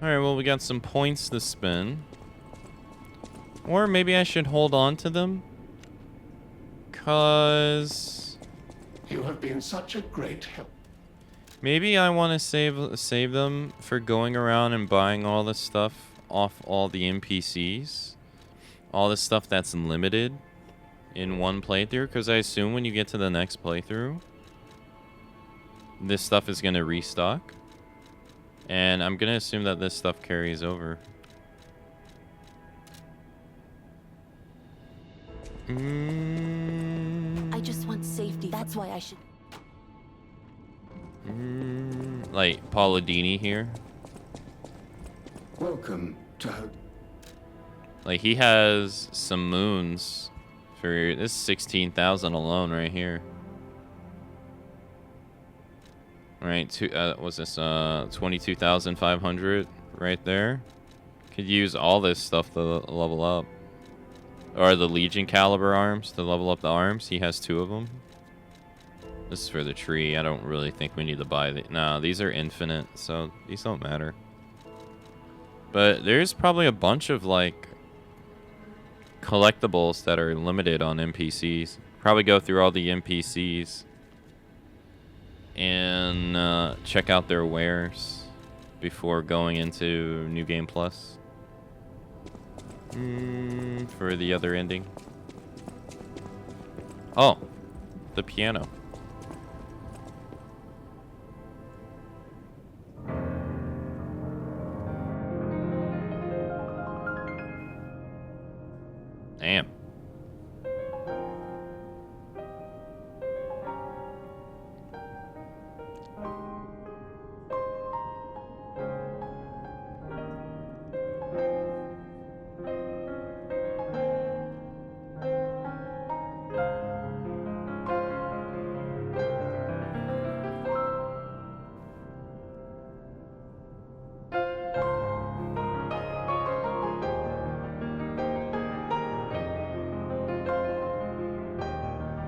Alright, well, we got some points to spin. Or maybe I should hold on to them. Cause... You have been such a great help. maybe I want to save them for going around and buying all this stuff off all the NPCs. All this stuff that's limited in one playthrough. Because I assume when you get to the next playthrough, this stuff is going to restock. And I'm going to assume that this stuff carries over. I just want safety. That's why I should... Like Paula Dini here. Welcome to... Like, he has some moons for... this is 16,000 alone right here. Right, what's this, 22,500 right there. Could use all this stuff to level up. Or the Legion caliber arms to level up the arms. He has 2 of them. This is for the tree. I don't really think we need to buy the... no, these are infinite, so these don't matter. But there's probably a bunch of, like, collectibles that are limited on NPCs. Probably go through all the NPCs and check out their wares before going into New Game Plus for the other ending. Oh, the piano. Damn.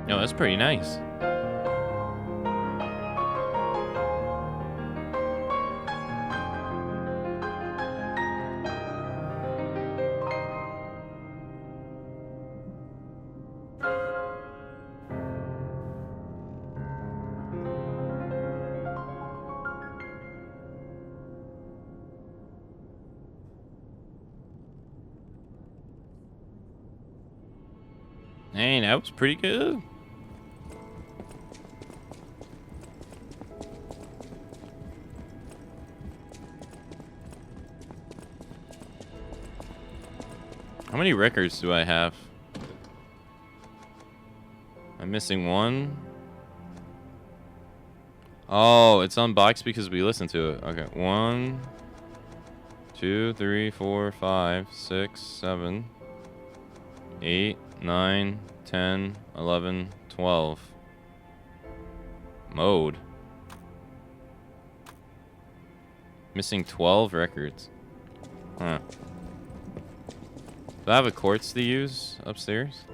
No, that's pretty nice. Hey, that was pretty good. How many records do I have? I'm missing one. Oh, it's unboxed because we listened to it. Okay, 1, 2, 3, 4, 5, 6, 7, 8, 9, 10, 11, 12. Mode. Missing 12 records. Huh. Do I have a quartz to use upstairs?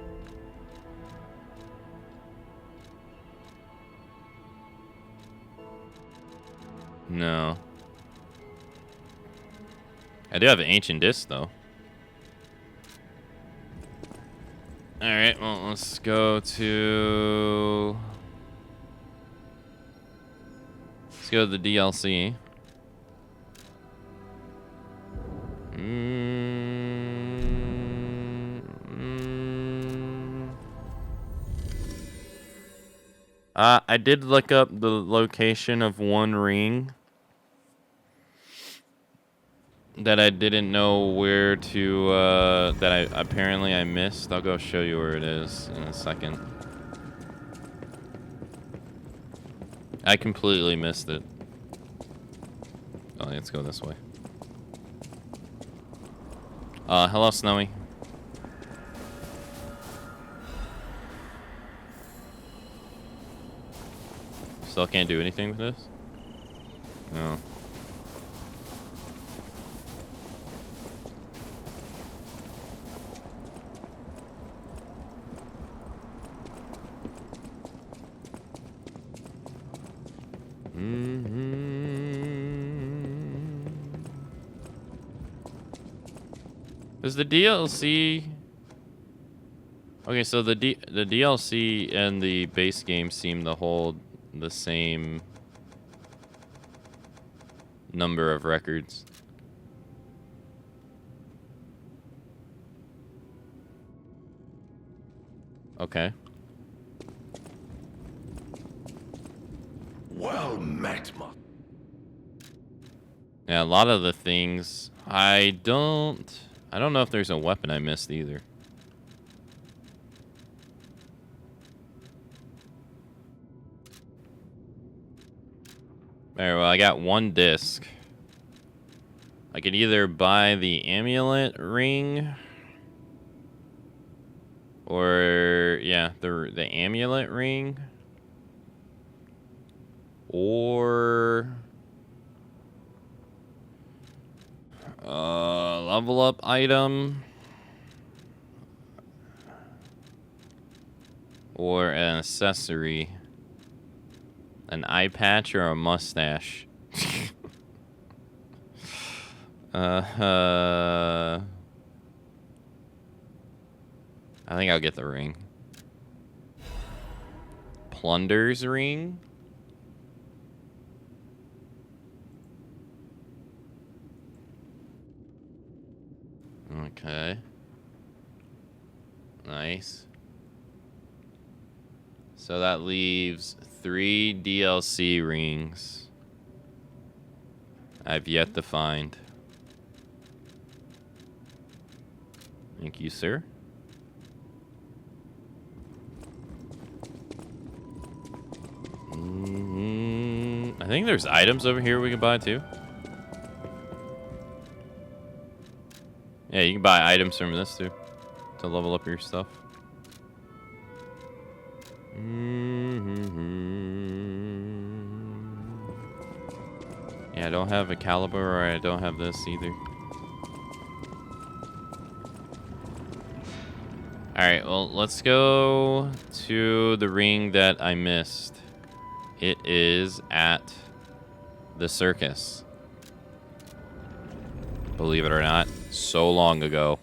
No. I do have an ancient disc, though. Alright, well, let's go to... let's go to the DLC. I did look up the location of one ring that I didn't know where to, that I missed. I'll go show you where it is in a second. I completely missed it. Oh, let's go this way. Hello, Snowy. Still can't do anything with this? No. Does the DLC... Okay, so the DLC and the base game seem to hold the same number of records. Okay. Well met, Yeah, a lot of the things I don't know if there's a weapon I missed either. Alright, well, I got one disc. I could either buy the amulet ring, or yeah, the amulet ring, or level up item, or an accessory, an eye patch, or a mustache. I think I'll get the ring. Plunder's ring? Okay. Nice. So that leaves 3 DLC rings I've yet to find. Thank you, sir. I think there's items over here we can buy too. Yeah, you can buy items from this too to level up your stuff. Yeah, I don't have a caliber, or I don't have this either. Alright, well, let's go to the ring that I missed. It is at the circus. Believe it or not, so long ago.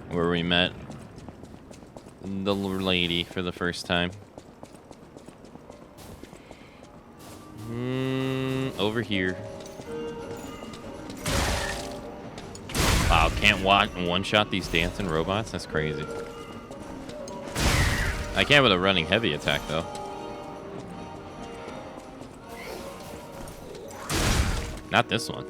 Where we met the lady for the first time. Over here. Wow, can't one-shot these dancing robots? That's crazy. I can with a running heavy attack, though. Not this one.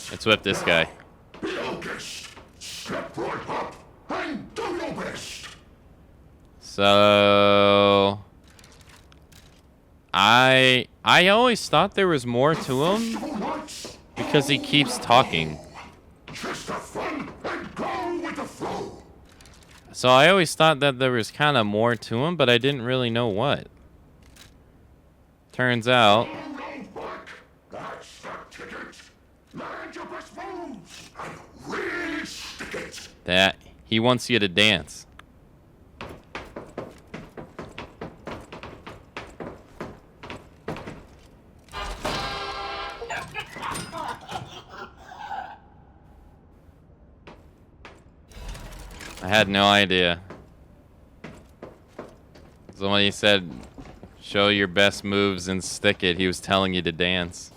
Let's whip this guy. So I always thought there was more to him because he keeps talking. So I always thought that there was kind of more to him, but I didn't really know what. Turns out that he wants you to dance. I had no idea. Somebody said, show your best moves and stick it. He was telling you to dance.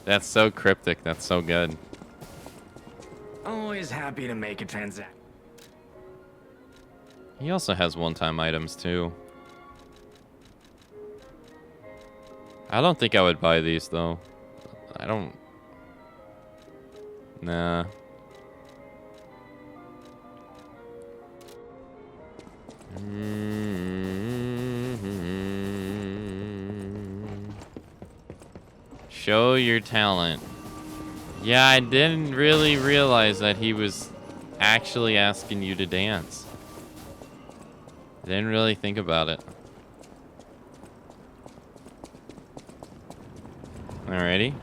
That's so cryptic. That's so good. Always happy to make a transaction. He also has one-time items, too. I don't think I would buy these, though. I don't... Nah. Show your talent. Yeah, I didn't really realize that he was actually asking you to dance. I didn't really think about it. Alrighty.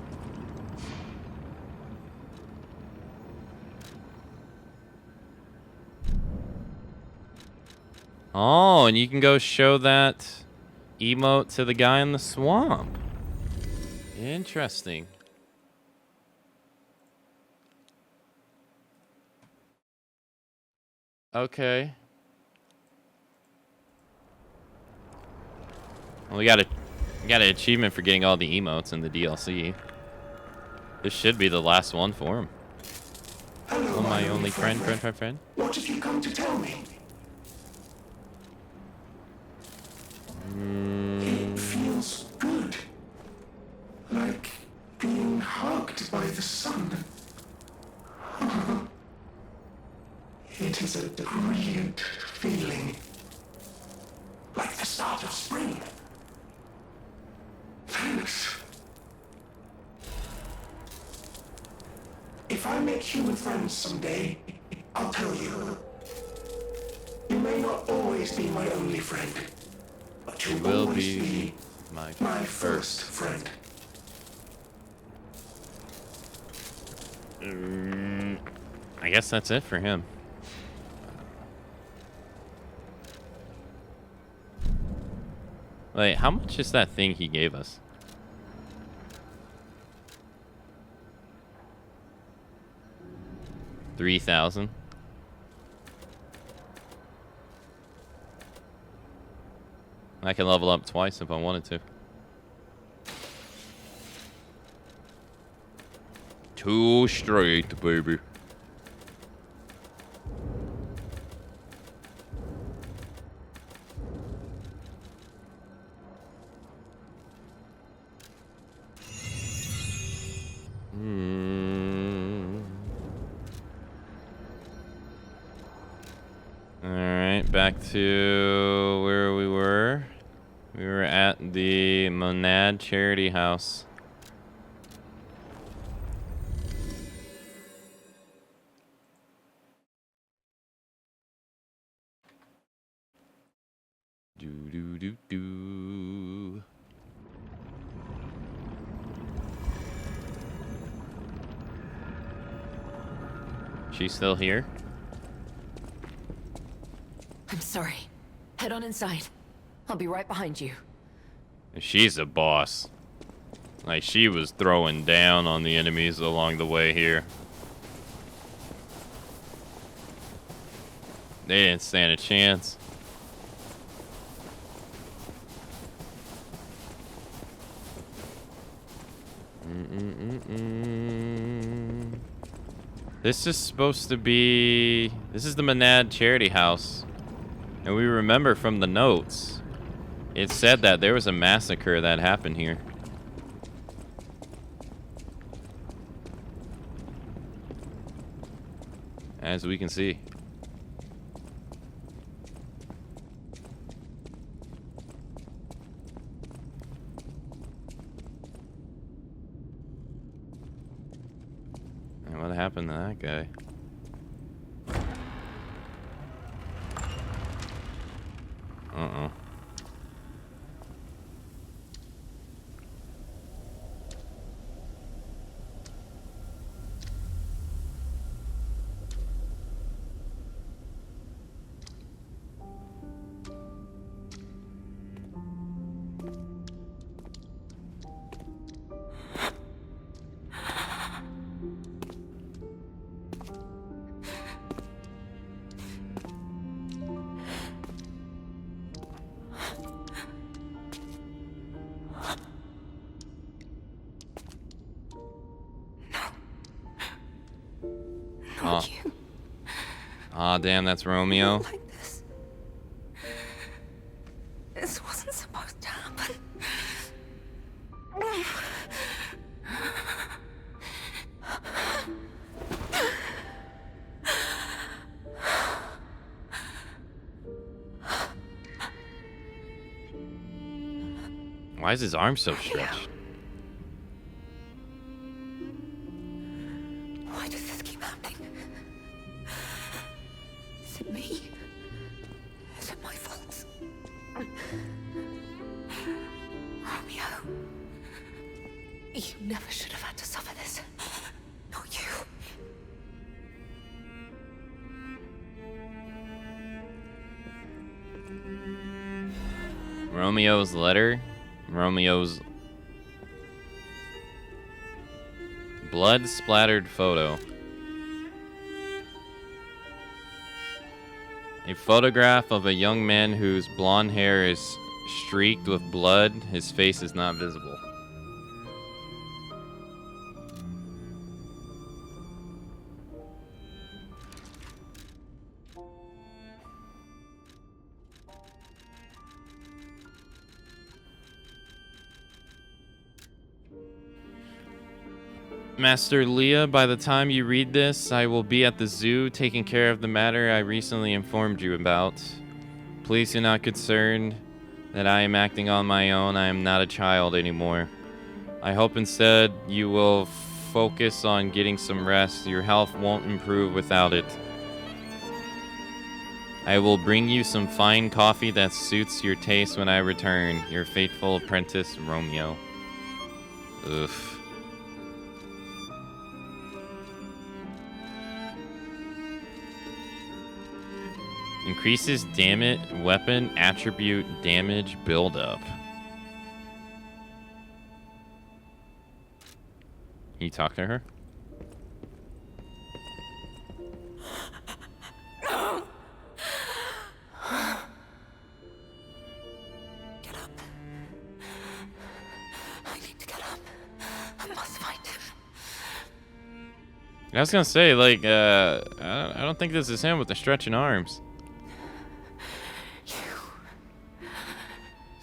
Oh, and you can go show that emote to the guy in the swamp. Interesting. Okay. Well, we got an achievement for getting all the emotes in the DLC. This should be the last one for him. Hello, Oh, my only friend. What have you come to tell me? It feels good. Like being hugged by the sun. It is a brilliant feeling. Like the start of spring. Thanks. If I make human friends someday, I'll tell you. You may not always be my only friend, but you will always be my first friend. I guess that's it for him. Wait, how much is that thing he gave us? $3,000. I can level up twice if I wanted to. 2 straight, baby. Alright, back to where we were. We were at the Monad Charity House. Do. She's still here? I'm sorry. Head on inside. I'll be right behind you. She's a boss. Like, she was throwing down on the enemies along the way here. They didn't stand a chance. This is supposed to be... This is the Monad Charity House. And we remember from the notes, it said that there was a massacre that happened here. As we can see. And what happened to that guy? Uh-oh. Not you. Aw, damn, that's Romeo. Like this. This wasn't supposed to happen. Why is his arm so stretched? Why does this keep happening? Is it me? Is it my fault? Romeo. You never should have had to suffer this. Not you. Romeo's letter. Romeo's blood-splattered photo. A photograph of a young man whose blonde hair is streaked with blood. His face is not visible. Master Leah, by the time you read this, I will be at the zoo taking care of the matter I recently informed you about. Please do not concern that I am acting on my own. I am not a child anymore. I hope instead you will focus on getting some rest. Your health won't improve without it. I will bring you some fine coffee that suits your taste when I return. Your faithful apprentice, Romeo. Oof. Increases weapon attribute damage buildup. Can you talk to her? Get up. I need to get up. I must find him. I was gonna say, like, I don't think this is him with the stretching arms.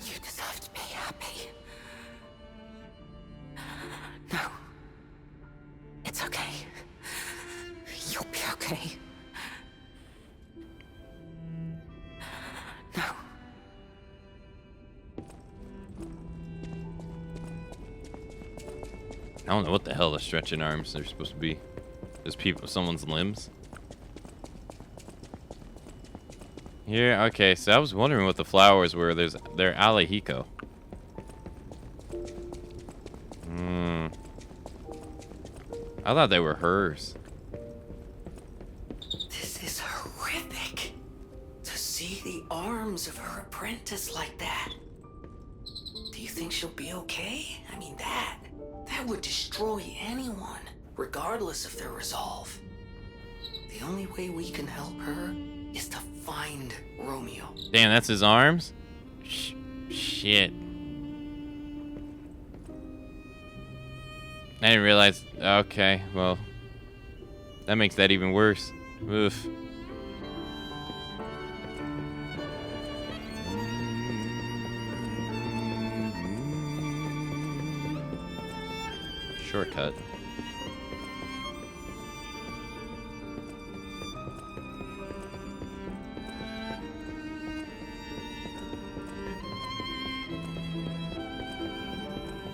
You deserve to be happy. No. It's okay. You'll be okay. No. I don't know what the hell the stretching arms are supposed to be. There's people, someone's limbs. Here, okay, so I was wondering what the flowers were. They're Alehiko. I thought they were hers. This is horrific. To see the arms of her apprentice like that. Do you think she'll be okay? I mean, that would destroy anyone, regardless of their resolve. The only way we can help her is to find Romeo. Damn, that's his arms? Shit. I didn't realize. Okay, well, that makes that even worse. Oof. Shortcut.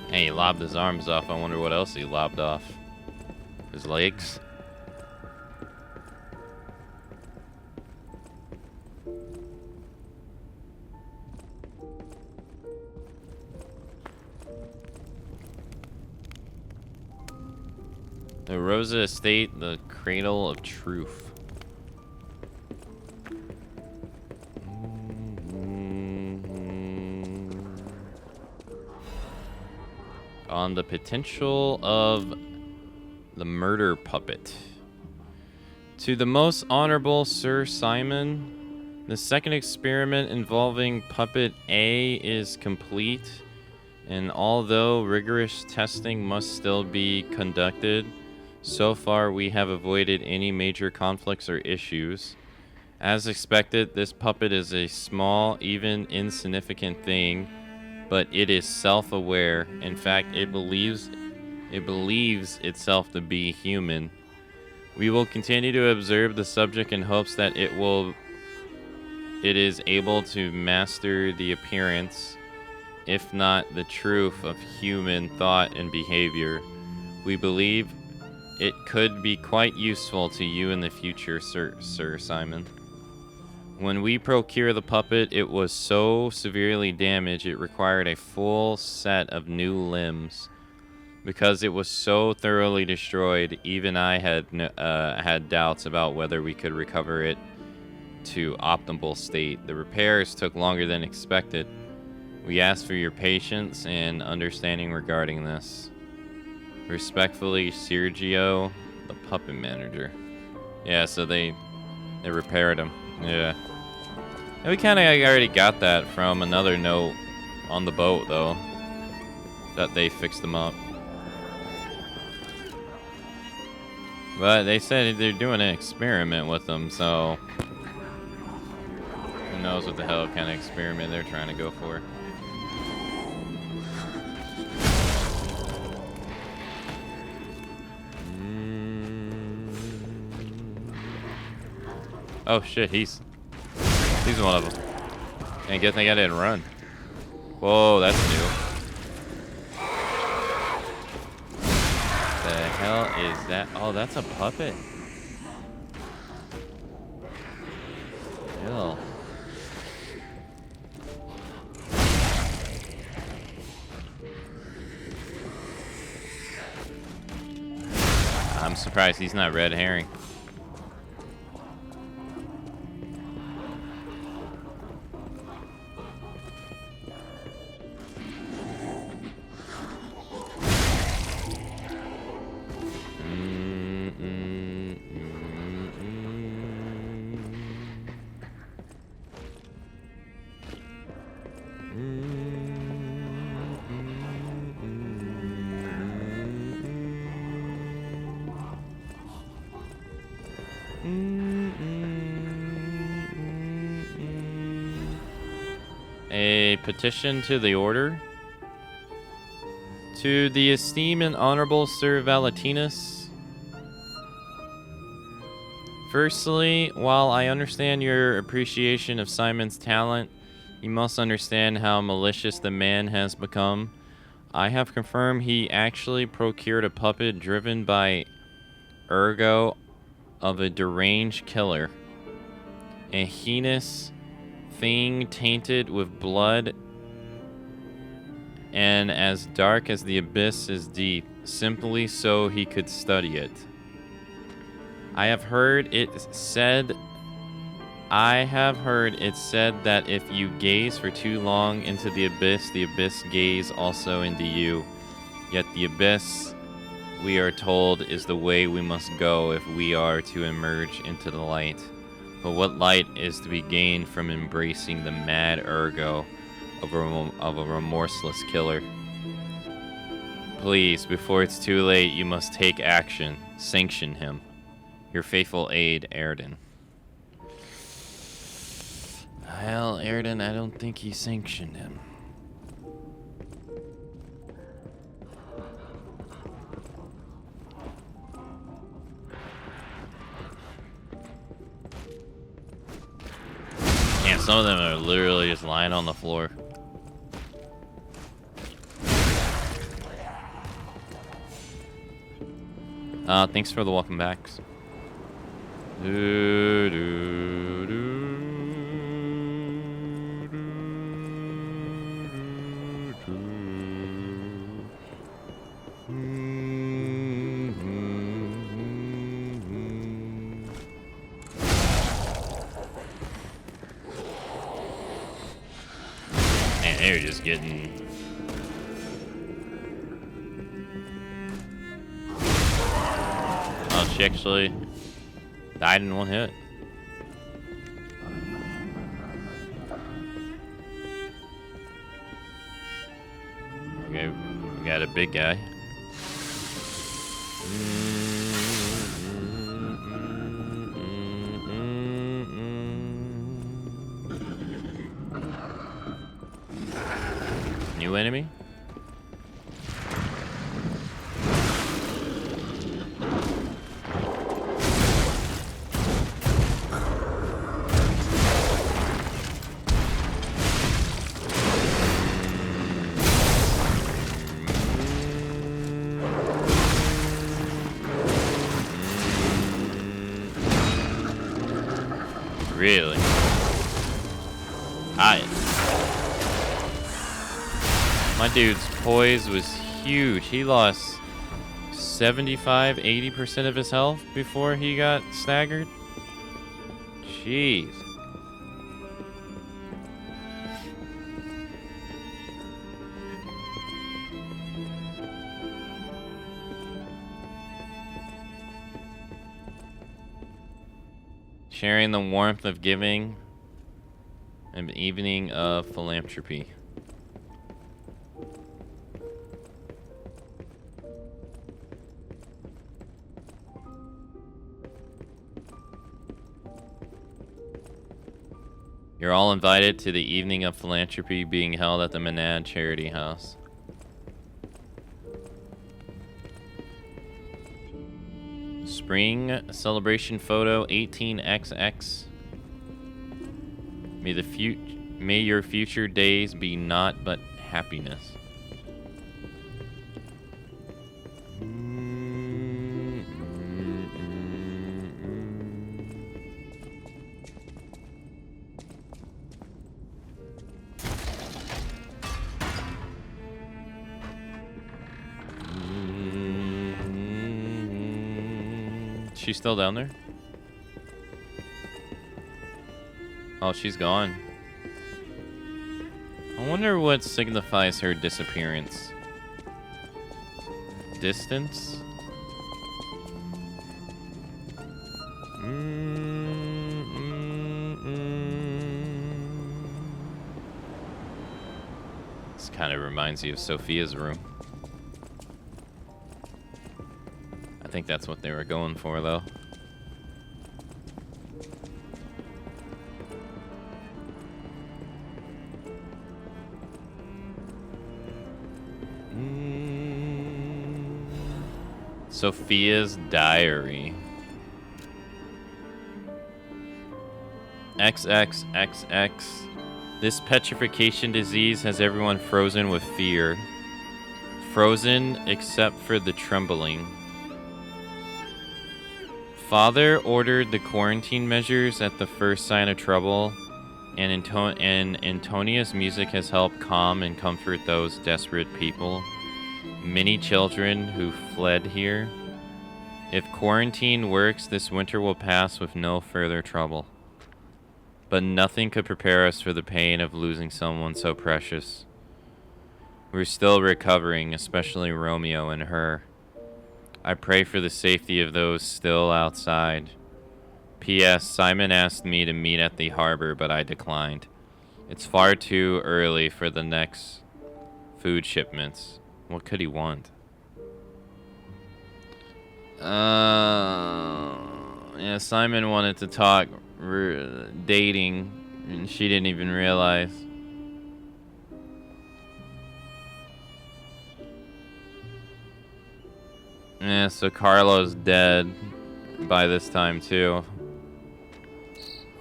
Hey, he lobbed his arms off. I wonder what else he lobbed off. His legs? The Rosa Estate, the Cradle of Truth. On the potential of the murder puppet. To the most honorable Sir Simon, the second experiment involving puppet A is complete, and although rigorous testing must still be conducted, so far we have avoided any major conflicts or issues. As expected, this puppet is a small, even insignificant thing, but it is self-aware. In fact, it believes itself to be human. We will continue to observe the subject in hopes that it is able to master the appearance, if not the truth, of human thought and behavior. We believe it could be quite useful to you in the future, Sir Simon. When we procured the puppet, it was so severely damaged it required a full set of new limbs. Because it was so thoroughly destroyed, even I had had doubts about whether we could recover it to optimal state. The repairs took longer than expected. We ask for your patience and understanding regarding this. Respectfully, Sergio, the puppet manager. Yeah, so they repaired him. Yeah. And we kind of already got that from another note on the boat, though, that they fixed them up. But they said they're doing an experiment with them, so who knows what the hell kind of experiment they're trying to go for. Oh shit, he's one of them. And good thing I didn't run. Whoa, that's new. The hell is that? Oh, that's a puppet. Ew. I'm surprised he's not red herring. A petition to the order. To the esteemed and honorable Sir Valentinus. Firstly, while I understand your appreciation of Simon's talent, you must understand how malicious the man has become. I have confirmed he actually procured a puppet driven by Ergo of a deranged killer. A heinous thing tainted with blood and as dark as the abyss is deep, simply so he could study it. I have heard it said that if you gaze for too long into the abyss gaze also into you. Yet the abyss, we are told, is the way we must go if we are to emerge into the light. But what light is to be gained from embracing the mad ergo of a remorseless killer? Please, before it's too late, you must take action. Sanction him. Your faithful aide, Airden. Well, Airden, I don't think he sanctioned him. Yeah, some of them are literally just lying on the floor. Thanks for the welcome backs. Man, they're just getting... Oh, she actually died in one hit. Okay, we got a big guy. New enemy? Really? Hi. My dude's poise was huge. He lost 75, 80% of his health before he got staggered. Jeez. Sharing the warmth of giving. An evening of philanthropy. You're all invited to the evening of philanthropy being held at the Manad Charity House. Spring celebration photo 18XX. May your future days be naught but happiness. She's still down there? Oh, she's gone. I wonder what signifies her disappearance. Distance? This kind of reminds you of Sophia's room. I think that's what they were going for, though. Sophia's diary. XXXX. This petrification disease has everyone frozen with fear. Frozen except for the trembling. Father ordered the quarantine measures at the first sign of trouble, and Antonia's music has helped calm and comfort those desperate people. Many children who fled here. If quarantine works, this winter will pass with no further trouble. But nothing could prepare us for the pain of losing someone so precious. We're still recovering, especially Romeo and her. I pray for the safety of those still outside. P.S. Simon asked me to meet at the harbor, but I declined. It's far too early for the next food shipments. What could he want? Yeah, Simon wanted to talk dating, and she didn't even realize. Yeah, so Carlo's dead by this time, too.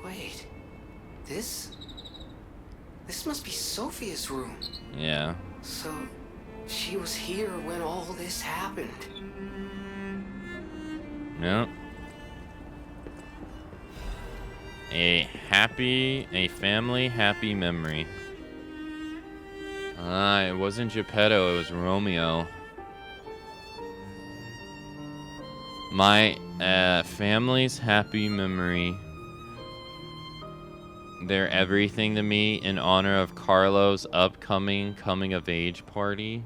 Wait, this must be Sophia's room. Yeah. So, she was here when all this happened. Yep. A family happy memory. It wasn't Geppetto, it was Romeo. My family's happy memory. They're everything to me in honor of Carlo's upcoming coming-of-age party.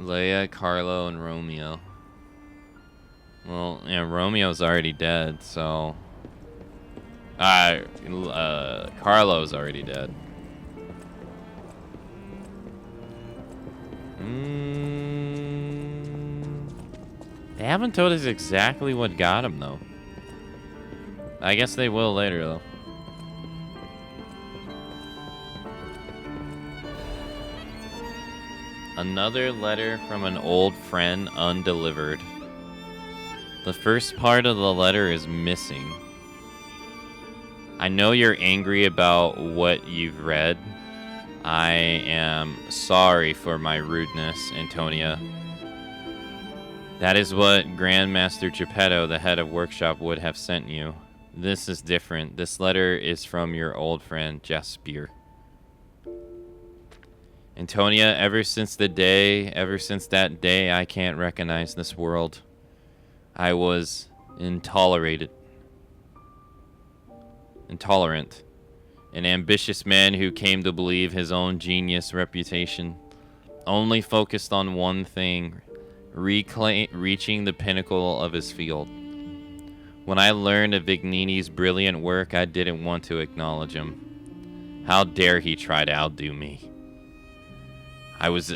Leia, Carlo, and Romeo. Well, yeah, Romeo's already dead, so... Carlo's already dead. They haven't told us exactly what got him, though. I guess they will later, though. Another letter from an old friend undelivered. The first part of the letter is missing. I know you're angry about what you've read. I am sorry for my rudeness, Antonia. That is what Grandmaster Geppetto, the head of workshop, would have sent you. This is different. This letter is from your old friend, Jaspier. Antonia, ever since that day, I can't recognize this world. I was intolerant. An ambitious man who came to believe his own genius reputation, only focused on one thing, reaching the pinnacle of his field. When I learned of Vignini's brilliant work, I didn't want to acknowledge him. How dare he try to outdo me? I was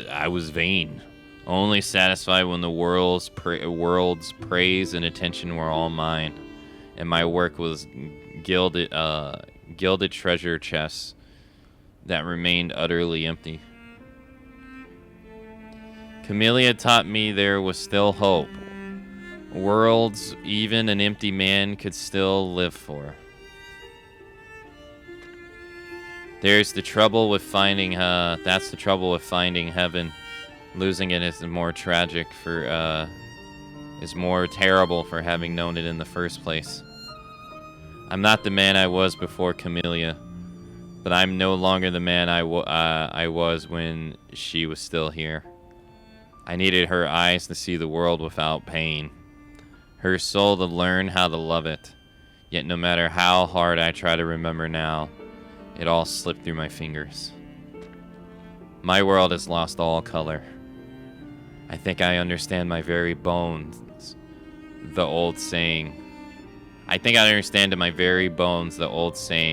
vain, only satisfied when the world's praise and attention were all mine, and my work was gilded treasure chests that remained utterly empty. Camellia taught me there was still hope. Worlds even an empty man could still live for. That's the trouble with finding heaven. Losing it is more terrible for having known it in the first place. I'm not the man I was before Camellia, but I'm no longer the man I was when she was still here. I needed her eyes to see the world without pain, her soul to learn how to love it. Yet no matter how hard I try to remember now, it all slipped through my fingers. My world has lost all color. I think I understand my very bones the old saying.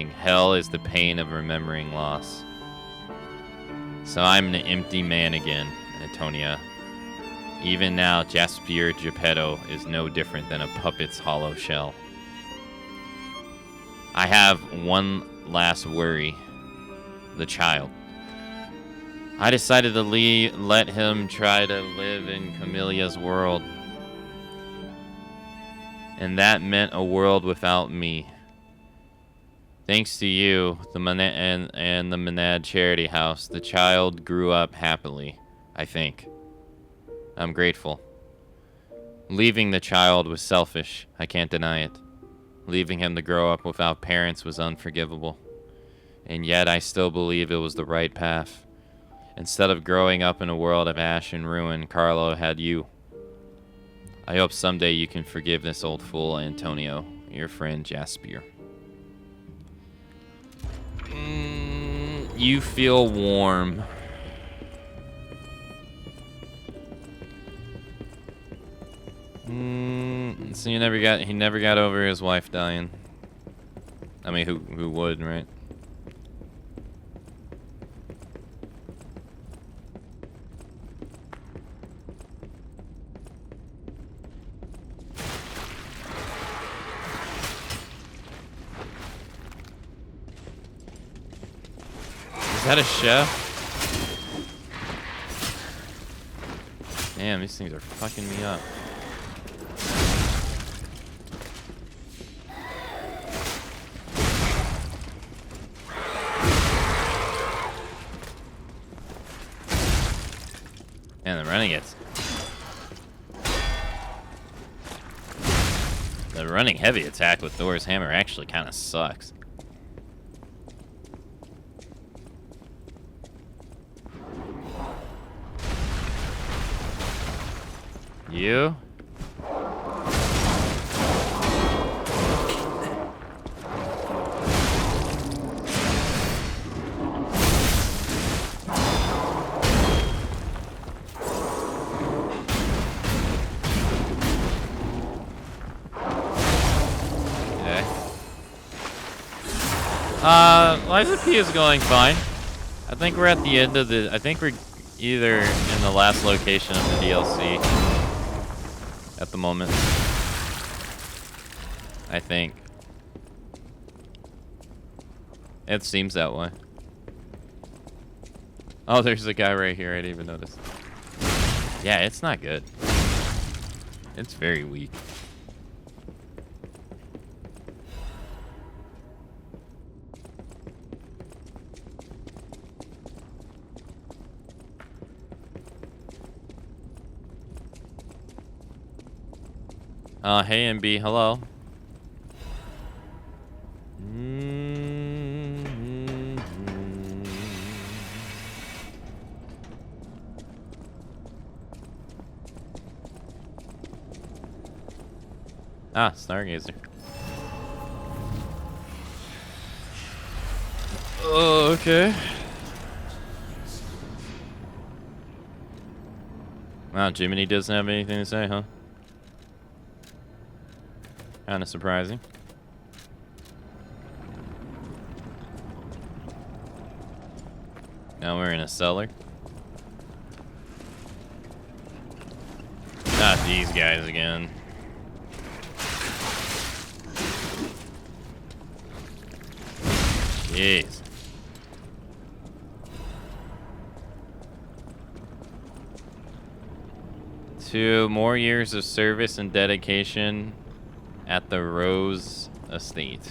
Hell is the pain of remembering loss. So I'm an empty man again, Antonia. Even now, Jaspier Geppetto is no different than a puppet's hollow shell. I have one last worry. The child. I decided to let him try to live in Camellia's world. And that meant a world without me. Thanks to you, the Monad Charity House, the child grew up happily, I think. I'm grateful. Leaving the child was selfish, I can't deny it. Leaving him to grow up without parents was unforgivable. And yet I still believe it was the right path. Instead of growing up in a world of ash and ruin, Carlo had you. I hope someday you can forgive this old fool, Antonio, your friend Jaspier. You feel warm. So he never got over his wife dying. I mean, who would, right? Is that a chef? Damn, these things are fucking me up. Man, the running heavy attack with Thor's hammer actually kind of sucks. You? Liza P is going fine. I think we're at the end of I think we're either in the last location of the DLC at the moment. I think. It seems that way. Oh, there's a guy right here. I didn't even notice. Yeah, it's not good. It's very weak. Hey MB, hello. Ah, Stargazer. Oh, okay. Wow, Jiminy doesn't have anything to say, huh? Kind of surprising. Now we're in a cellar. Not these guys again. Jeez. To more years of service and dedication at the Rose Estate.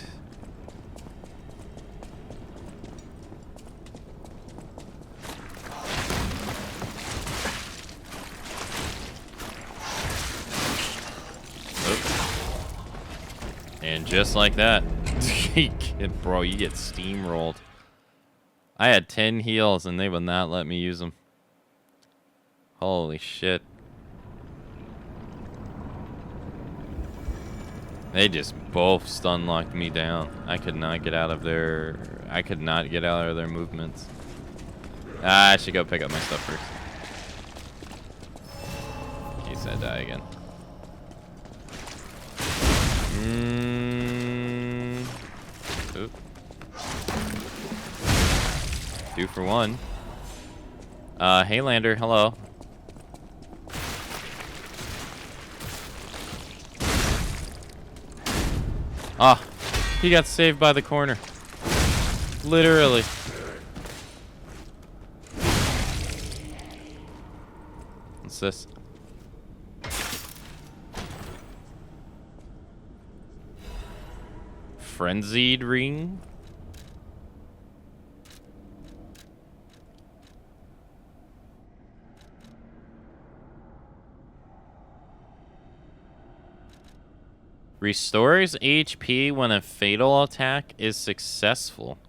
And just like that, bro, you get steamrolled. I had 10 heals and they would not let me use them. Holy shit. They just both stun locked me down. I could not get out of their movements. Ah, I should go pick up my stuff first. In case I die again. Oop. 2 for 1. Hey Lander, hello. Ah, he got saved by the corner. Literally. What's this? Frenzied ring? Restores HP when a fatal attack is successful.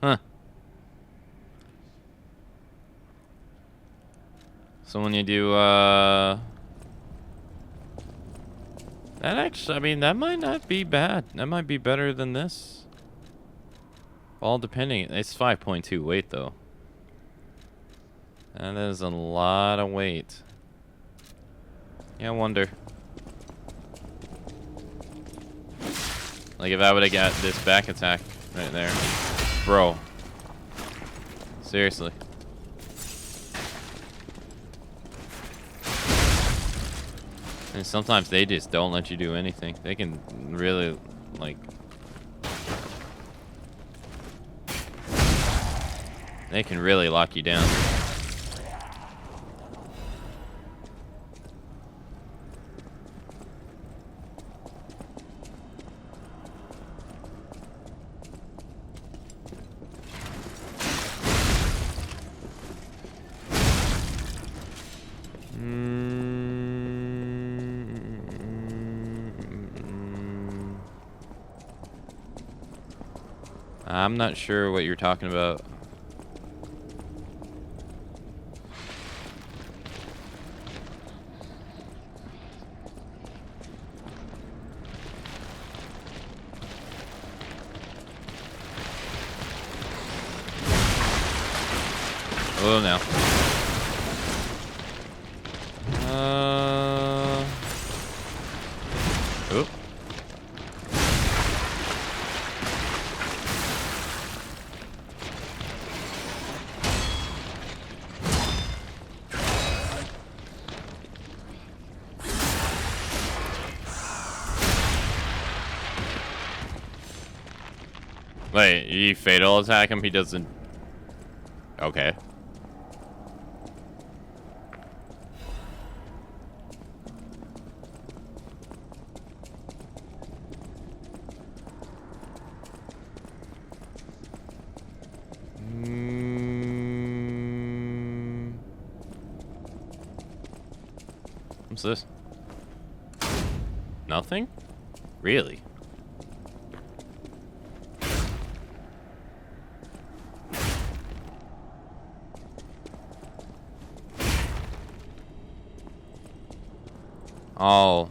Huh. So when you do, that actually, I mean, that might not be bad. That might be better than this. All depending. It's 5.2 weight, though. That is a lot of weight. Yeah, I wonder. Like, if I would have got this back attack right there. Bro. Seriously. And sometimes they just don't let you do anything. They can really, like... They can really lock you down. I'm not sure what you're talking about. Oh, no. Oop. Wait, you fatal attack him? He doesn't... Okay. What's this? Nothing? Really? Oh,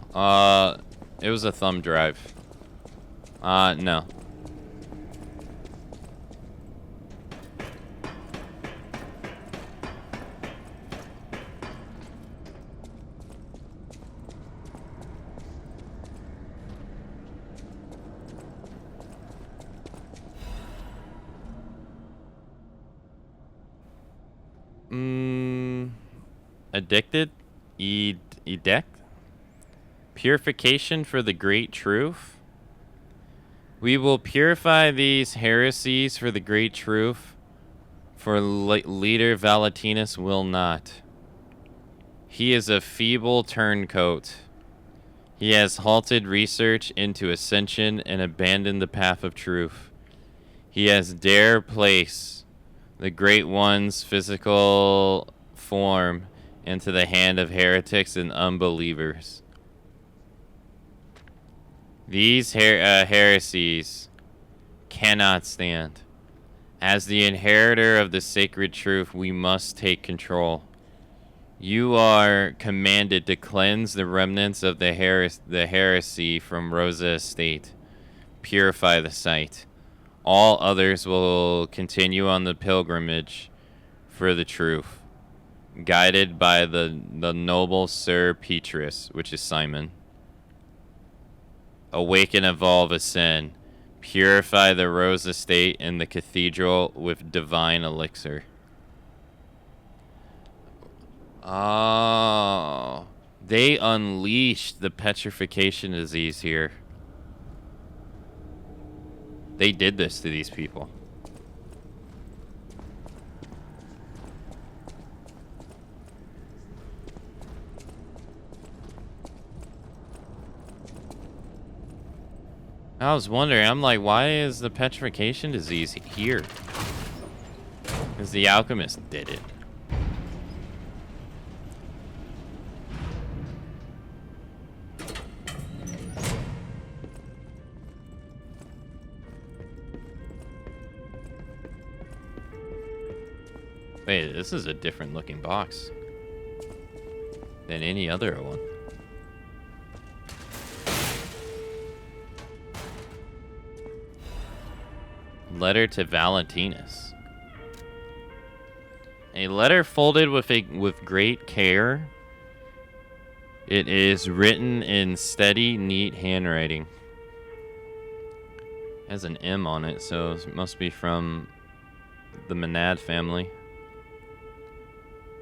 It was a thumb drive. No. Addicted? Edect? Purification for the great truth? We will purify these heresies for the great truth, for leader Valentinus will not. He is a feeble turncoat. He has halted research into ascension and abandoned the path of truth. He has dare place the Great One's physical form into the hand of heretics and unbelievers. These heresies cannot stand. As the inheritor of the sacred truth, we must take control. You are commanded to cleanse the remnants of the heresy from Rosa Estate. Purify the site. All others will continue on the pilgrimage for the truth, guided by the noble Sir Petrus, which is Simon. Awaken, evolve, ascend. Purify the Rose Estate and the cathedral with divine elixir. Oh, they unleashed the petrification disease here. They did this to these people. I was wondering, I'm like, why is the petrification disease here? Because the alchemist did it. Wait, this is a different looking box than any other one. Letter to Valentinus. A letter folded with great care. It is written in steady, neat handwriting. It has an M on it, so it must be from the Menad family.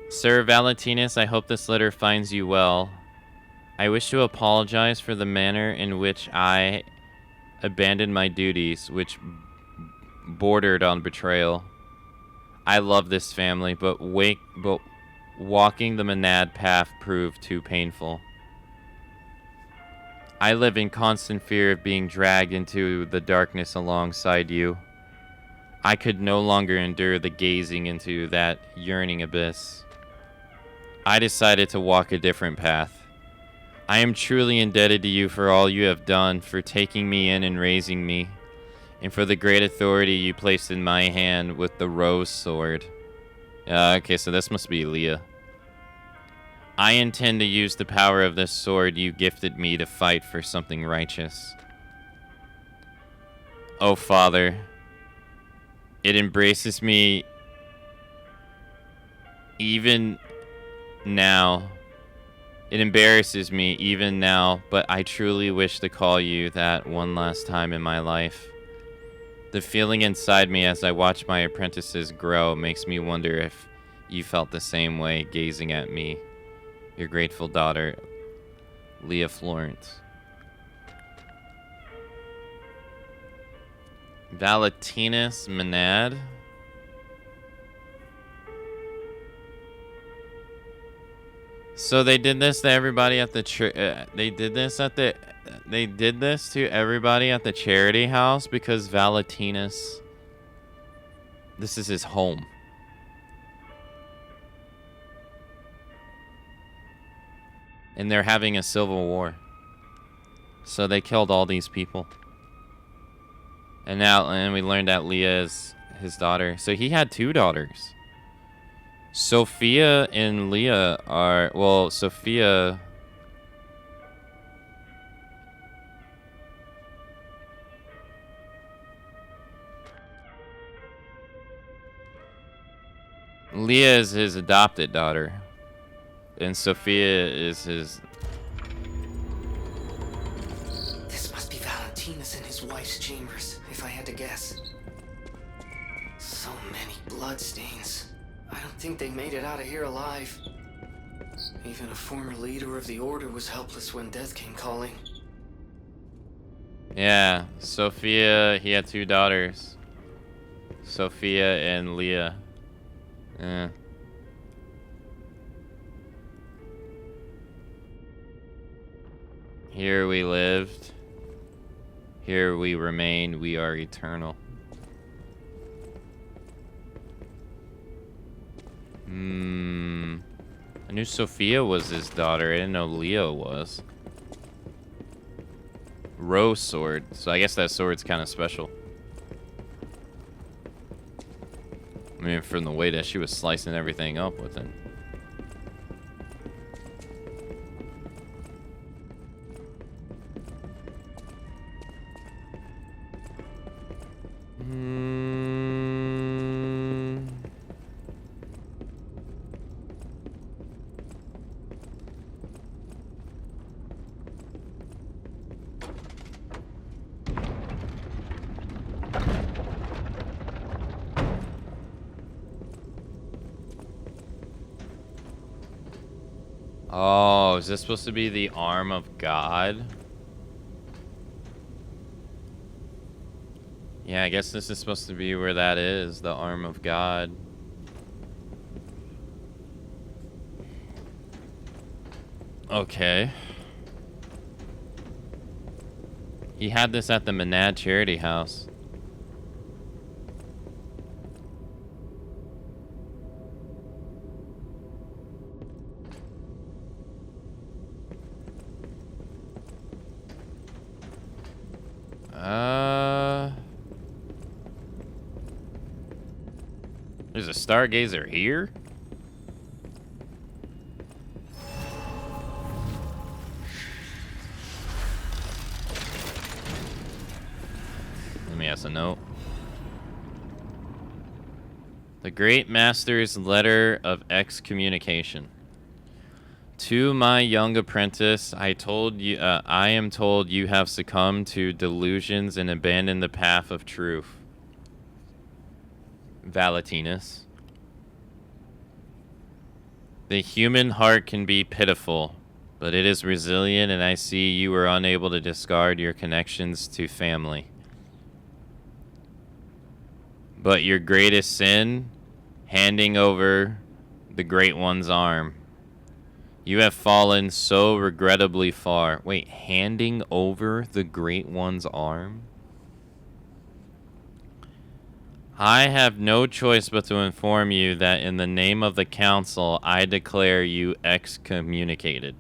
Sir Valentinus, I hope this letter finds you well. I wish to apologize for the manner in which I abandoned my duties, which bordered on betrayal. I love this family, but walking the Menad path proved too painful. I live in constant fear of being dragged into the darkness alongside you. I could no longer endure the gazing into that yearning abyss. I decided to walk a different path. I am truly indebted to you for all you have done, for taking me in and raising me, and for the great authority you placed in my hand with the rose sword. Okay, so this must be Leah. I intend to use the power of this sword you gifted me to fight for something righteous. Oh, Father, it embraces me even now. It embarrasses me even now, but I truly wish to call you that one last time in my life. The feeling inside me as I watch my apprentices grow makes me wonder if you felt the same way gazing at me. Your grateful daughter, Leah Florence. Valentinus Menad. So they did this to everybody at the they did this to everybody at the charity house because Valentinus, this is his home. And they're having a civil war. So they killed all these people. And we learned that Leah is his daughter. So he had two daughters. Sophia and Leah are, well, Sophia Leah is his adopted daughter. And Sophia is his... This must be Valentinus and his wife's chambers, if I had to guess. So many bloodstains. I don't think they made it out of here alive. Even a former leader of the Order was helpless when death came calling. Yeah, Sophia, he had 2 daughters. Sophia and Leah. Yeah. Here we lived. Here we remain. We are eternal. I knew Sophia was his daughter. I didn't know Leo was. Rose sword. So I guess that sword's kind of special. I mean, from the way that she was slicing everything up with it. Oh, is this supposed to be the arm of God? Yeah, I guess this is supposed to be where that is, the arm of God. Okay. He had this at the Menad Charity House. There's a stargazer here? Let me ask a note. The Great Master's letter of excommunication. To my young apprentice, I am told you have succumbed to delusions and abandoned the path of truth. Valentinus. The human heart can be pitiful, but it is resilient, and I see you were unable to discard your connections to family. But your greatest sin, handing over the Great One's arm. You have fallen so regrettably far. Wait, handing over the Great One's arm? I have no choice but to inform you that in the name of the Council, I declare you excommunicated.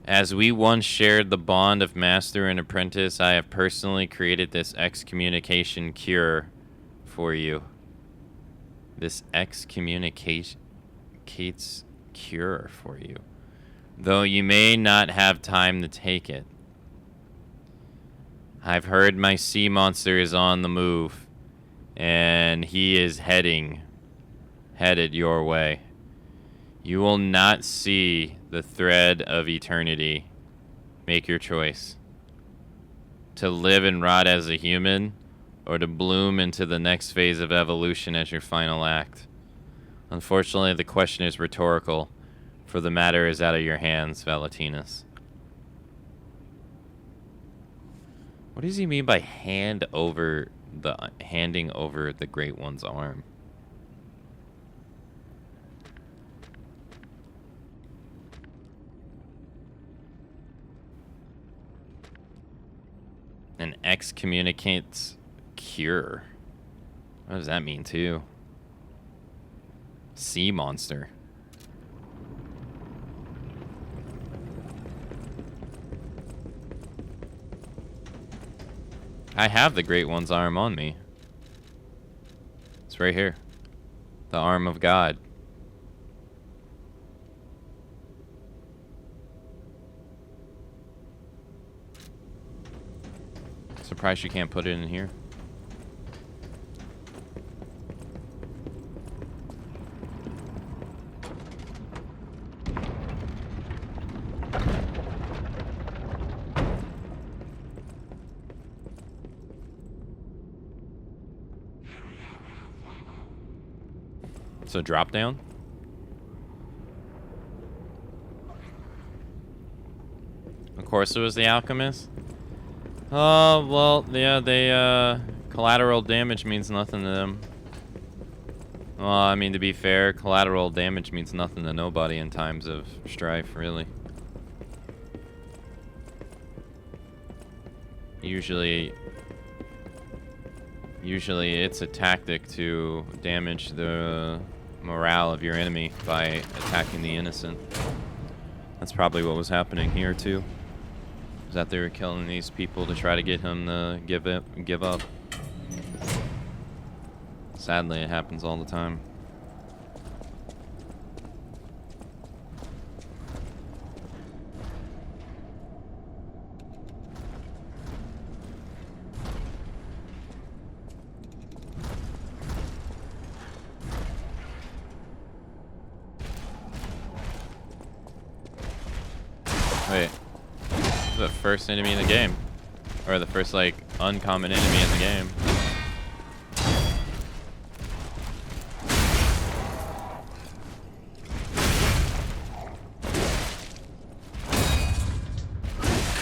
As we once shared the bond of master and apprentice, I have personally created this excommunication cure for you. This excommunicates cure for you, though you may not have time to take it. I've heard my sea monster is on the move, and he is headed your way. You will not see the thread of eternity. Make your choice. To live and rot as a human, or to bloom into the next phase of evolution as your final act. Unfortunately, the question is rhetorical, for the matter is out of your hands, Valentinus. What does he mean by handing over the Great One's arm? An excommunicates cure. What does that mean too? Sea monster. I have the Great One's arm on me. It's right here. The arm of God. Surprised you can't put it in here. It's a drop down. Of course it was the alchemist. Oh, well, yeah, they, collateral damage means nothing to them. Well, I mean, to be fair, collateral damage means nothing to nobody in times of strife, really. Usually it's a tactic to damage the morale of your enemy by attacking the innocent. That's probably what was happening here, too. Is that they were killing these people to try to get him to give up. Sadly, it happens all the time. Wait. The first enemy in the game. Or the first, like, uncommon enemy in the game.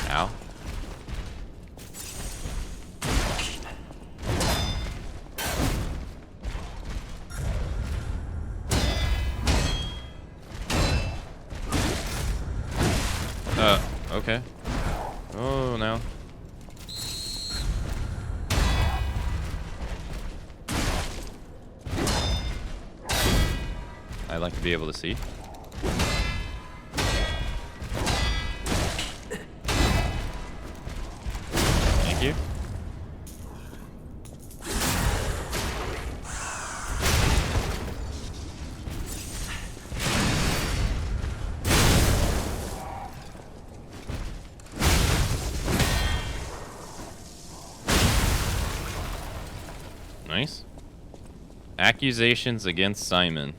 Ow. Okay. Oh, no. I'd like to be able to see. Thank you. Nice. Accusations against Simon.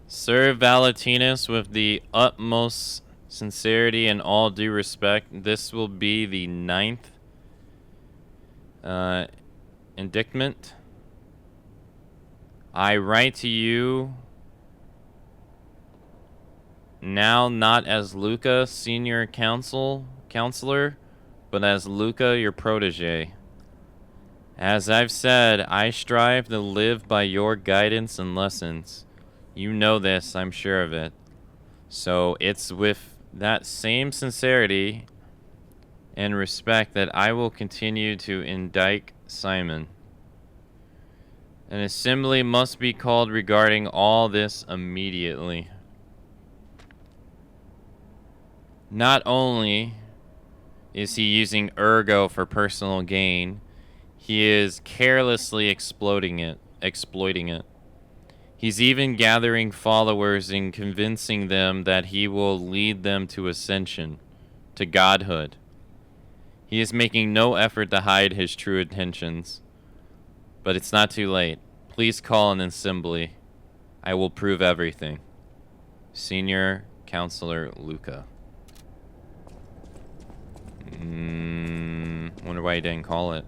Serve Valentinus with the utmost sincerity and all due respect. This will be the 9th indictment. I write to you now not as Luca, senior counselor, but as Luca, your protege. As I've said, I strive to live by your guidance and lessons. You know this, I'm sure of it. So it's with that same sincerity and respect that I will continue to indict Simon. An assembly must be called regarding all this immediately. Not only is he using Ergo for personal gain, he is carelessly exploiting it. He's even gathering followers and convincing them that he will lead them to ascension, to godhood. He is making no effort to hide his true intentions. But it's not too late. Please call an assembly. I will prove everything. Senior Counselor Luca. Wonder why he didn't call it.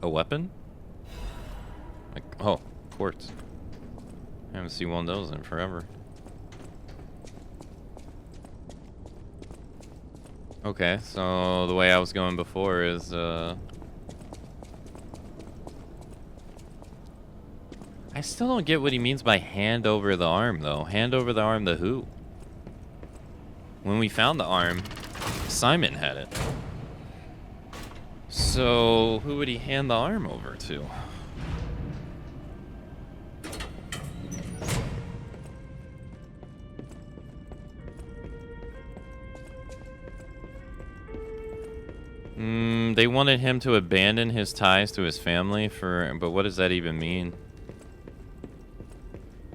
A weapon? Like, oh, quartz. I haven't seen one of those in forever. Okay, so the way I was going before is, I still don't get what he means by hand over the arm, though. Hand over the arm to who? When we found the arm, Simon had it. So, who would he hand the arm over to? They wanted him to abandon his ties to his family but what does that even mean?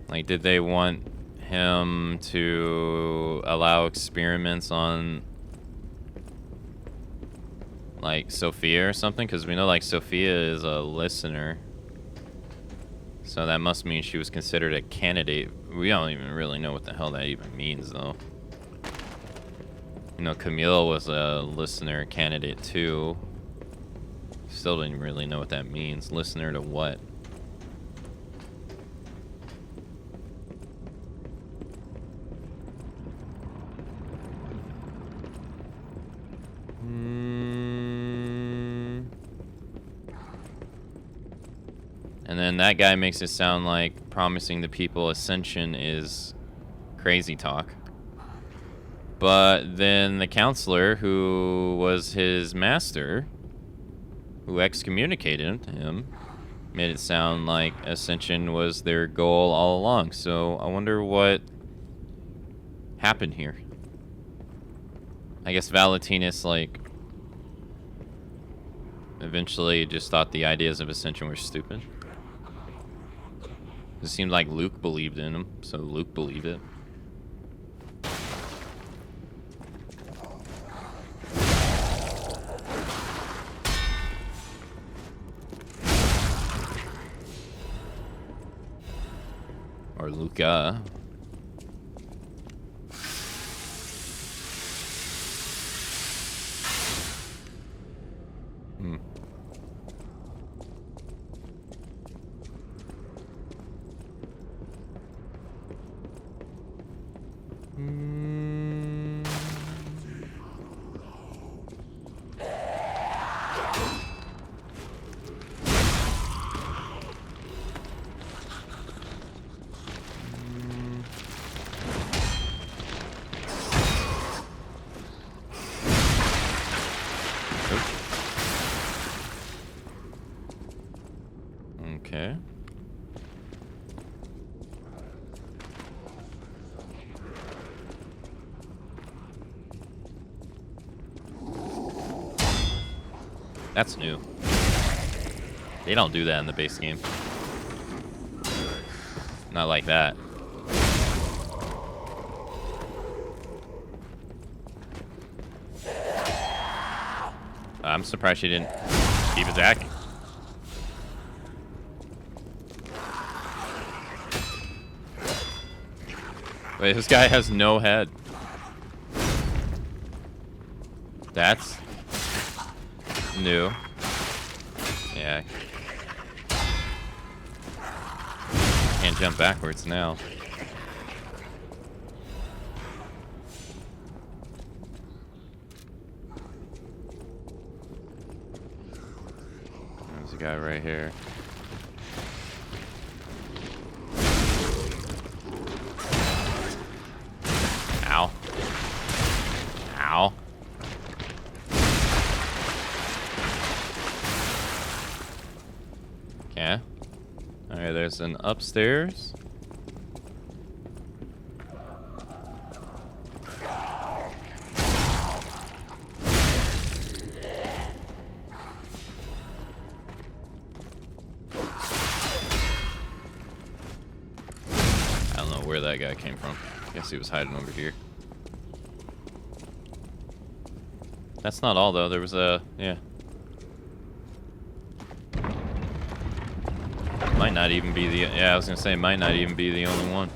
Like, did they want him to allow experiments on, like, Sophia or something? Because we know, like, Sophia is a listener. So that must mean she was considered a candidate. We don't even really know what the hell that even means, though. You know, Camille was a listener candidate too. Still didn't really know what that means. Listener to what? And then that guy makes it sound like promising the people ascension is crazy talk. But then the counselor, who was his master, who excommunicated him, made it sound like ascension was their goal all along. So I wonder what happened here. I guess Valentinus, like, eventually just thought the ideas of ascension were stupid. It seemed like Luke believed in him, so Luke believed it. Or Luca. Okay. That's new. They don't do that in the base game. Not like that. I'm surprised she didn't keep attacking. Wait, this guy has no head. That's new. Yeah. Can't jump backwards now. There's a guy right here. Ow. Ow. Okay. Alright, there's an upstairs. I don't know where that guy came from. Guess he was hiding over here. That's not all, though. There was a... yeah. Might not even be the... yeah, I was gonna say, might not even be the only one.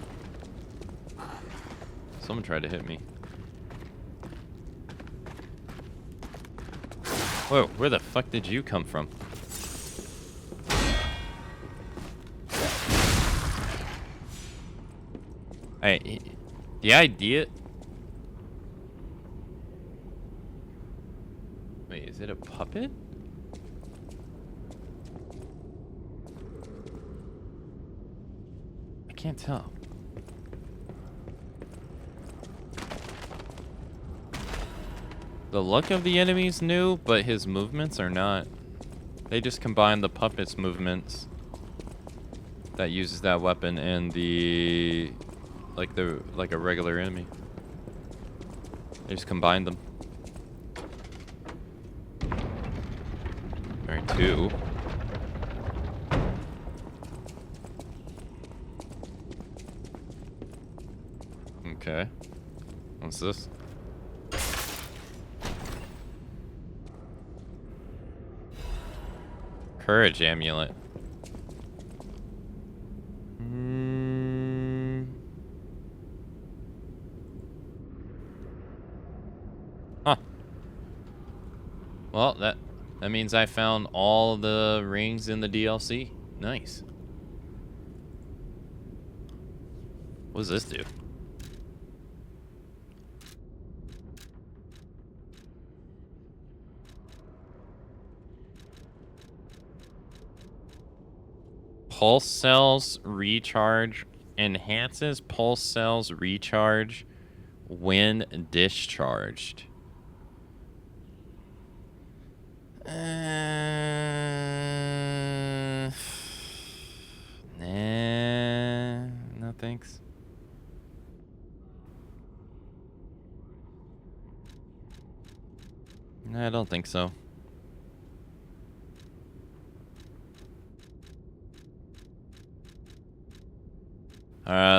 Someone tried to hit me. Whoa, where the fuck did you come from? Hey, the idea... wait, is it a puppet? I can't tell. The look of the enemy's new, but his movements are not. They just combine the puppet's movements that uses that weapon and the like a regular enemy. They just combined them. Alright, 2. Okay. What's this? Courage amulet. Well, that means I found all the rings in the DLC. Nice. What does this do? Pulse cells recharge. Enhances pulse cells recharge when discharged. Nah, no thanks. No, I don't think so.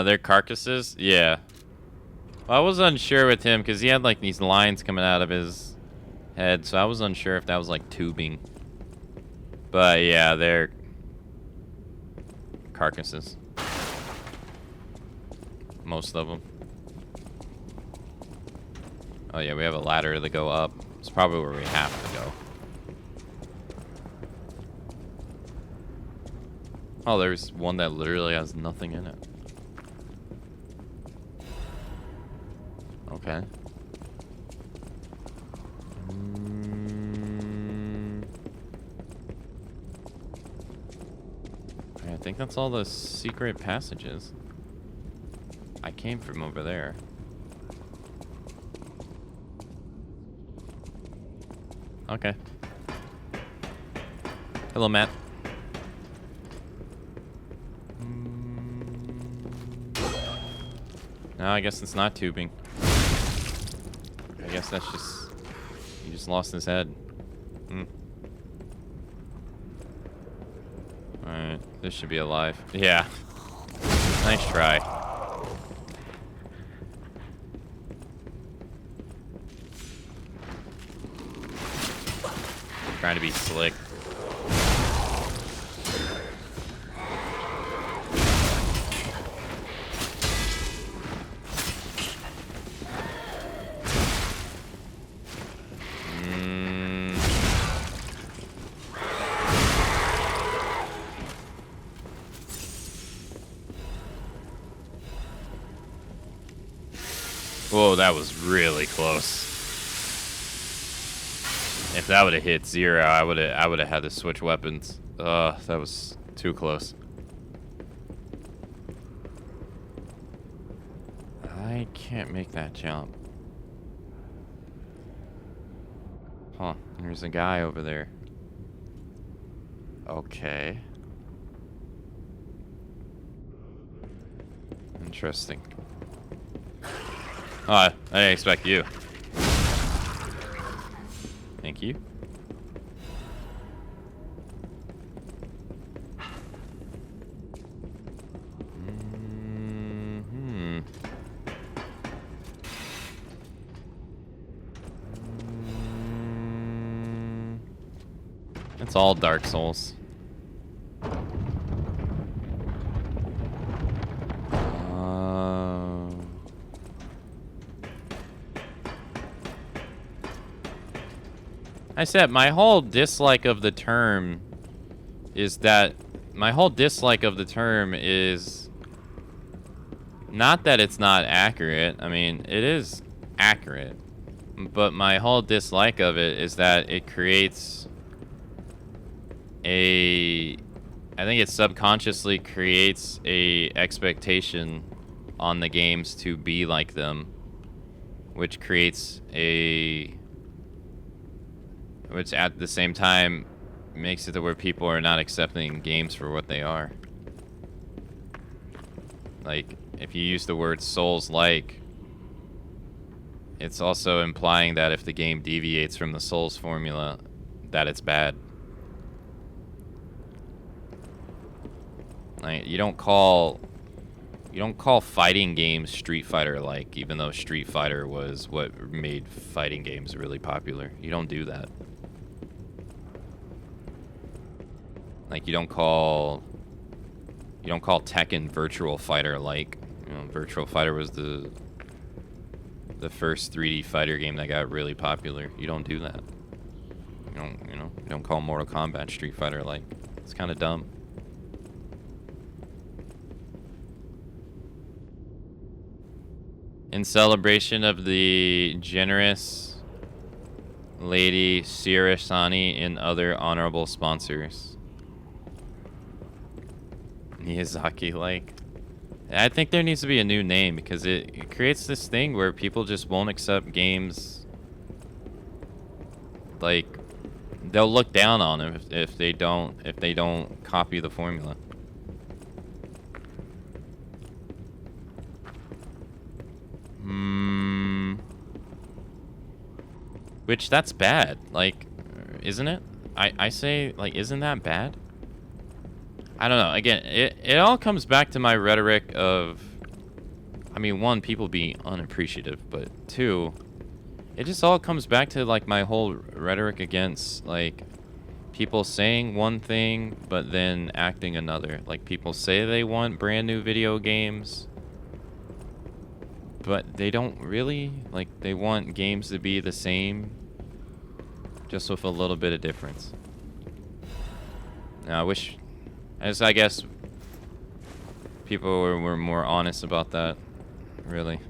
Their carcasses? Yeah. Well, I was unsure with him because he had like these lines coming out of his head, so I was unsure if that was like tubing. But yeah, they're carcasses. Most of them. Oh yeah, we have a ladder to go up. It's probably where we have to go. Oh, there's one that literally has nothing in it. Okay. I think that's all the secret passages. I came from over there. Okay. Hello, Matt. No, I guess it's not tubing. I guess that's just... He just lost his head. Alright, this should be alive. Yeah. Nice try. Trying to be slick. Whoa, that was really close. If that would have hit 0, I would have had to switch weapons. That was too close. I can't make that jump. Huh, there's a guy over there. Okay. Interesting. Oh, I didn't expect you. Thank you. It's all Dark Souls. I said my whole dislike of the term is that not that it's not accurate. I mean, it is accurate. But my whole dislike of it is that it creates I think it subconsciously creates a expectation on the games to be like them, which at the same time makes it to where people are not accepting games for what they are. Like, if you use the word Souls-like, it's also implying that if the game deviates from the Souls formula, that it's bad. Like, you don't call fighting games Street Fighter-like, even though Street Fighter was what made fighting games really popular. You don't do that. Like, you don't call Tekken Virtual Fighter-like. You know, Virtual Fighter was the first 3D fighter game that got really popular. You don't do that. You don't call Mortal Kombat Street Fighter. Like, it's kind of dumb. In celebration of the generous Lady Sirasani and other honorable sponsors. Miyazaki, like, I think there needs to be a new name because it creates this thing where people just won't accept games. Like, they'll look down on them if they don't copy the formula. Which, that's bad. Like, isn't it? I say, like, isn't that bad? I don't know. Again, it all comes back to my rhetoric of, I mean, one, people being unappreciative, but two, it just all comes back to, like, my whole rhetoric against, like, people saying one thing, but then acting another. Like, people say they want brand new video games, but they don't really. Like, they want games to be the same, just with a little bit of difference. Now, I guess people were more honest about that, really.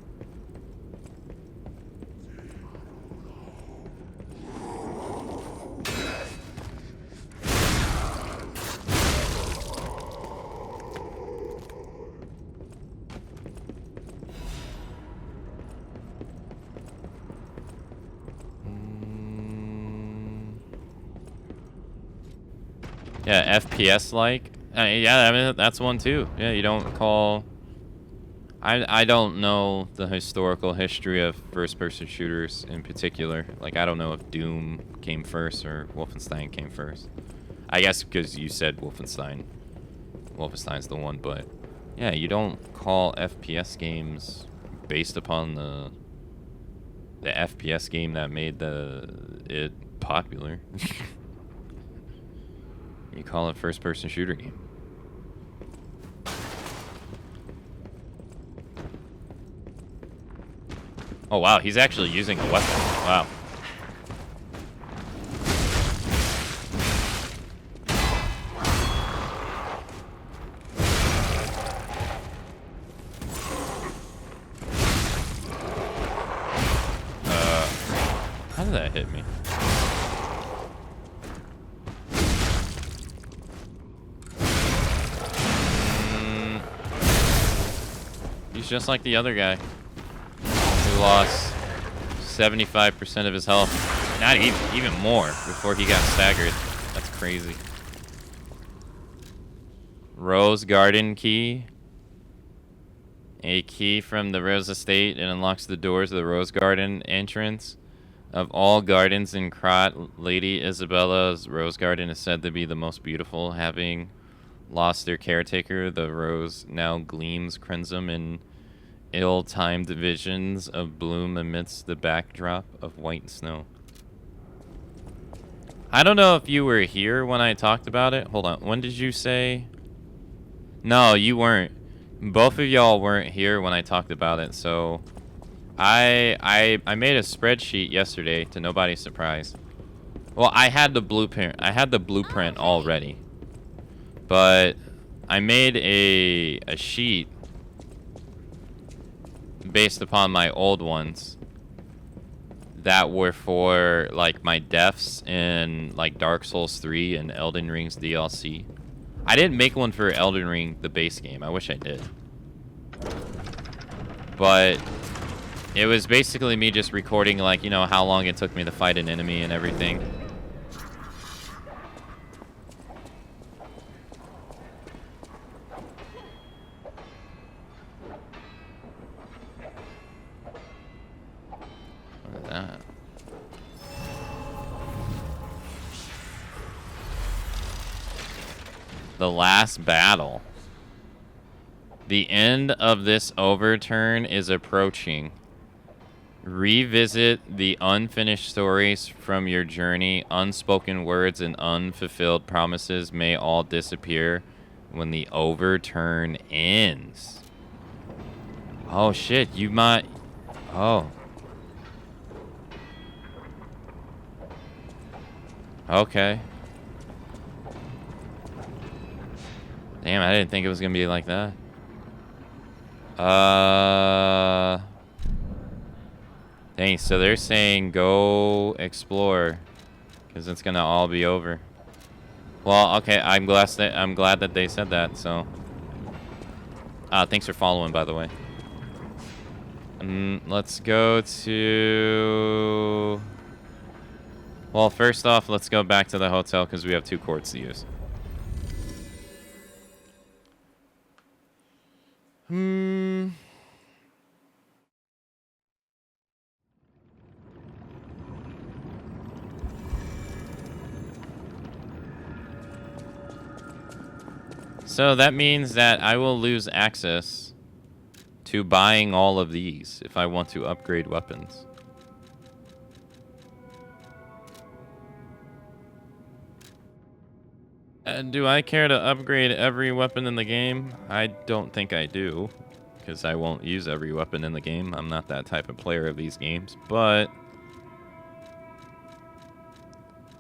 Yeah, FPS like. Yeah, I mean, that's one too. Yeah, you don't call... I don't know the historical history of first-person shooters in particular. Like, I don't know if Doom came first or Wolfenstein came first. I guess because you said Wolfenstein. Wolfenstein's the one, but... Yeah, you don't call FPS games based upon the FPS game that made it popular. You call it first-person shooter game. Oh wow, he's actually using a weapon. Wow. How did that hit me? He's just like the other guy who lost 75% of his health. Not even more before he got staggered. That's crazy. Rose Garden key. A key from the Rose Estate and unlocks the doors of the Rose Garden entrance. Of all gardens in Krat, Lady Isabella's Rose Garden is said to be the most beautiful. Having lost their caretaker, the rose now gleams crimson in ill-timed visions of bloom amidst the backdrop of white snow. I don't know if you were here when I talked about it. Hold on. When did you say? No, you weren't. Both of y'all weren't here when I talked about it, so I made a spreadsheet yesterday to nobody's surprise. Well, I had the blueprint. I had the blueprint already. But I made a sheet based upon my old ones that were for like my deaths in like Dark Souls 3 and Elden Ring's DLC. I didn't make one for Elden Ring, the base game. I wish I did. But it was basically me just recording, like, you know, how long it took me to fight an enemy and everything. What is that? The last battle. The end of this overturn is approaching. Revisit the unfinished stories from your journey. Unspoken words and unfulfilled promises may all disappear when the overturn ends. Oh shit, you might... Oh. Okay. Damn, I didn't think it was gonna be like that. Dang, so they're saying go explore, because it's gonna all be over. Well, okay, I'm glad that they said that, so. Thanks for following, by the way. Let's go to... Well, first off, let's go back to the hotel, because we have 2 courts to use. So that means that I will lose access to buying all of these if I want to upgrade weapons. Do I care to upgrade every weapon in the game? I don't think I do, because I won't use every weapon in the game. I'm not that type of player of these games, but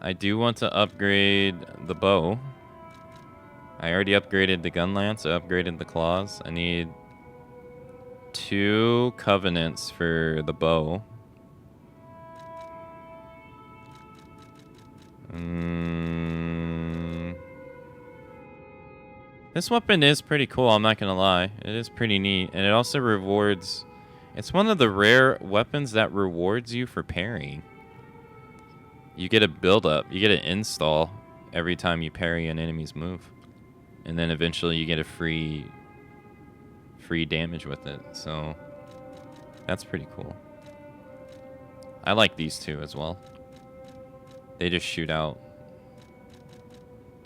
I do want to upgrade the bow. I already upgraded the gun lance, I upgraded the claws. I need 2 covenants for the bow. This weapon is pretty cool, I'm not gonna lie. It is pretty neat, and it also rewards... It's one of the rare weapons that rewards you for parrying. You get a build-up, you get an install every time you parry an enemy's move. And then eventually you get a free damage with it, so... That's pretty cool. I like these 2 as well. They just shoot out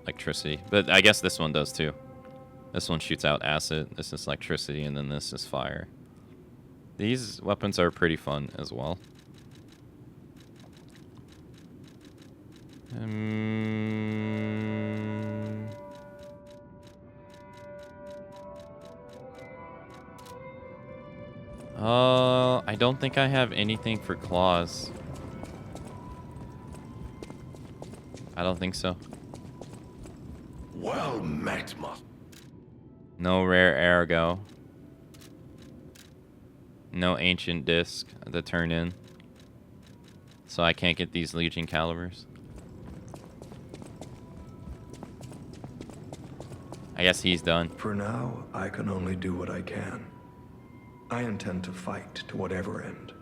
electricity. But I guess this one does too. This one shoots out acid, this is electricity, and then this is fire. These weapons are pretty fun as well. I don't think I have anything for claws. I don't think so. Well met, No rare ergo. No ancient disc to turn in. So I can't get these Legion calibers. I guess he's done. For now, I can only do what I can. I intend to fight to whatever end.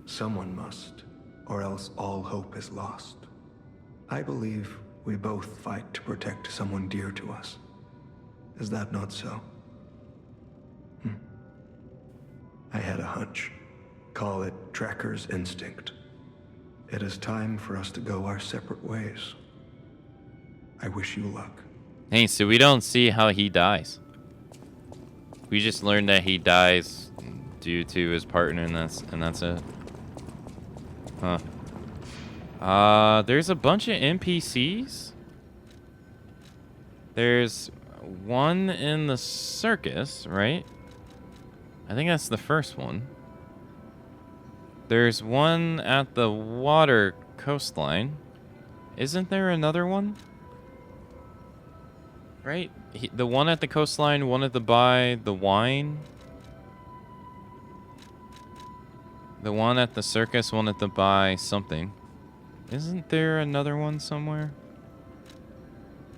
Someone must, or else all hope is lost. I believe we both fight to protect someone dear to us. Is that not so? I had a hunch. Call it Tracker's instinct. It is time for us to go our separate ways. I wish you luck. Hey, so we don't see how he dies. We just learned that he dies due to his partner, and that's it. Huh. There's a bunch of NPCs. There's one in the circus, right? I think that's the first one. There's one at the water coastline. Isn't there another one? Right? The one at the coastline wanted to buy the wine. The one at the circus wanted to buy something. Isn't there another one somewhere?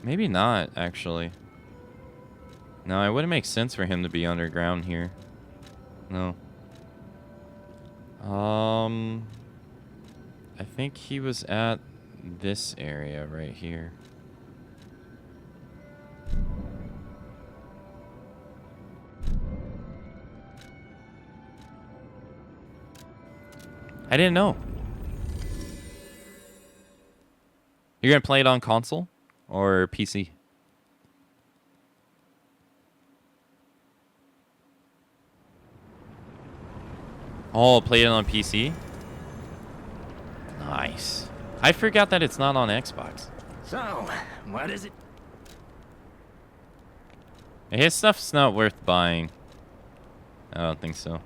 Maybe not, actually. No, it wouldn't make sense for him to be underground here. No. I think he was at this area right here. I didn't know. You're gonna play it on console or PC? Oh, play it on PC? Nice. I forgot that it's not on Xbox. So, what is it? His stuff's not worth buying. I don't think so.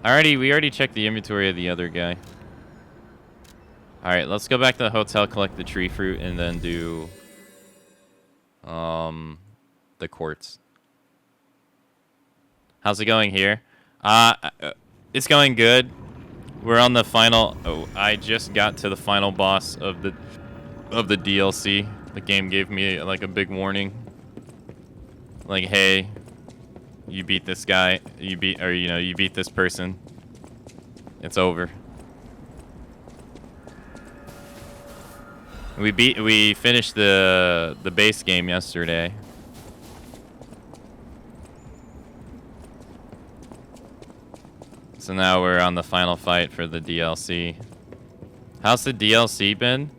We already checked the inventory of the other guy. Alright, let's go back to the hotel, collect the tree fruit, and then do the quartz. How's it going here? It's going good. We're on the final. Oh, I just got to the final boss of the DLC. The game gave me like a big warning. Like, hey, you beat this guy. You beat this person. It's over. We finished the base game yesterday. So now we're on the final fight for the DLC. How's the DLC been?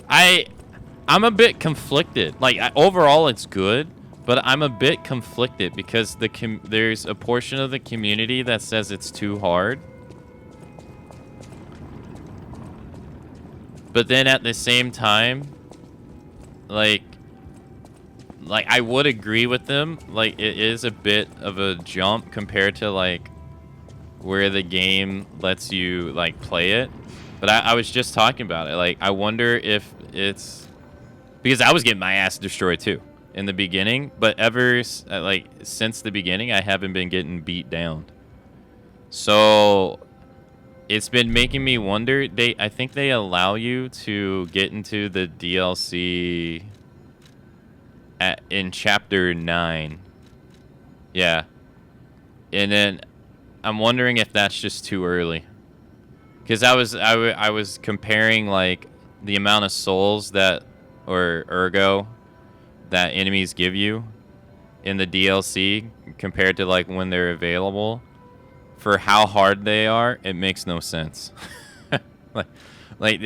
I'm a bit conflicted. Like, overall it's good, but I'm a bit conflicted because there's a portion of the community that says it's too hard. But then at the same time, like I would agree with them. Like, it is a bit of a jump compared to like where the game lets you like play it. But I was just talking about it. Like, I wonder if it's because I was getting my ass destroyed too in the beginning, but since the beginning, I haven't been getting beat down. So it's been making me wonder. I think they allow you to get into the DLC in chapter 9. Yeah. And then I'm wondering if that's just too early. Because I was comparing like the amount of souls that or ergo that enemies give you in the DLC compared to like when they're available. For how hard they are, it makes no sense. like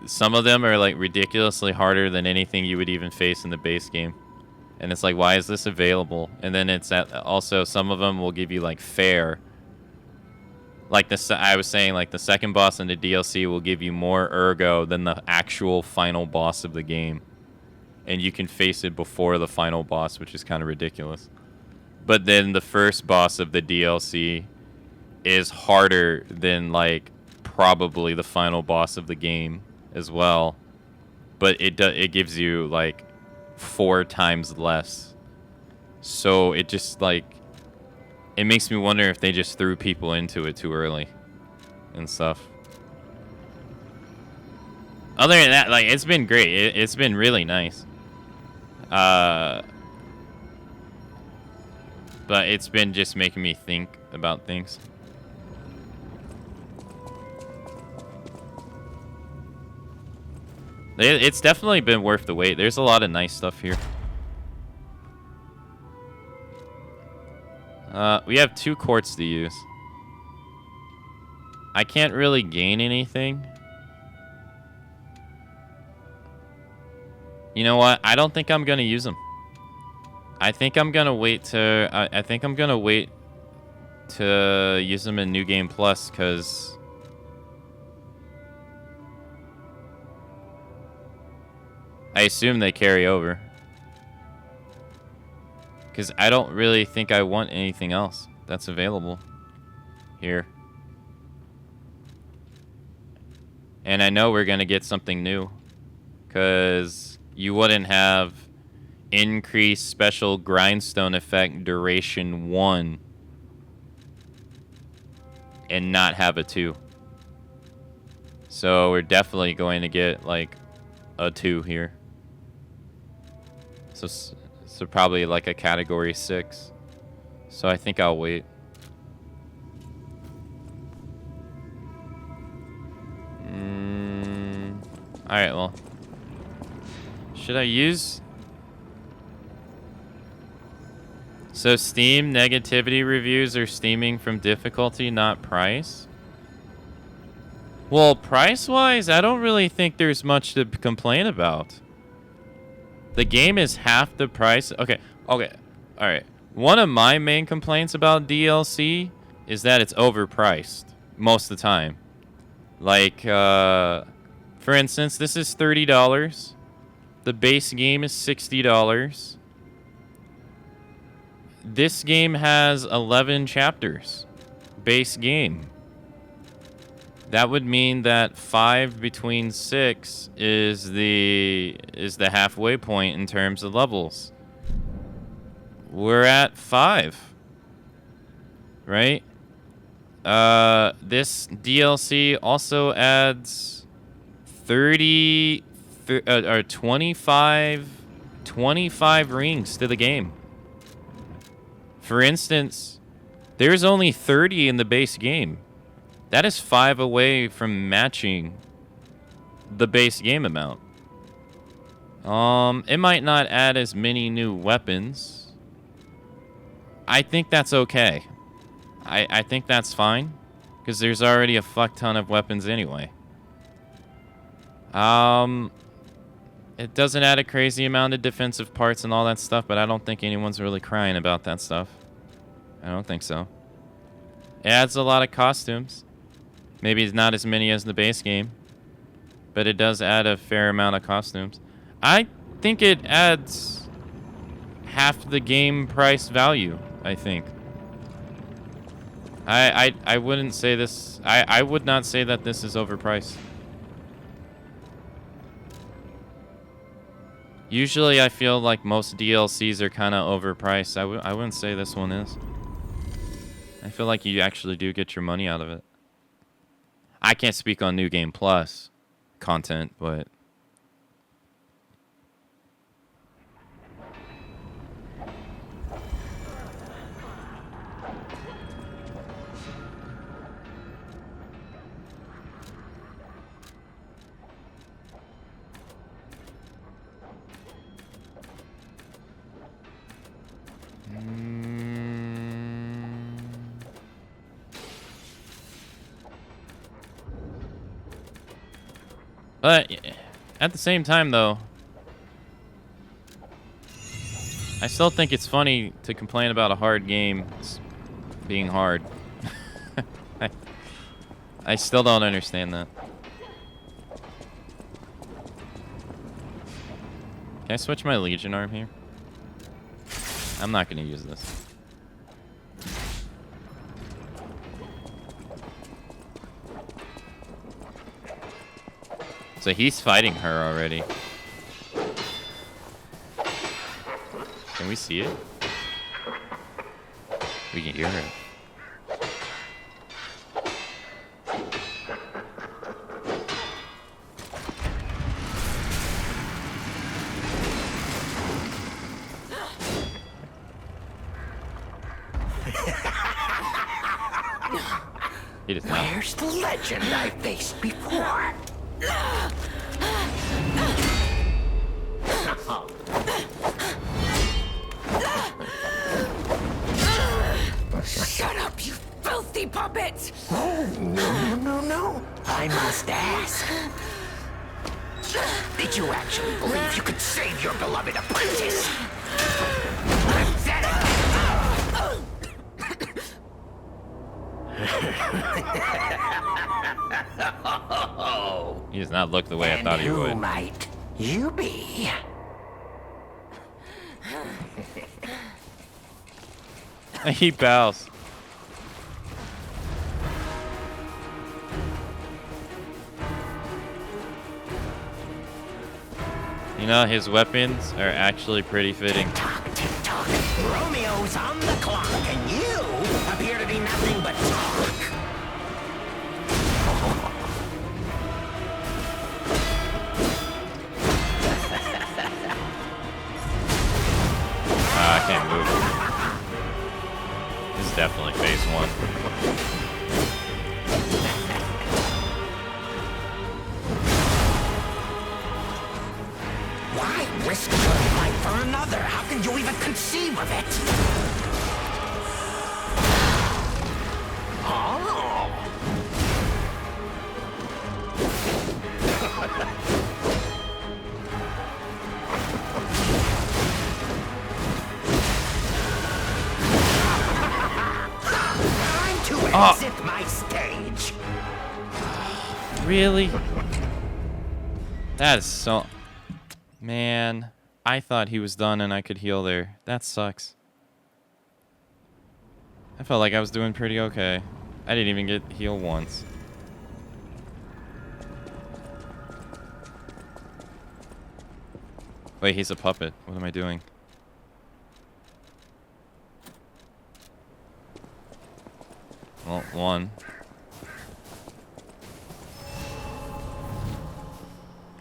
some of them are like ridiculously harder than anything you would even face in the base game. And it's like, why is this available? And then it's also some of them will give you like fair. Like I was saying, like the second boss in the DLC will give you more ergo than the actual final boss of the game. And you can face it before the final boss, which is kind of ridiculous. But then the first boss of the DLC is harder than like probably the final boss of the game as well. But it gives you like 4 times less. So it just like it makes me wonder if they just threw people into it too early and stuff. Other than that, like, it's been great. It's been really nice. But it's been just making me think about things. It's definitely been worth the wait. There's a lot of nice stuff here. We have 2 quartz to use. I can't really gain anything. You know what? I don't think I'm gonna use them. I think I'm gonna wait to. I think I'm gonna wait to use them in New Game Plus, because I assume they carry over. Because I don't really think I want anything else that's available here. And I know we're gonna get something new, because you wouldn't have increased special grindstone effect duration 1 and not have a 2. So we're definitely going to get like a 2 here. So probably like a category 6. So I think I'll wait. Alright, well. Should I use... So Steam negativity reviews are steaming from difficulty, not price? Well, price-wise, I don't really think there's much to complain about. The game is half the price. Okay. Alright. One of my main complaints about DLC is that it's overpriced most of the time. Like, for instance, this is $30. The base game is $60. This game has 11 chapters. Base game. That would mean that 5 between 6 is the halfway point in terms of levels. We're at 5. Right? This DLC also adds 25 rings to the game. For instance, there's only 30 in the base game. That is 5 away from matching the base game amount. It might not add as many new weapons. I think that's okay. I think that's fine, because there's already a fuck ton of weapons anyway. It doesn't add a crazy amount of defensive parts and all that stuff, but I don't think anyone's really crying about that stuff. I don't think so. It adds a lot of costumes. Maybe it's not as many as the base game, but it does add a fair amount of costumes. I think it adds half the game price value, I think. I wouldn't say this. I would not say that this is overpriced. Usually I feel like most DLCs are kind of overpriced. I wouldn't say this one is. I feel like you actually do get your money out of it. I can't speak on New Game Plus content, but... But at the same time, though, I still think it's funny to complain about a hard game being hard. I still don't understand that. Can I switch my Legion arm here? I'm not going to use this. So he's fighting her already. Can we see it? We can hear it. He does not. Where's the legend I faced before? Shut up, you filthy puppet! Oh, no. I must ask. Did you actually believe you could save your beloved apprentice? Pathetic! He does not look the way I thought he would. Who might you be? He bows. You know, his weapons are actually pretty fitting. Tick tock. Romeo's on the clock, and you appear to be nothing but talk. I can't move. This is definitely phase 1. Why risk your life for another? How can you even conceive of it? Oh. Time to exit my stage. Really? That is so... Man, I thought he was done and I could heal there. That sucks. I felt like I was doing pretty okay. I didn't even get heal once. Wait, he's a puppet. What am I doing? Well, one.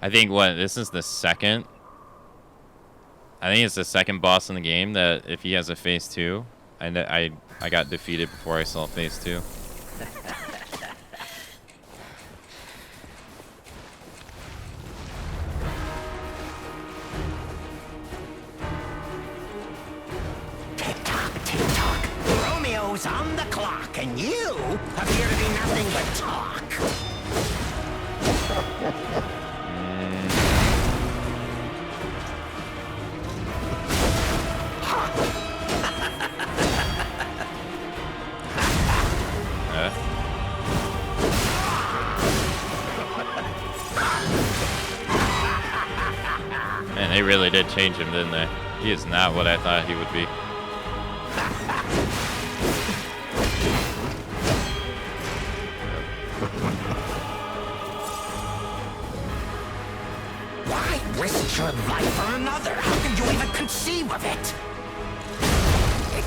I think this is the second. I think it's the second boss in the game that if he has a phase 2, and I got defeated before I saw phase 2. Tick-tock, Romeo's on the clock, and you appear to be nothing but talk. Man, they really did change him, didn't they? He is not what I thought he would be. Why risk your life for another? How can you even conceive of it?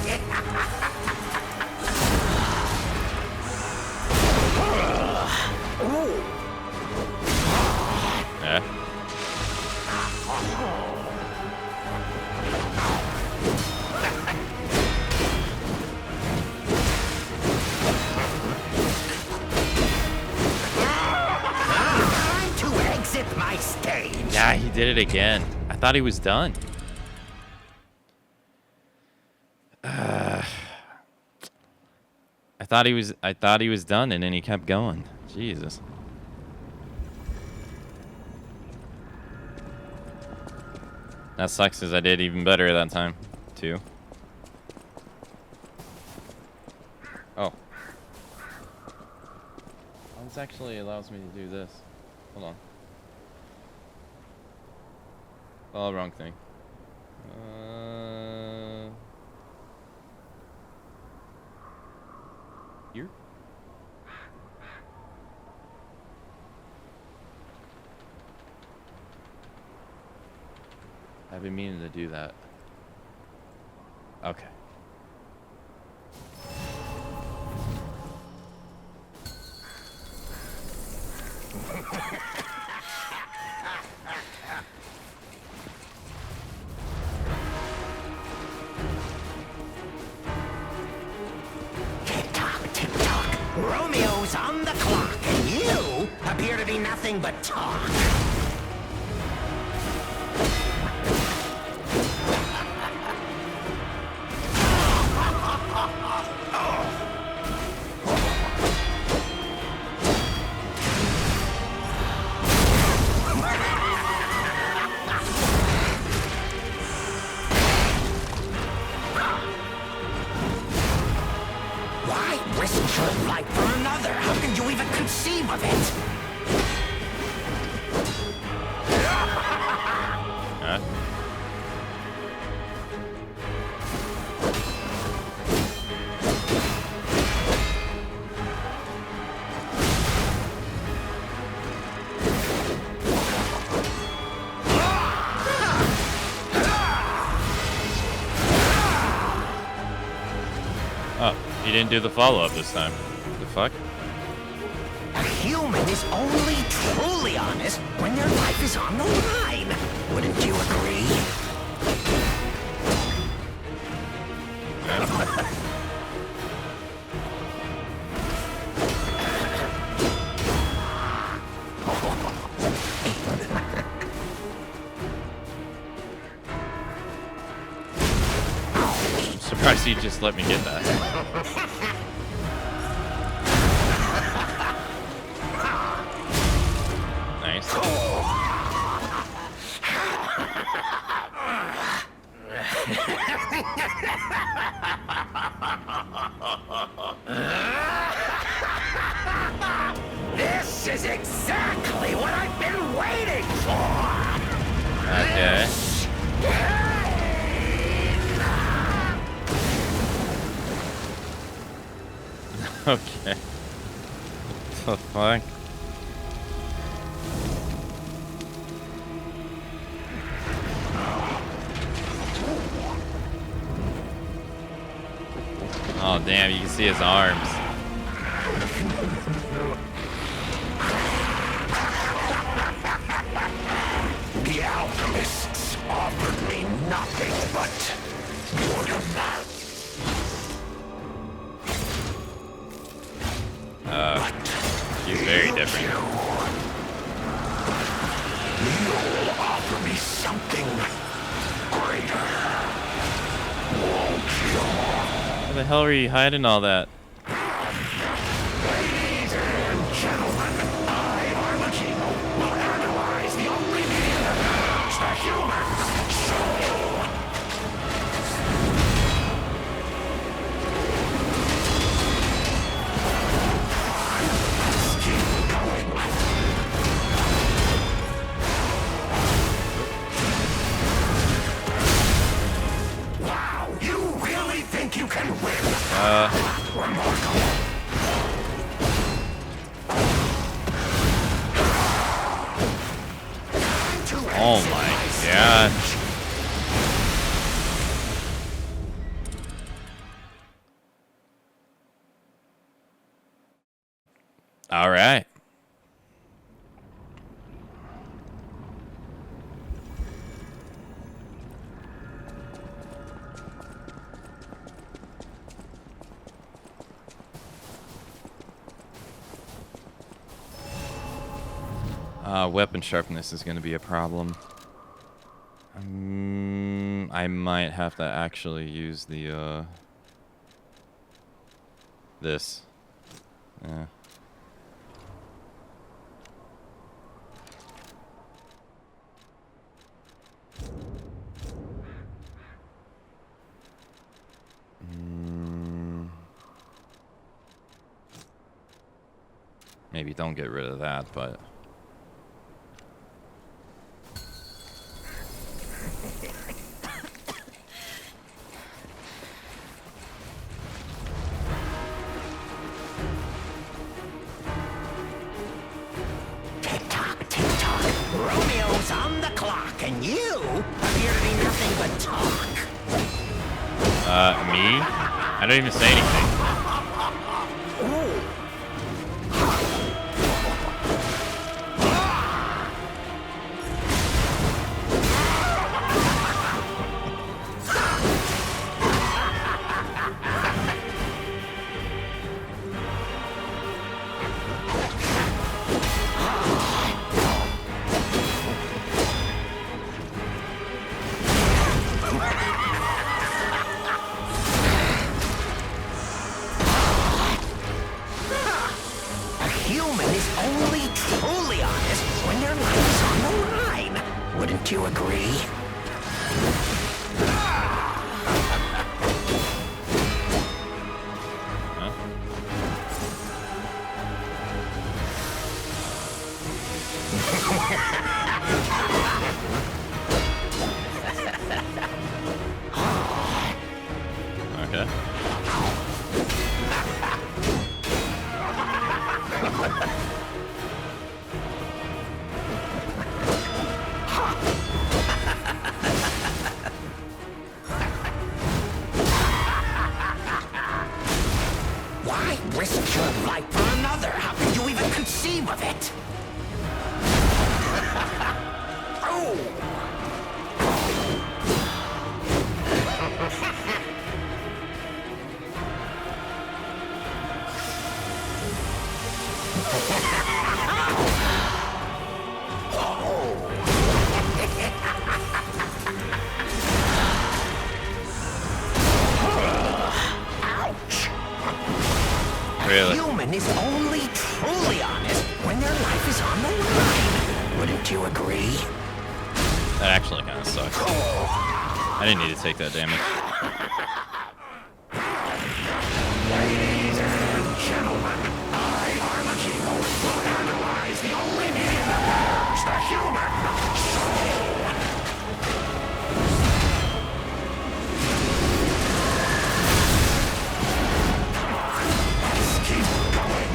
Yeah. Time to exit my stage. Yeah, he did it again. I thought he was done. I thought he was done, and then he kept going. Jesus. That sucks, because I did even better that time, too. Oh. Oh, this actually allows me to do this. Hold on. Oh, wrong thing. Here? I've been meaning to do that. Okay. Tick-tock, tick-tock, Romeo's on the clock, and you appear to be nothing but talk. Why risk your life for another? How can you even conceive of it? Oh, he didn't do the follow-up this time. The fuck? A human is only truly honest when their life is on the line. Wouldn't you agree? I'm surprised he just let me get that. Nice. This is exactly what I've been waiting for. Okay. Okay. What the fuck? Oh, damn, you can see his arms. The alchemists offered me nothing but boredom. He's very different. You'll offer me something greater. Won't you? Where the hell are you hiding all that? Ladies and gentlemen, I, Akamatzu, will analyze the only being that knows the human soul. Let's keep going. Wow, you really think you can win? Remarkable. Oh my god. All right. Weapon sharpness is going to be a problem. I might have to actually use the, this. Yeah. Maybe don't get rid of that, but... Tick-tock, tick-tock. Romeo's on the clock, and you appear to be nothing but talk. Me? I don't even say anything. Wouldn't you agree? Huh? Okay. Why risk your life for another? How could you even conceive of it? Oh! Really? A human is only truly honest when their life is on the line. Wouldn't you agree? That actually kind of sucks. I didn't need to take that damage. Ladies and gentlemen, I, Akamatzu, will analyze the only being that knows the human soul. Come on, let's keep going.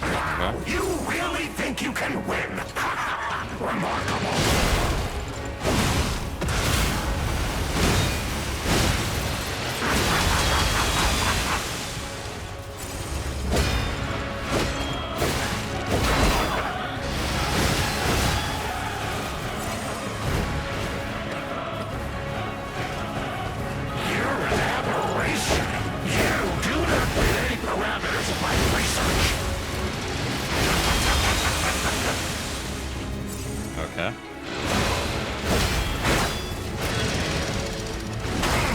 Wow, you really think you can win?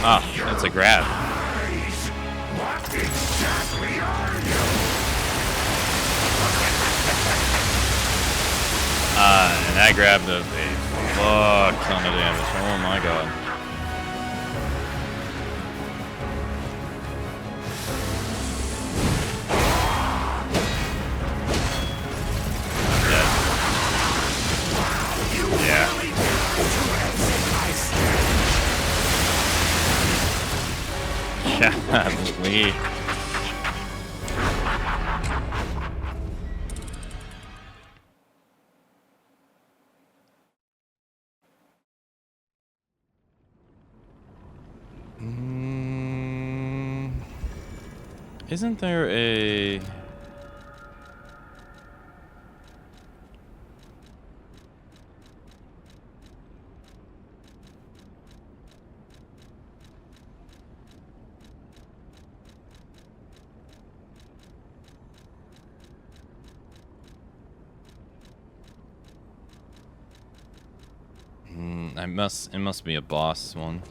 Ah, that's a grab. What exactly are you? And that grab does a fuck ton of damage. Oh my god. Yeah. Golly. Isn't there a... it must be a boss one.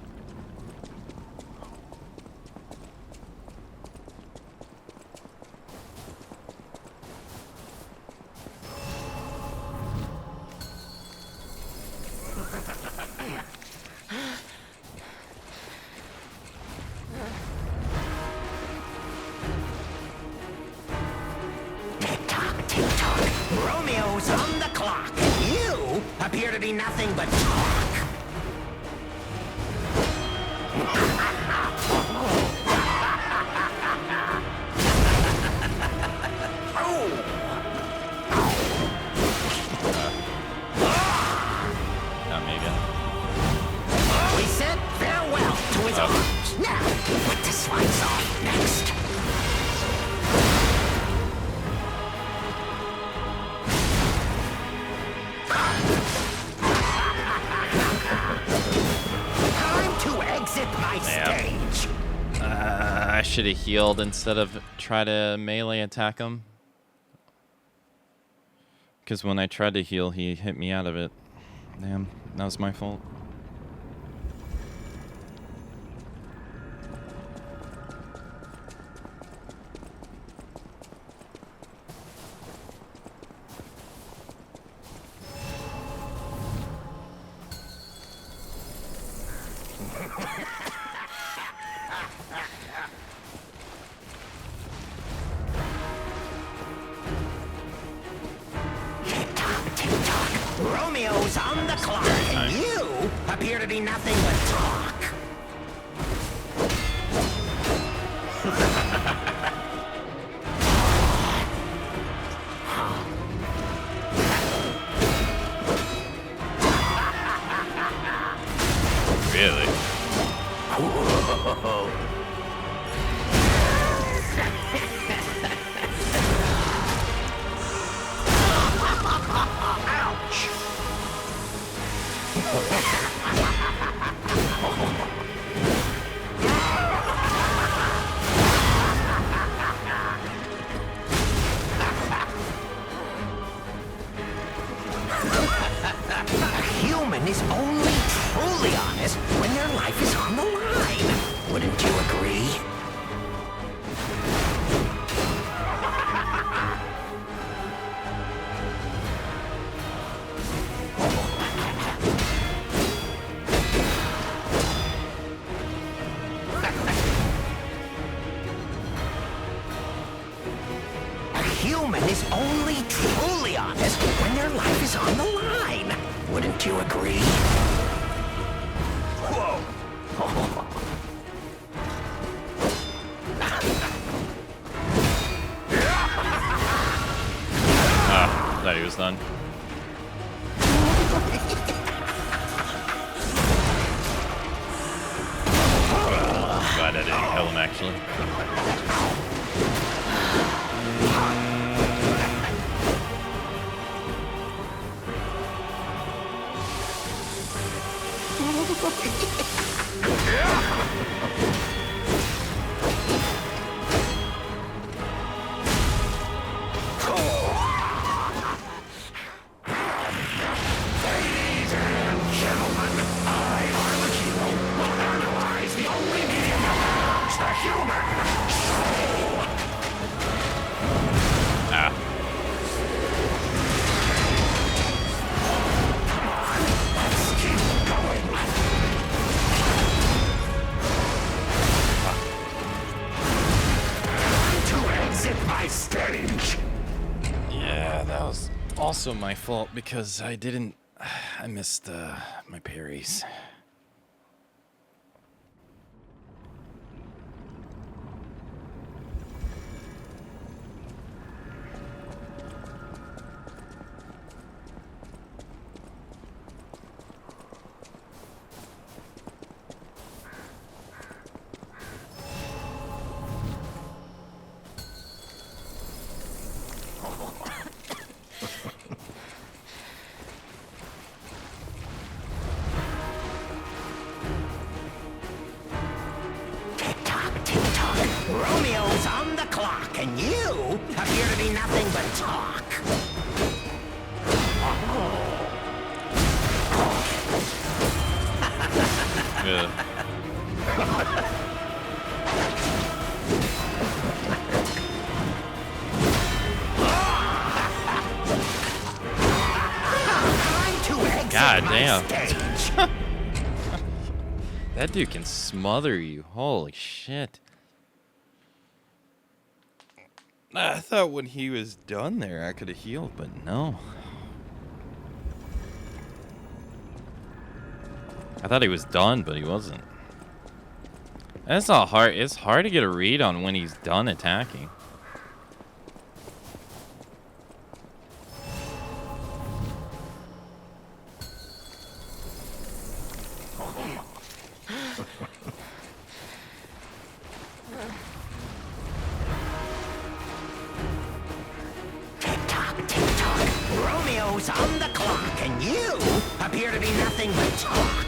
Tick-tock, tick-tock. Romeo's on the clock. You appear to be nothing but talk. We said farewell to his arms. Now, what to slice off next? Time to exit my stage. I should have healed instead of try to melee attack him. Because when I tried to heal, he hit me out of it. Damn, that was my fault. Romeo's on the clock, and you appear to be nothing but talk. Really? Ouch! A human is only truly honest when their life is on the line. Wouldn't you agree? A human is only truly honest when their life is on the line. Wouldn't you agree? Whoa! Ah, thought he was done. Glad I didn't kill him, actually. Ladies also my fault because I missed my parries. Romeo's on the clock, and you appear to be nothing but talk. Yeah. God damn. That dude can smother you. Holy shit. I thought when he was done there, I could have healed, but no. I thought he was done, but he wasn't. That's not hard. It's hard to get a read on when he's done attacking. Romeo's on the clock, and you appear to be nothing but talk.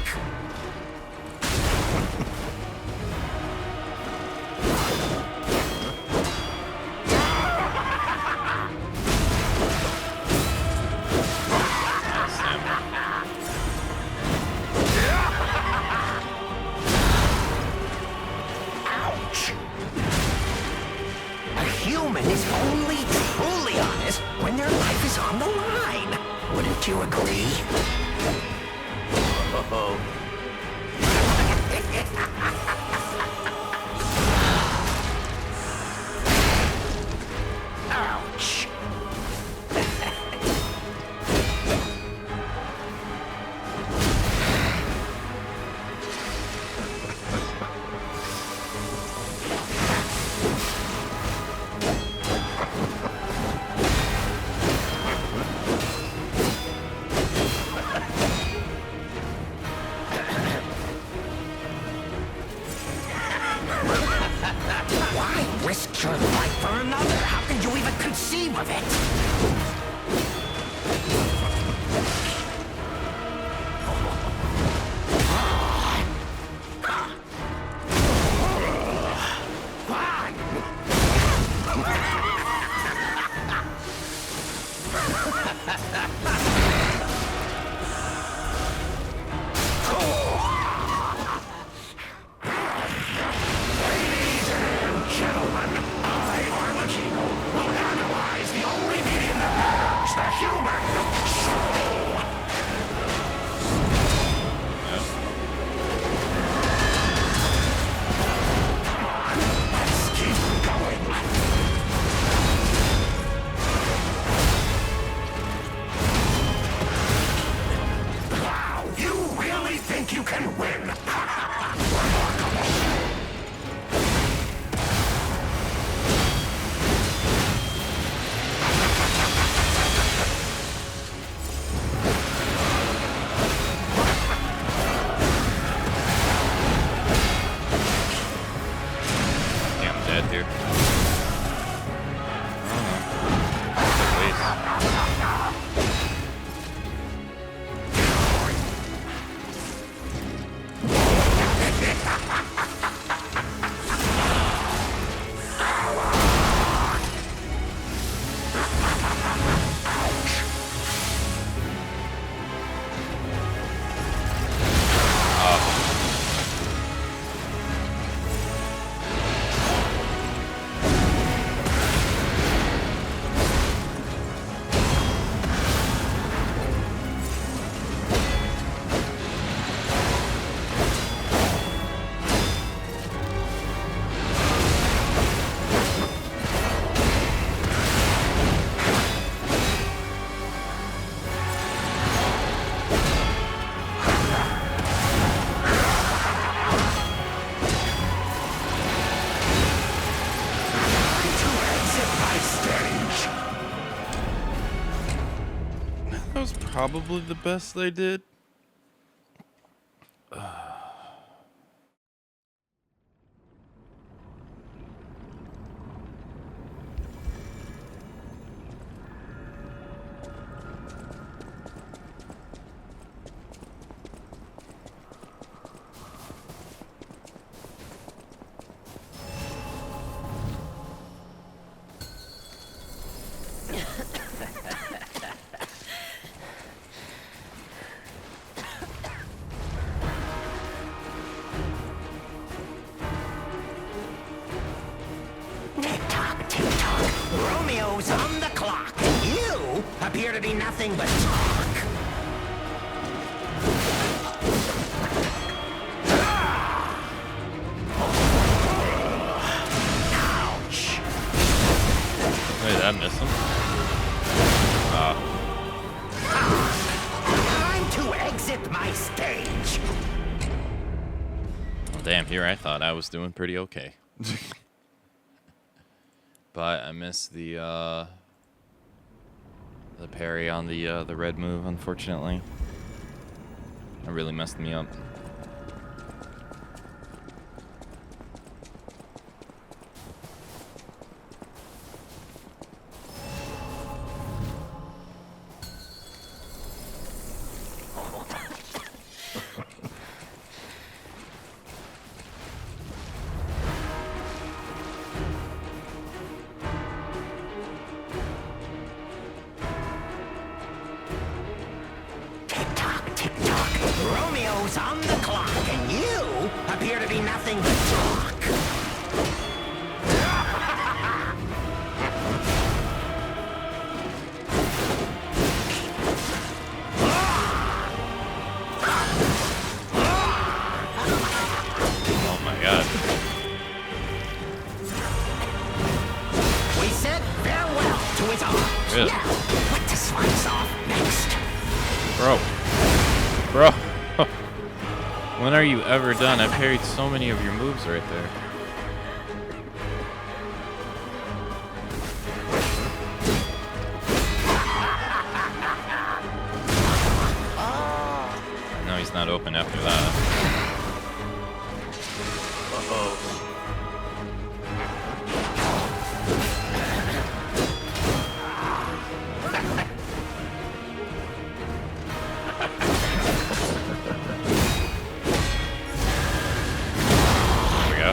Ouch! A human is only truly honest when their life is on the line. Wouldn't you agree? Ouch! Why risk your life for another? How can you even conceive of it? probably the best they did. Tick-tock, tick-tock. Romeo's on the clock. You appear to be nothing but talk. Ouch. Wait, I missed him? Time to exit my stage. Well, damn, here I thought I was doing pretty okay. But I missed the parry on the red move, unfortunately. That really messed me up. Tick-tock, tick-tock. Romeo's on the clock, and you appear to be nothing but talk. Oh my god. We said farewell to his arms. Really? Now, what to slice off next? Bro. Bro. When are you ever done? I parried so many of your moves right there. No, he's not open after that. There we go.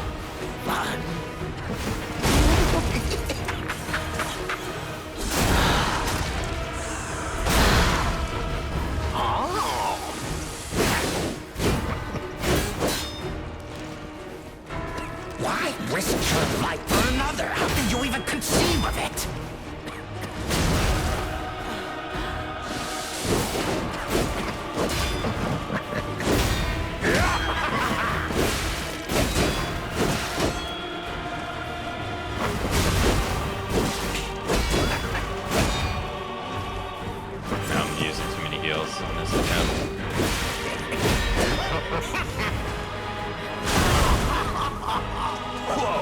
Why risk your life for another? How did you even conceive of it? Now I'm using too many heals on this account. Whoa!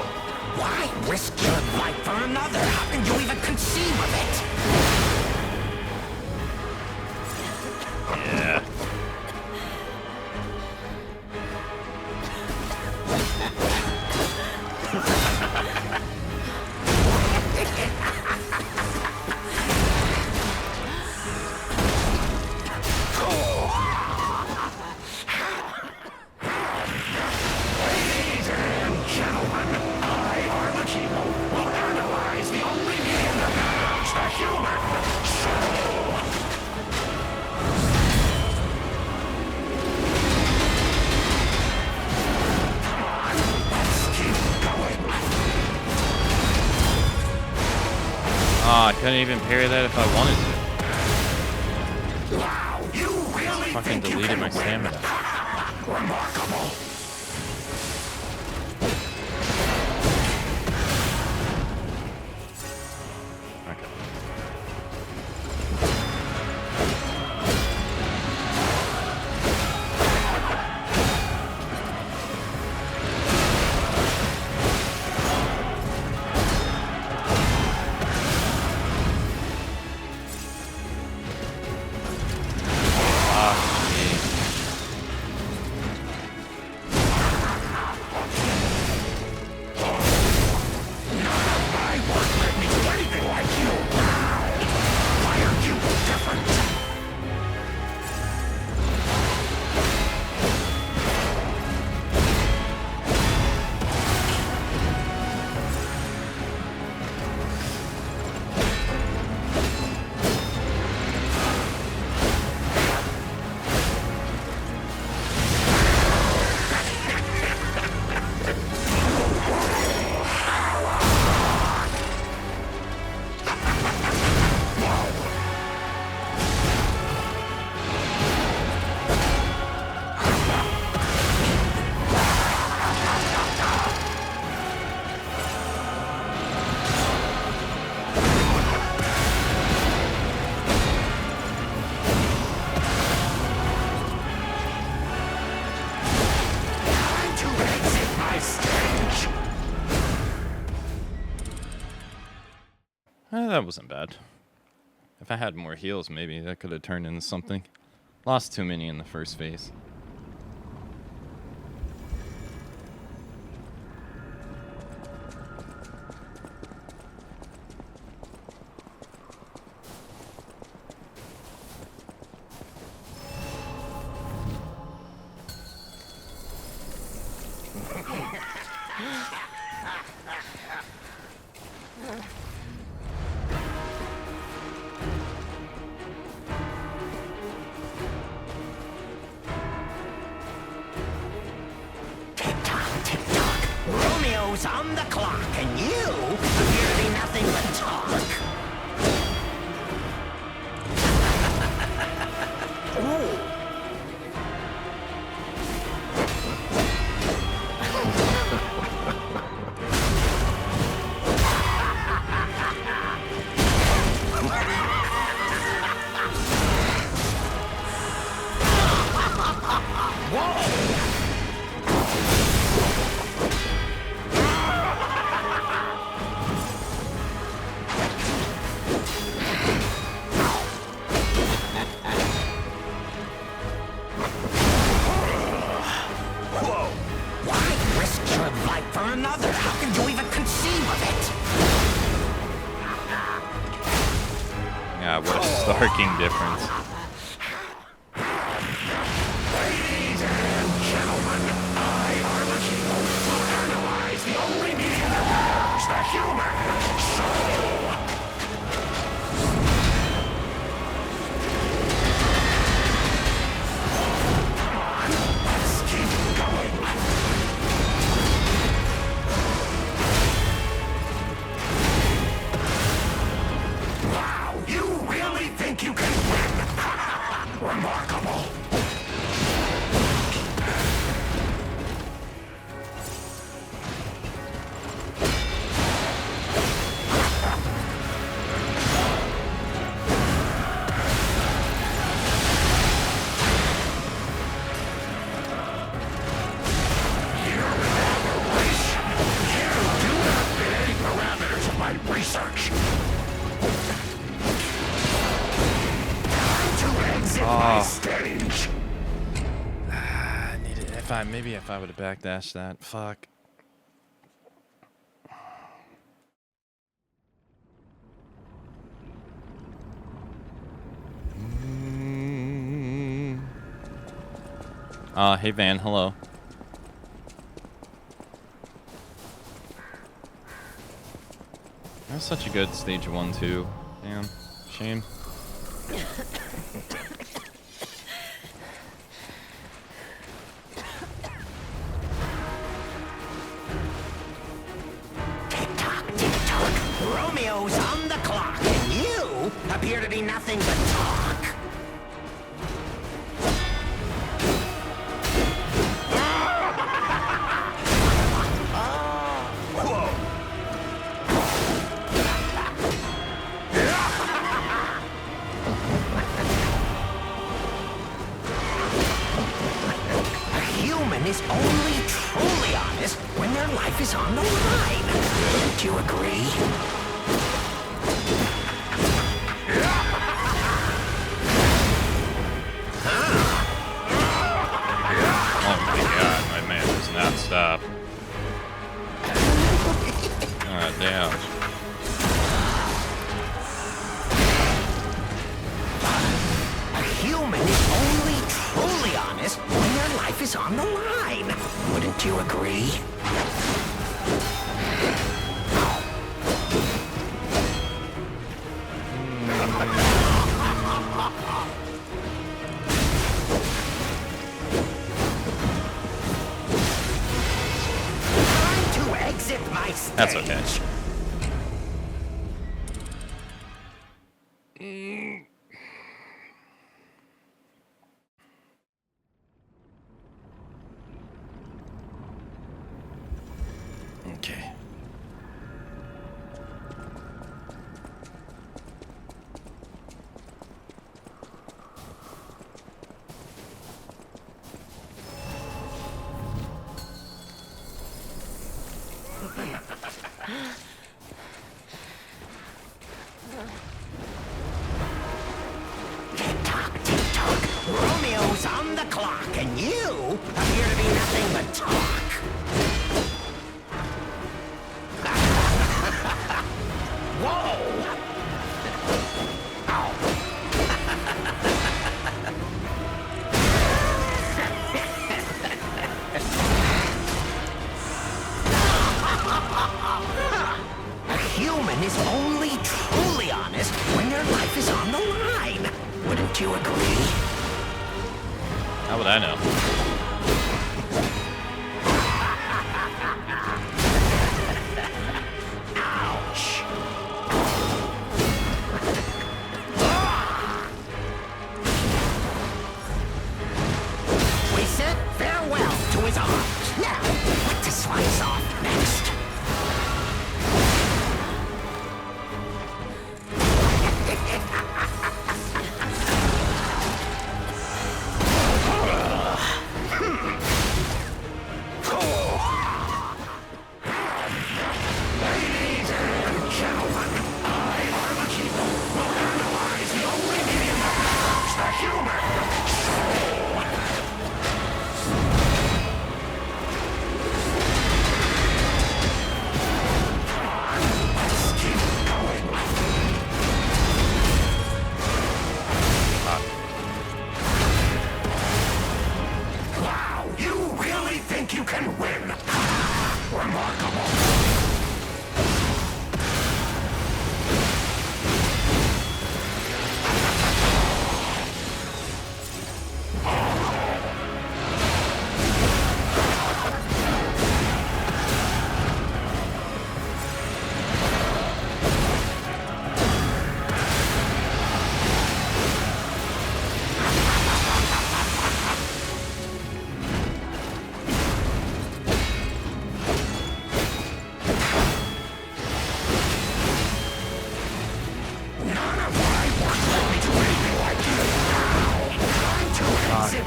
Why risk your life for another? How can you even conceive of it? Yeah. Ladies and gentlemen, I, Akamatzu, will analyze the only being that knows the human soul. Come on, let's keep going. Ah, I couldn't even parry that if I wanted to. Wow, you really Fucking think you deleted can my win? stamina. Remarkable. Okay. That wasn't bad. If I had more heals, maybe that could have turned into something. Lost too many in the first phase. Romeo's on the clock, and you appear to be nothing but talk. Ooh. Yeah, what a starking difference. Ladies and gentlemen, I are the hero who analyze the only medium that matters, the human soul. Come on, let's keep going. Wow, you really think you can win? Remarkable. Research. Time to exit my stage. I needed maybe if I would have backdashed that. Fuck. Hey Van, hello. That was such a good stage 1 too. Damn. Shame. Tick-tock, tick-tock. Romeo's on the clock, and you appear to be nothing but talk. Is only truly honest when their life is on the line. Don't you agree? Oh my god, my man does not stop. God damn. A human is only truly honest when their life is on the line. Wouldn't you agree? Time to exit my stage. That's okay. Okay. and you appear to be nothing but talk. Whoa! A human is only truly honest when their life is on the line. Wouldn't you agree? How would I know? Ouch. We said farewell to his arms. Now, what to slice off next?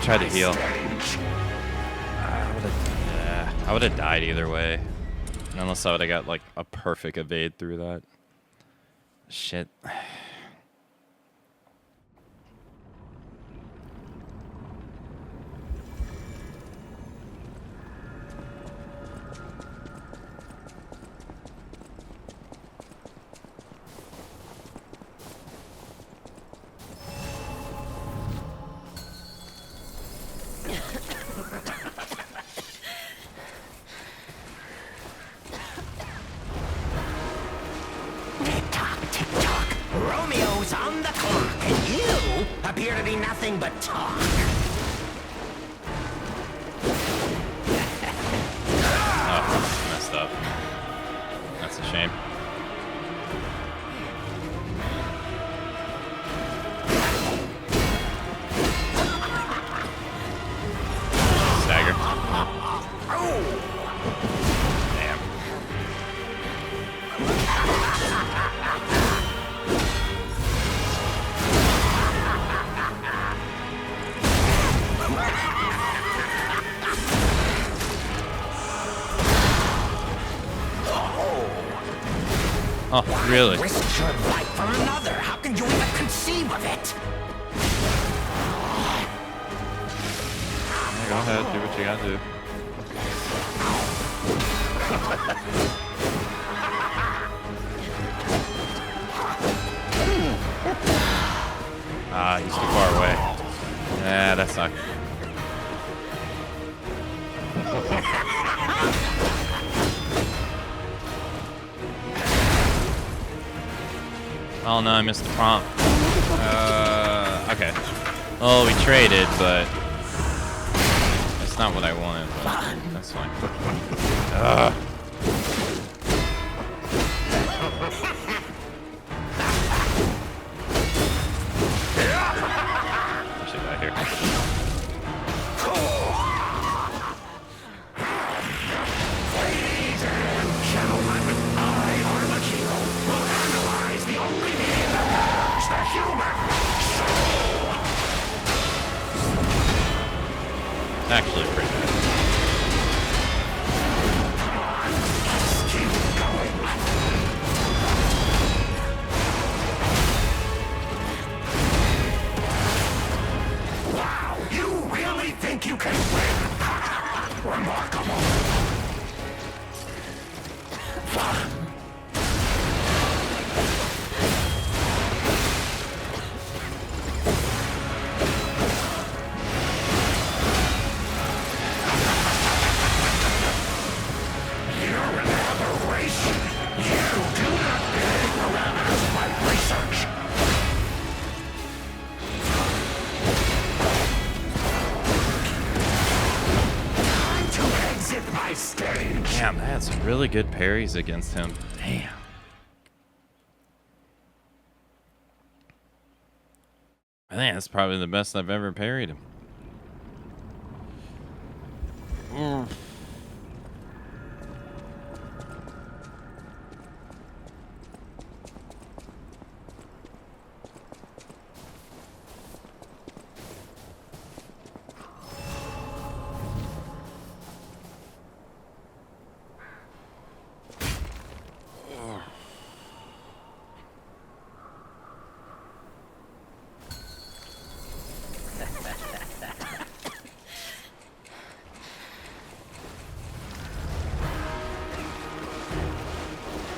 Tried to heal. I would have died either way. Unless I would have got like a perfect evade through that. Shit. Tick-tock, tick-tock. Romeo's on the clock, and you appear to be nothing but talk. Oh, messed up. That's a shame. Stagger. Damn. Oh, really? Risk your life for another. How can you even conceive of it? Yeah, go ahead, do what you gotta do. Ah, he's too far away. Yeah, that's not. Oh no, I missed the prompt. Okay. Well, we traded, but that's not what I wanted. But that's fine. I should die here. Actually, pretty bad. Wow, you really think you can Remarkable. You're an aberration. You do not fit the parameters of my research. Time to exit my stage. Damn, I had some really good parries against him. Damn. I think that's probably the best I've ever parried him.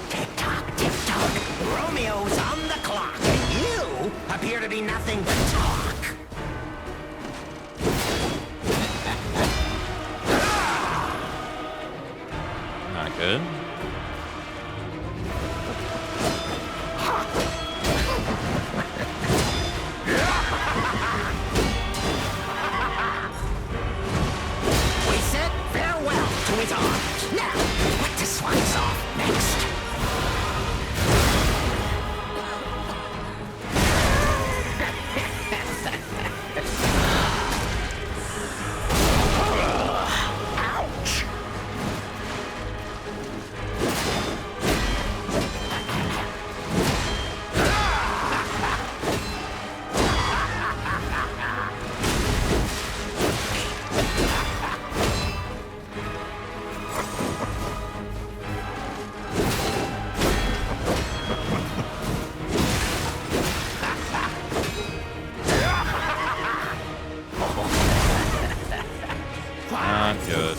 Tick-tock, tick-tock. Romeo's on the clock, and you appear to be nothing but talk. Not good. We said farewell to his arms. Now, what does slice off next? Ouch! Not good.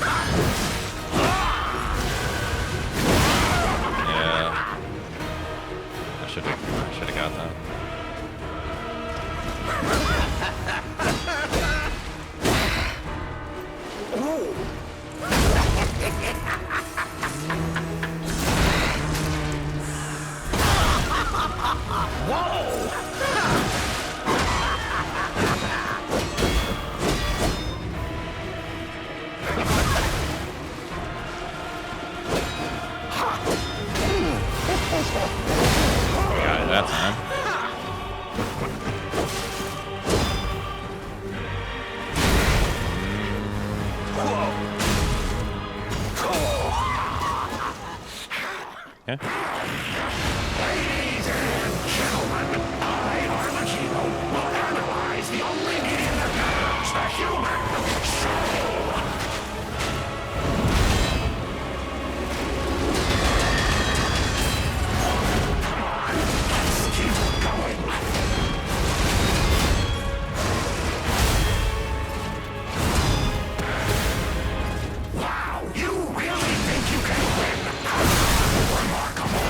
Yeah. I should have got that. Got it that time. Okay. Ladies and gentlemen, I, Akamatzu, will analyze the only medium that matters, the human soul. Come on, let's keep going. Wow, you really think you can win? Remarkable.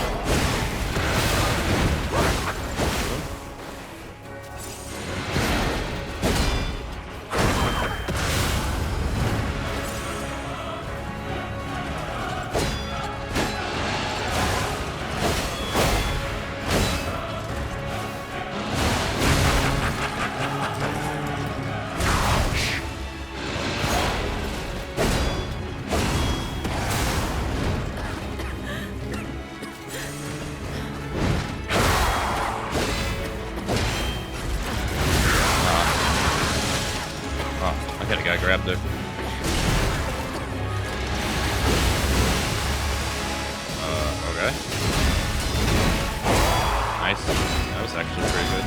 Oh, I could have got grabbed there. Okay. Nice. That was actually pretty good.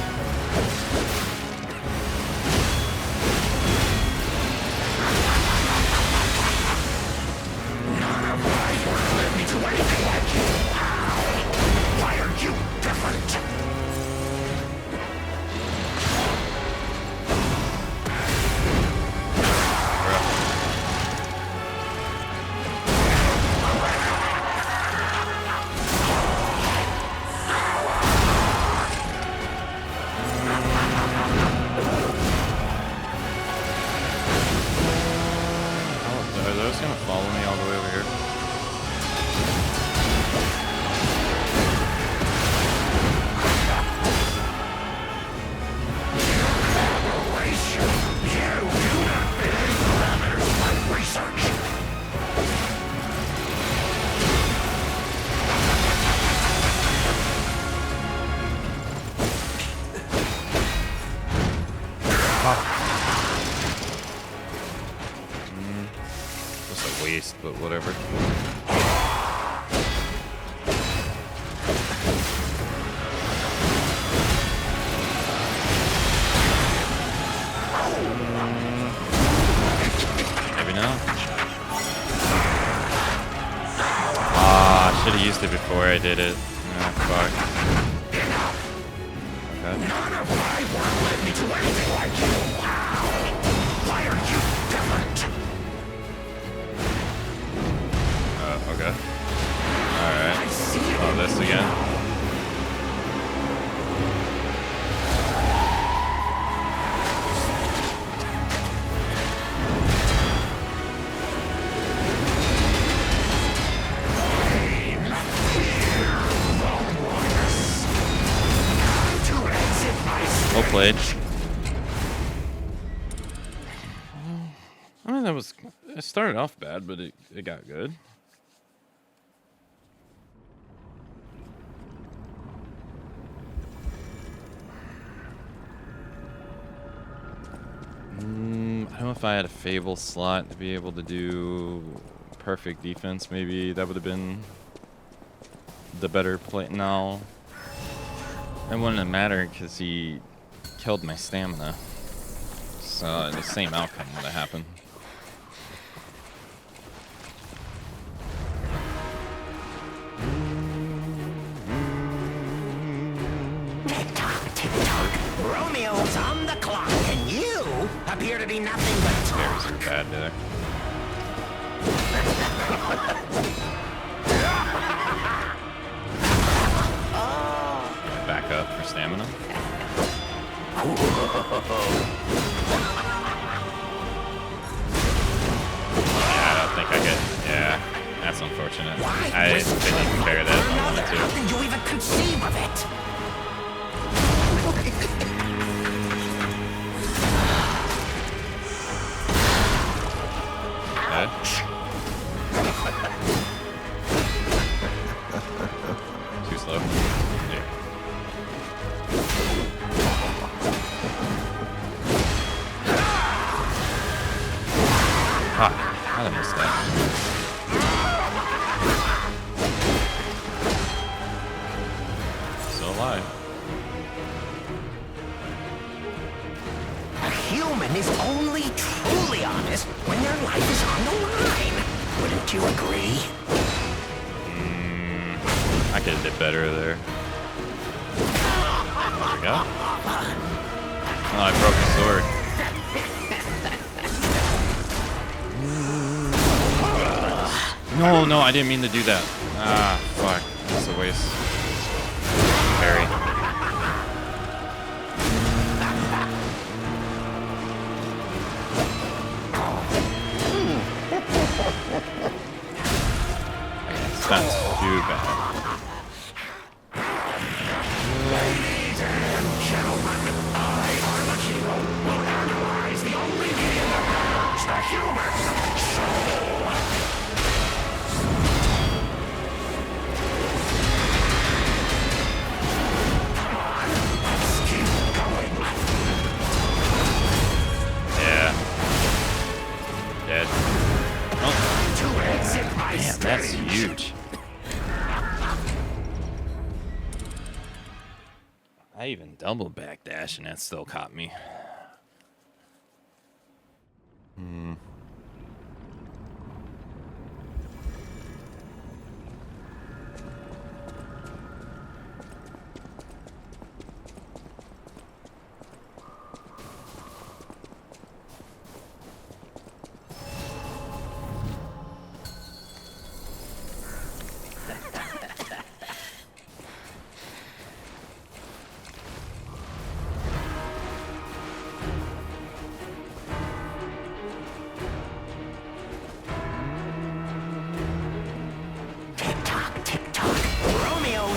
Let me do anything like you. Why are you different? it's gonna follow me all the way over here. Just a waste, but whatever. Maybe not. Ah, I should have used it before I did it. Ah, fuck. Okay. None of my work led me to anything like you. Wow. Why are you different? Okay. Alright. Oh, this again. Well played. I mean, it started off bad, but it got good. I don't know if I had a Fable slot to be able to do perfect defense. Maybe that would have been the better play. No. It wouldn't have mattered because he killed my stamina. So the same outcome would have happened. Tick-tock, tick-tock. Romeo's on the clock, and you appear to be nothing but Scares talk. are bad there. Back up for stamina. Yeah, I don't think I get. Yeah, that's unfortunate. Why? I didn't even carry that if I wanted How to. did you even conceive of it? Okay. Too slow. Yeah. Ah, I missed that. Still alive. A human is only truly honest when their life is on the line. Wouldn't you agree? I could have did better there. There we go. Oh, I broke the sword. No, I didn't mean to do that. Ah, fuck. That's a waste. Parry. It's not too bad. Ladies and gentlemen, I, Akamatzu, will analyze the only being that knows the human soul. Come on, let's keep going. Yeah. Dead. Oh, To exit my damn, that's stage. huge. I even double backdash and that still caught me.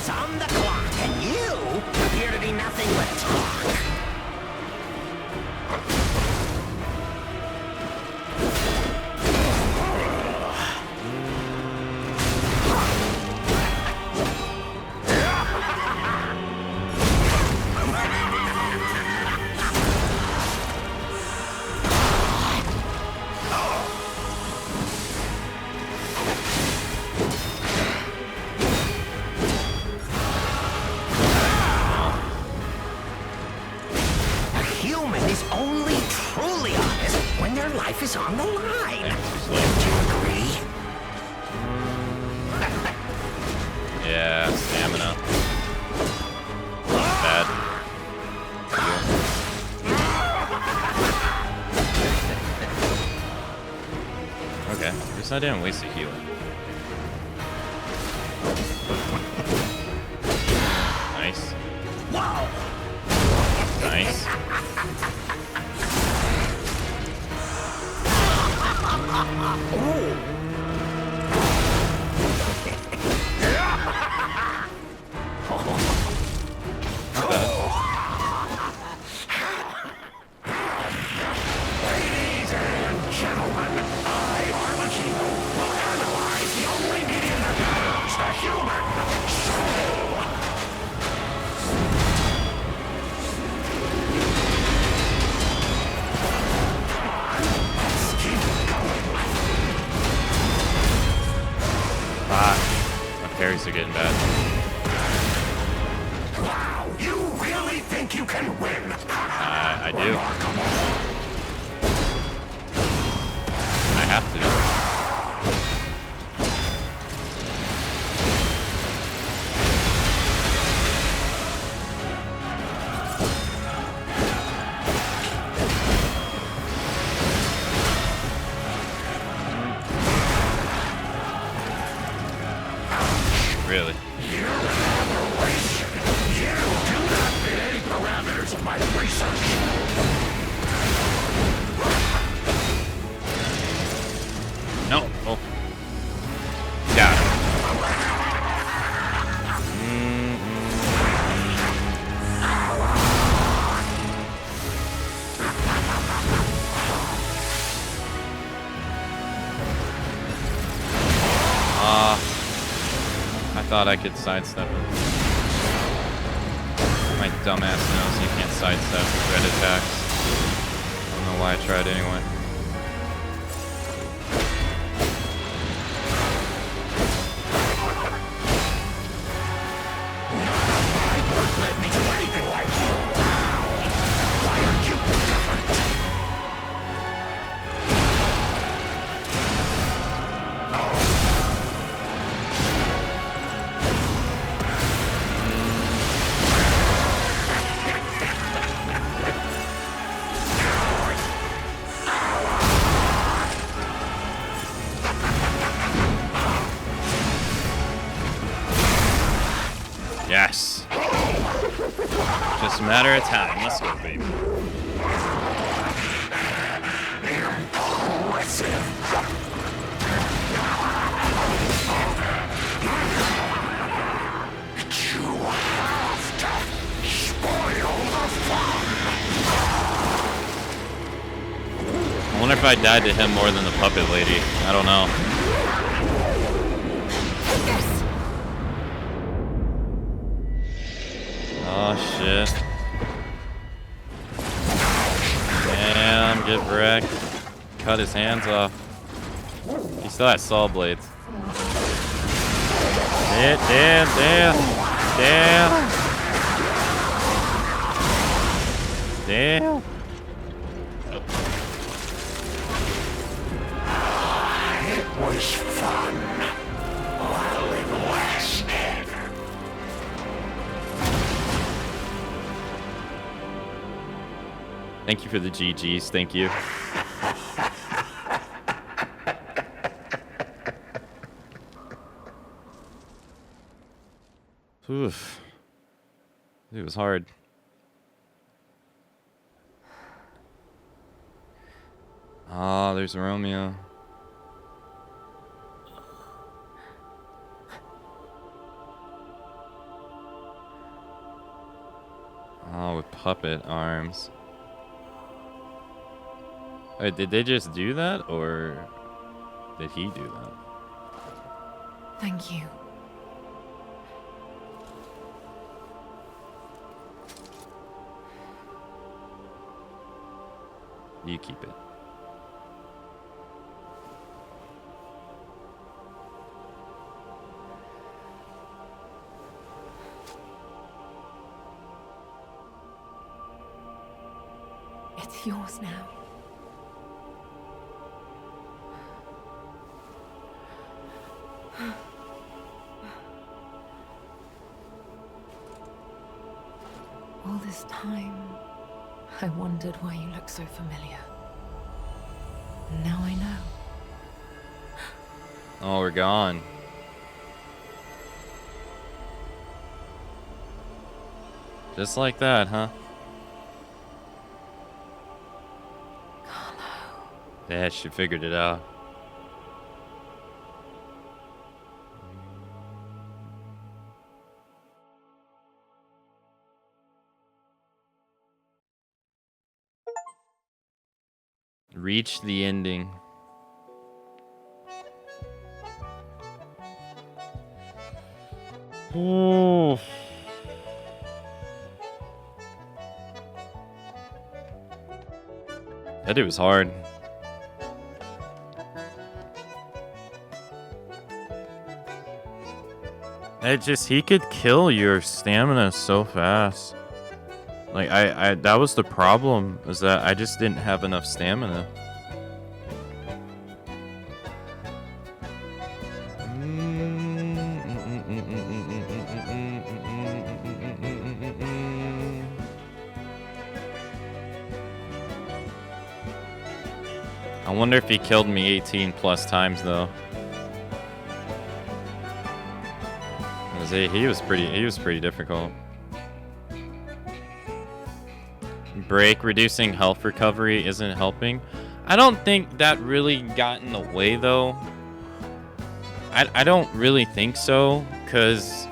is on the clock, and you appear to be nothing but talk. Life is on the line. Don't you agree? Yeah, stamina. Bad. Okay, at least I didn't waste a healing. Nice. Wow. Nice. Ladies and gentlemen, I, Armachino, will analyze the only medium that matters, the human soul. Let's keep going. My parries are getting bad. Wow, you really think you can win? I do. I have to. Really? You do not fit any parameters of my research. No. Oh. Got it. I thought I could sidestep it. My dumbass knows you can't sidestep red attacks. I don't know why I tried anyway. Let me do anything like you. Why aren't you different? Yes. Just a matter of time. Let's go, baby. I wonder if I died to him more than the puppet lady. I don't know. Oh shit. Damn, get wrecked. Cut his hands off. He still has saw blades. Damn. It was fun while it lasted. Thank you for the GGs. Thank you. Oof. It was hard. Ah, there's Romeo. Oh, with puppet arms. Wait, did they just do that, or did he do that? Thank you. You keep it. It's yours now. All this time, I wondered why you look so familiar. And now I know. Oh, we're gone. Just like that, huh? Yeah, she figured it out. Reach the ending. Ooh. That dude was hard. It just, he could kill your stamina so fast. Like, that was the problem, is that I just didn't have enough stamina. I wonder if he killed me 18 plus times, though. He was pretty difficult. Break, reducing health recovery isn't helping. I don't think that really got in the way, though. I don't really think so, because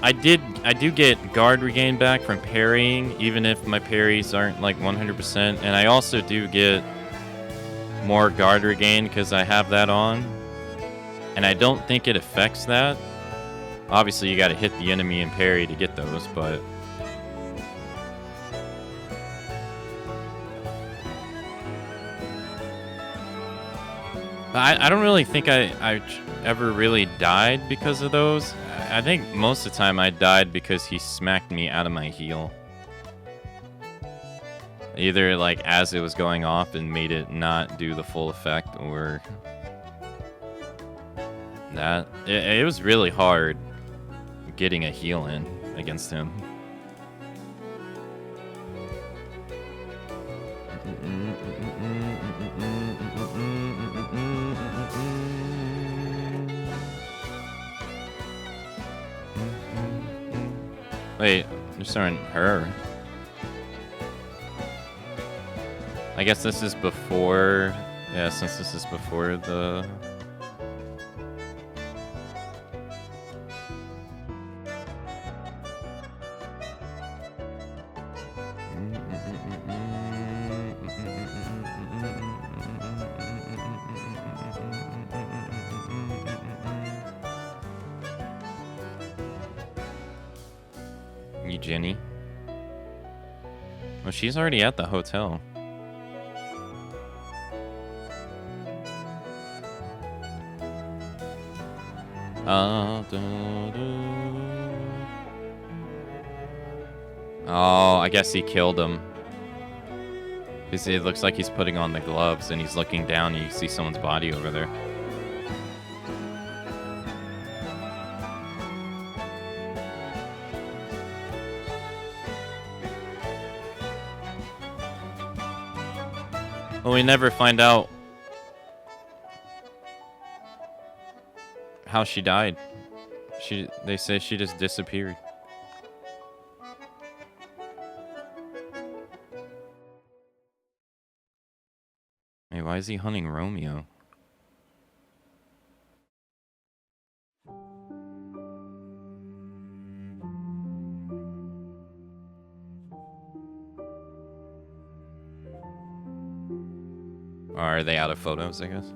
I do get guard regain back from parrying, even if my parries aren't like 100%, and I also do get more guard regain because I have that on, and I don't think it affects that. Obviously, you got to hit the enemy and parry to get those, but I don't really think I ever really died because of those. I think most of the time I died because he smacked me out of my heal. Either like as it was going off and made it not do the full effect, or that. It was really hard getting a heal in against him. Wait, they're starting her. I guess this is before. Yeah, since this is before the. You, Jenny. Well, she's already at the hotel. Oh, I guess he killed him. Because it looks like he's putting on the gloves and he's looking down and you see someone's body over there. Well, we never find out how she died. They say she just disappeared. Hey, why is he hunting Romeo? Or are they out of photos, I guess?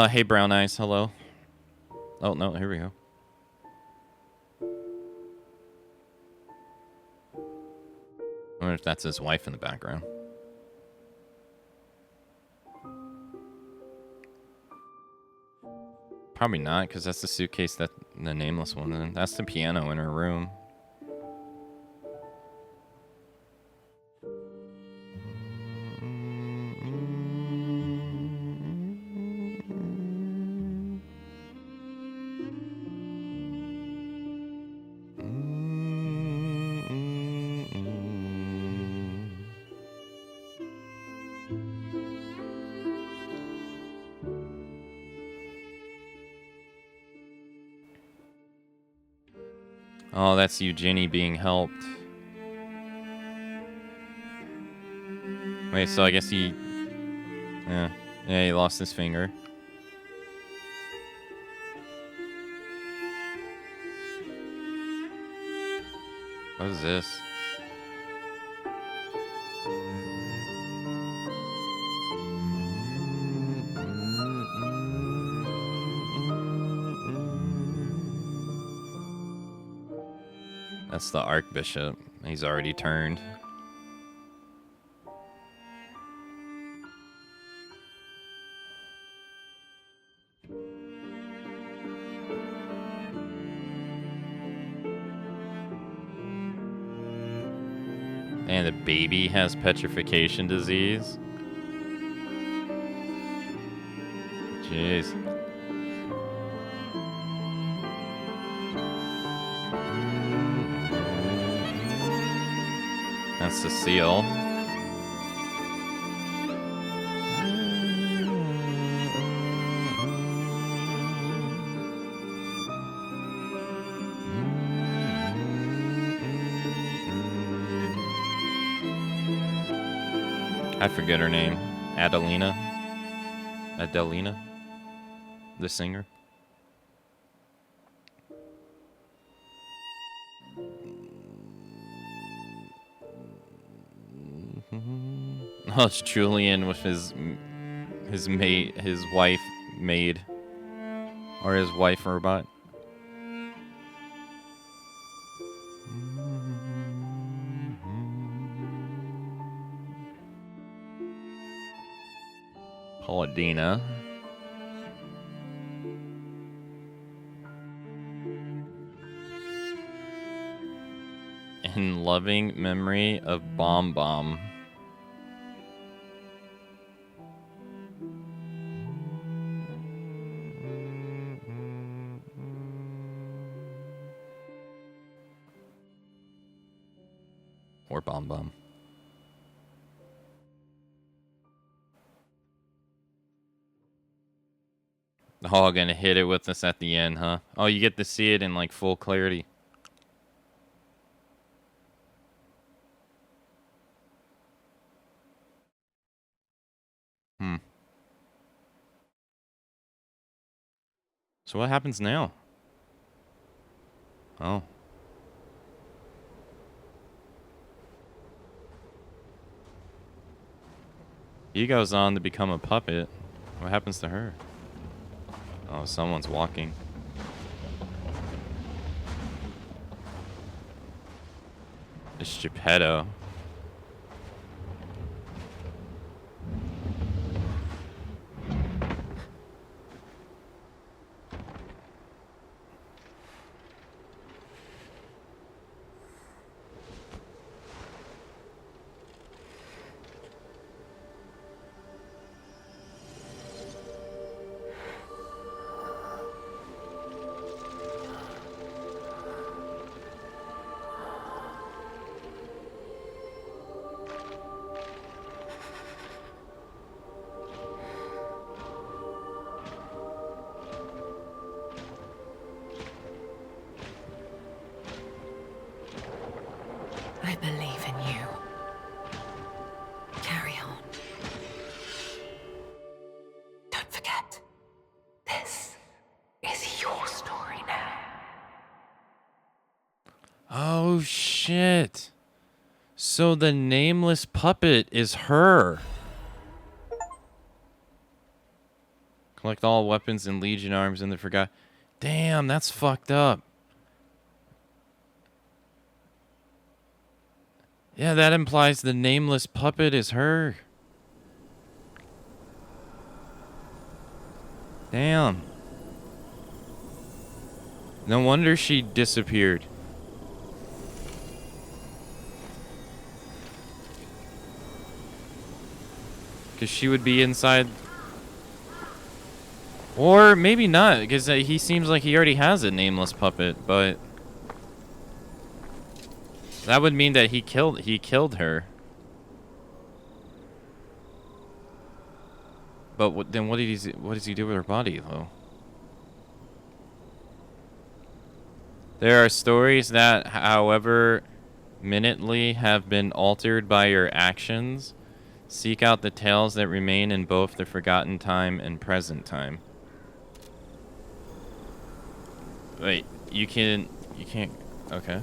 Hey, Brown Eyes, hello. Oh, no, here we go. I wonder if that's his wife in the background. Probably not, because that's the suitcase that the nameless one in. That's the piano in her room. Oh, that's Eugenie being helped. Wait, so I guess he... Yeah, he lost his finger. What is this? That's the Archbishop. He's already turned. And the baby has petrification disease. Jeez. That's the seal. I forget her name. Adelina? The singer? Oh, it's Julian with his mate, his wife maid, or his wife robot. Paladina. In loving memory of Bomb Bomb. Or Bomb Bomb. Oh, gonna hit it with us at the end, huh? Oh, you get to see it in like full clarity. So what happens now? Oh. He goes on to become a puppet. What happens to her? Oh, someone's walking. It's Geppetto. I believe in you. Carry on. Don't forget, this is your story now. Oh, shit. So the nameless puppet is her. Collect all weapons and Legion arms in the forgot. Damn, that's fucked up. Yeah, that implies the nameless puppet is her. Damn. No wonder she disappeared. Because she would be inside. Or maybe not, because he seems like he already has a nameless puppet, but that would mean that he killed her. But then what does he do with her body though? There are stories that, however minutely, have been altered by your actions. Seek out the tales that remain in both the forgotten time and present time. Wait, you can't, okay.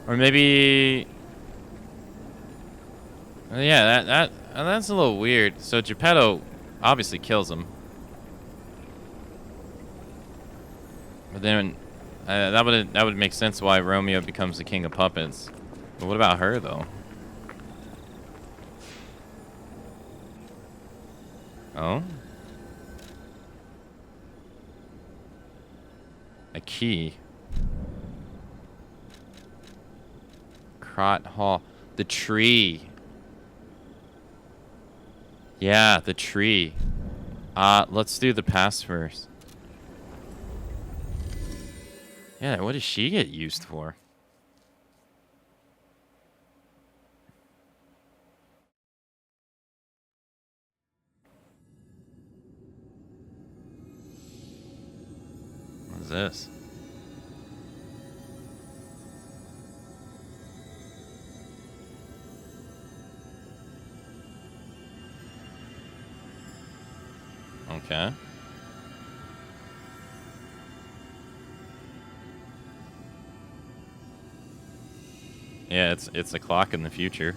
Or maybe, yeah, that's a little weird. So Geppetto obviously kills him. But then, that would make sense why Romeo becomes the king of puppets. But what about her though? Oh? A key. Crot Hall. The tree. Yeah, the tree. Let's do the past first. Yeah, what does she get used for? What is this? Okay. Yeah, it's a clock in the future.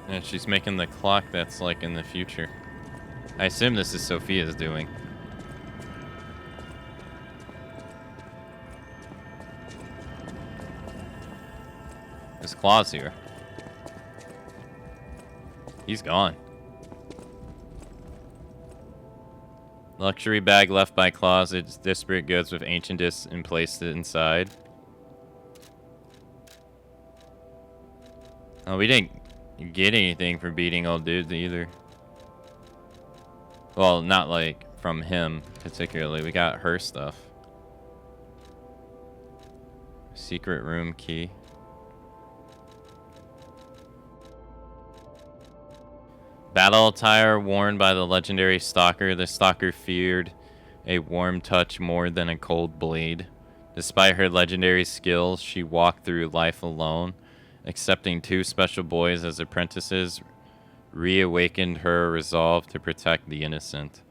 And she's making the clock that's like in the future. I assume this is Sophia's doing. There's Claus here. He's gone. Luxury bag left by Claus. It's disparate goods with ancient discs and placed it inside. Oh, we didn't get anything for beating old dudes either. Well, not like from him particularly. We got her stuff. Secret room key. Battle attire worn by the legendary stalker. The stalker feared a warm touch more than a cold blade. Despite her legendary skills, she walked through life alone. Accepting 2 special boys as apprentices reawakened her resolve to protect the innocent.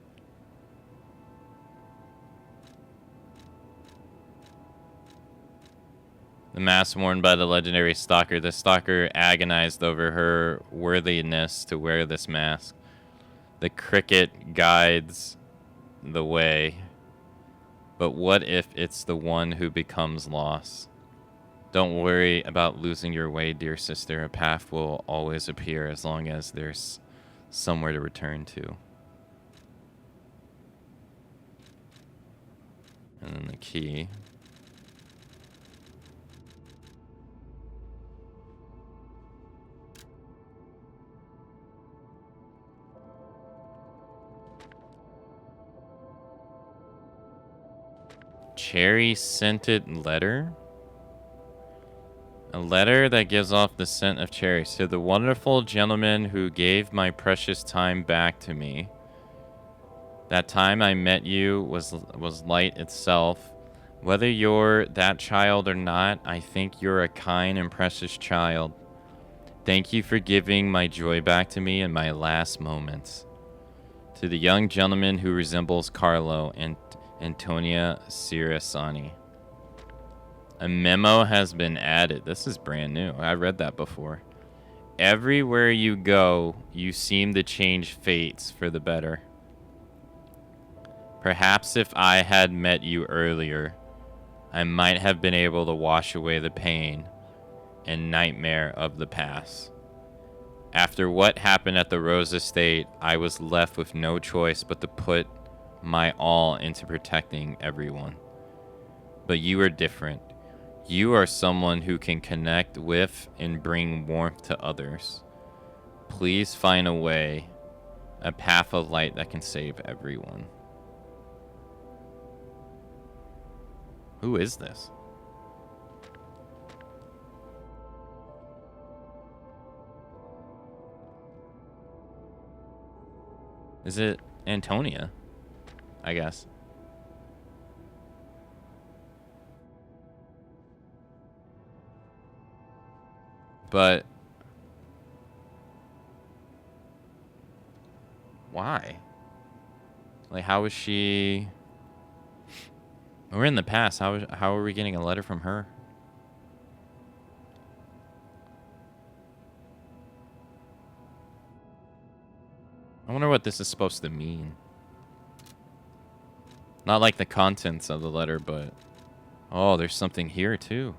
The mask worn by the legendary stalker. The stalker agonized over her worthiness to wear this mask. The cricket guides the way. But what if it's the one who becomes lost? Don't worry about losing your way, dear sister. A path will always appear as long as there's somewhere to return to. And then the key. Cherry scented letter? A letter that gives off the scent of cherries. To the wonderful gentleman who gave my precious time back to me. That time I met you was light itself. Whether you're that child or not, I think you're a kind and precious child. Thank you for giving my joy back to me in my last moments. To the young gentleman who resembles Carlo and Antonia Cirasani. A memo has been added. This is brand new. I read that before. Everywhere you go, you seem to change fates for the better. Perhaps if I had met you earlier, I might have been able to wash away the pain and nightmare of the past. After what happened at the Rose Estate, I was left with no choice but to put my all into protecting everyone. But you are different. You are someone who can connect with and bring warmth to others. Please find a way, a path of light that can save everyone. Who is this? Is it Antonia? I guess. But why? Like, how is she? We're in the past. How are we getting a letter from her? I wonder what this is supposed to mean. Not like the contents of the letter, but oh, there's something here too.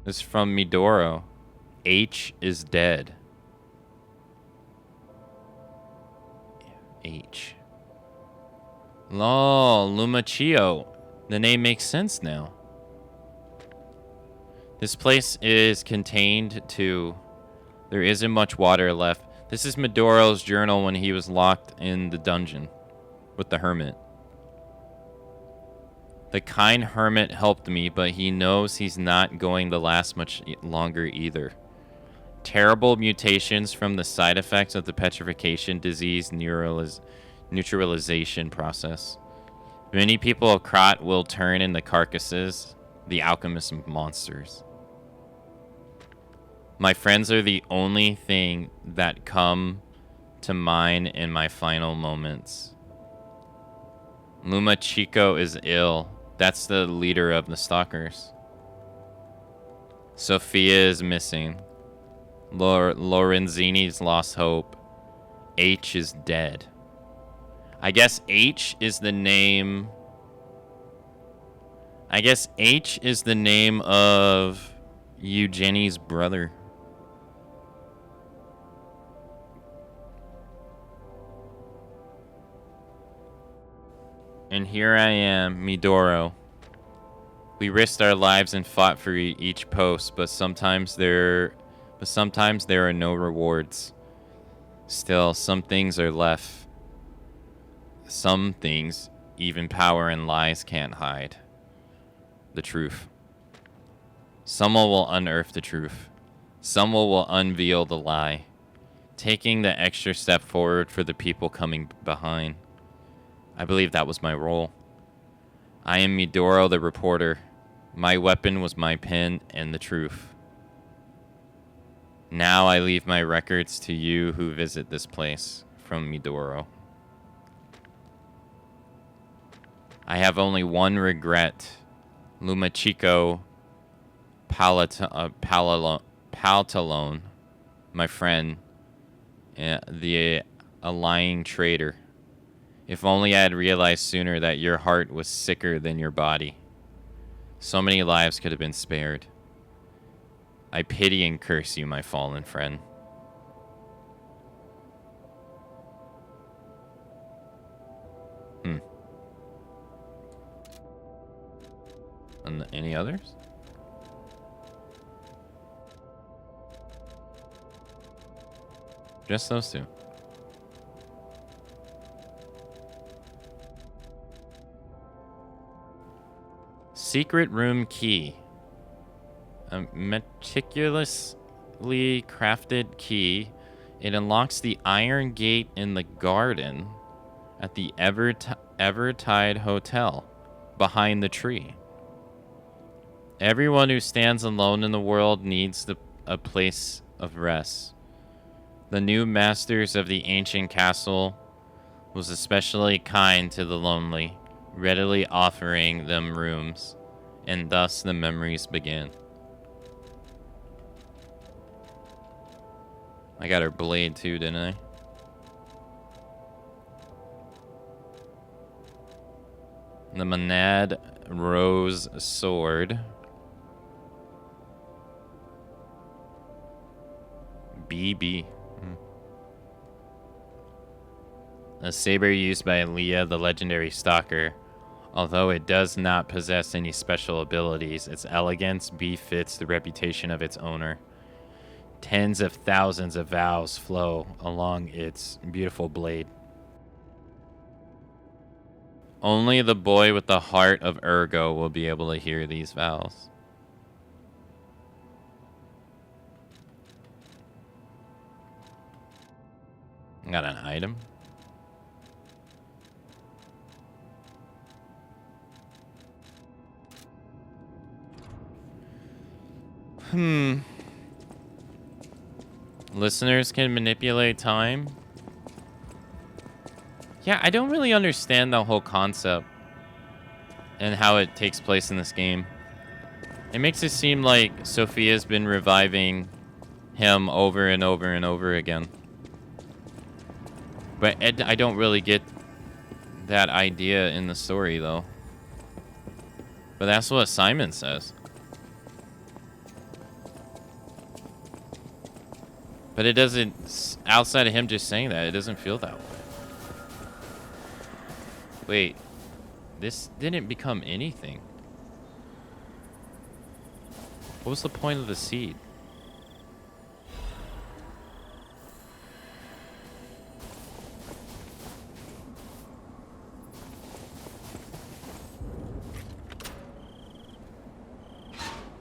This is from Midoro. H is dead. H. Lol, Lumachio. The name makes sense now. This place is contained to... There isn't much water left. This is Midoro's journal when he was locked in the dungeon with the hermit. The kind hermit helped me, but he knows he's not going to last much longer either. Terrible mutations from the side effects of the petrification disease neutralization process. Many people of Krat will turn into carcasses, the alchemist monsters. My friends are the only thing that come to mind in my final moments. Lumachiko is ill. That's the leader of the stalkers. Sophia is missing. Lorenzini's lost hope. H is dead. I guess H is the name... I guess H is the name of Eugenie's brother. And here I am, Midoro. We risked our lives and fought for each post, but sometimes there are no rewards. Still, some things are left. Some things, even power and lies can't hide. The truth. Someone will unearth the truth. Someone will unveil the lie, taking the extra step forward for the people coming behind. I believe that was my role. I am Midoro the reporter. My weapon was my pen and the truth. Now I leave my records to you who visit this place. From Midoro. I have only one regret. Lumachiko Paltalone, my friend, a lying traitor. If only I had realized sooner that your heart was sicker than your body. So many lives could have been spared. I pity and curse you, my fallen friend. And any others? Just those two. Secret room key. A meticulously crafted key. It unlocks the iron gate in the garden at the Evertide Hotel behind the tree. Everyone who stands alone in the world needs a place of rest. The new masters of the ancient castle was especially kind to the lonely, readily offering them rooms, and thus the memories began. I got her blade too, didn't I? The Monad Rose Sword. BB. A saber used by Leah, the legendary stalker. Although it does not possess any special abilities, its elegance befits the reputation of its owner. Tens of thousands of vows flow along its beautiful blade. Only the boy with the heart of Ergo will be able to hear these vows. Got an item. Listeners can manipulate time. Yeah, I don't really understand the whole concept and how it takes place in this game. It makes it seem like Sophia's been reviving him over and over and over again. But I don't really get that idea in the story, though. But that's what Simon says. But it doesn't, outside of him just saying that, it doesn't feel that way. Wait, this didn't become anything. What was the point of the seed?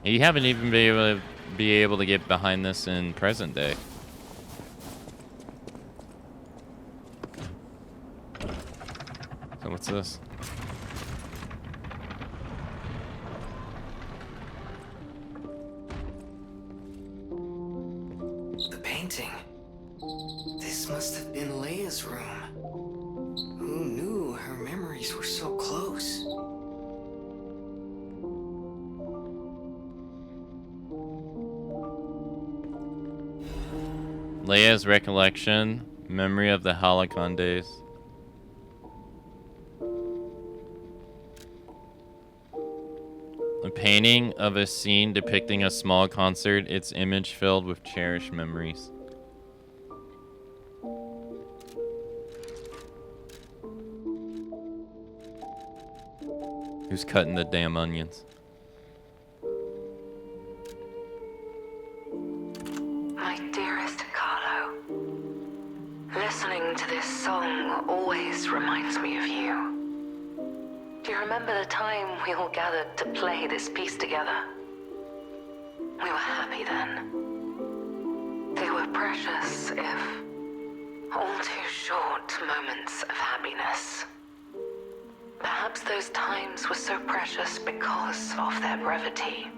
You haven't even been able to get behind this in present day. So what's this? The painting. This must have been Leia's room. Who knew her memories were so close? Leia's recollection, memory of the Halcyon days. A painting of a scene depicting a small concert, its image filled with cherished memories. Who's cutting the damn onions? My dearest Carlo, listening to this song always reminds me of you. Do you remember the time we all gathered to play this piece together? We were happy then. They were precious, if all too short moments of happiness. Perhaps those times were so precious because of their brevity.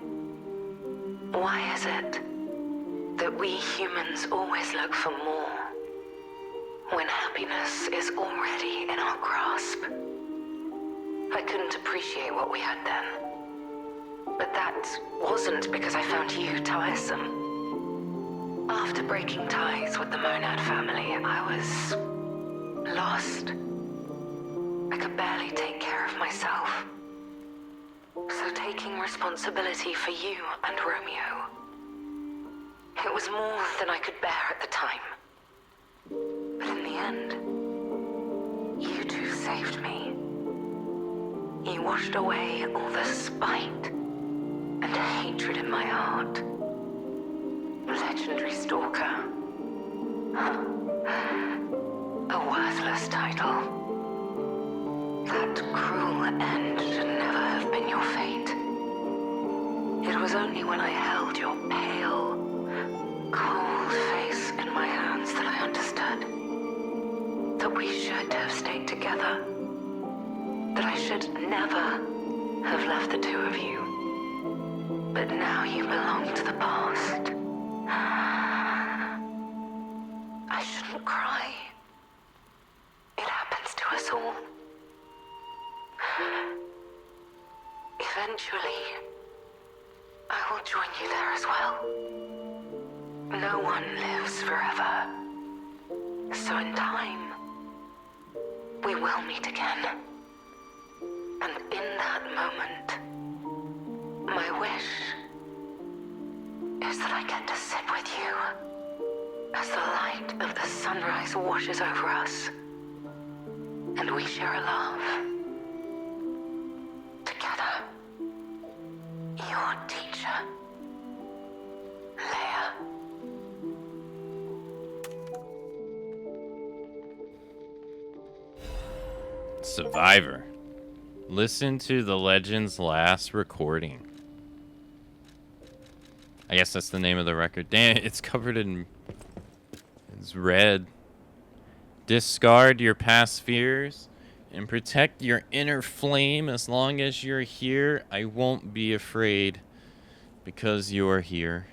Why is it that we humans always look for more when happiness is already in our grasp? I couldn't appreciate what we had then. But that wasn't because I found you tiresome. After breaking ties with the Monad family, I was lost. I could barely take care of myself. So taking responsibility for you and Romeo, it was more than I could bear at the time. But in the end, you two saved me. You washed away all the spite and hatred in my heart. Legendary stalker. Huh. title. That cruel end should never have been your fate. It was only when I held your pale, cold face in my hands that I understood that we should have stayed together. That I should never have left the two of you. But now you belong to the past. I shouldn't cry. It happens to us all. Eventually, I will join you there as well. No one lives forever. So in time, we will meet again. And in that moment, my wish is that I get to sit with you as the light of the sunrise washes over us, and we share a love. Together, your teacher, Leia. Survivor. Listen to the legend's last recording. I guess that's the name of the record. Damn, it's covered in... It's red. Discard your past fears and protect your inner flame. As long as you're here, I won't be afraid because you're here.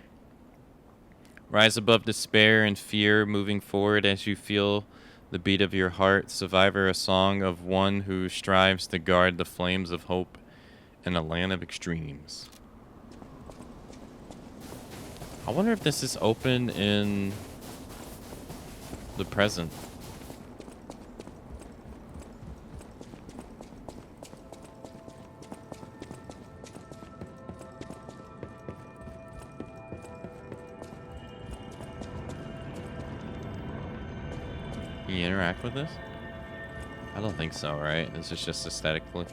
Rise above despair and fear, moving forward as you feel the beat of your heart. Survivor, a song of one who strives to guard the flames of hope in a land of extremes. I wonder if this is open in the present. Can you interact with this? I don't think so, right? This is just aesthetically.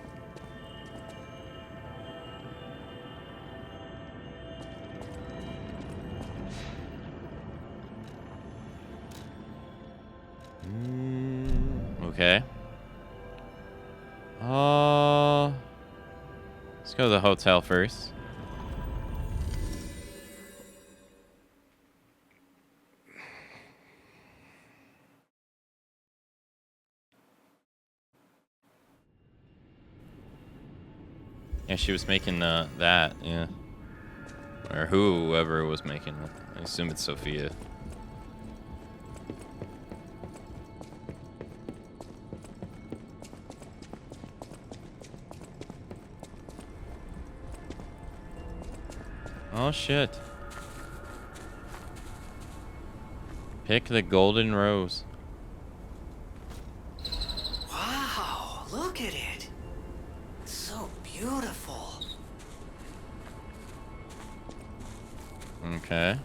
Okay. Let's go to the hotel first. Yeah, she was making that, yeah. Or whoever was making it. I assume it's Sophia. Oh shit. Pick the golden rose. Wow, look at it. It's so beautiful. Okay.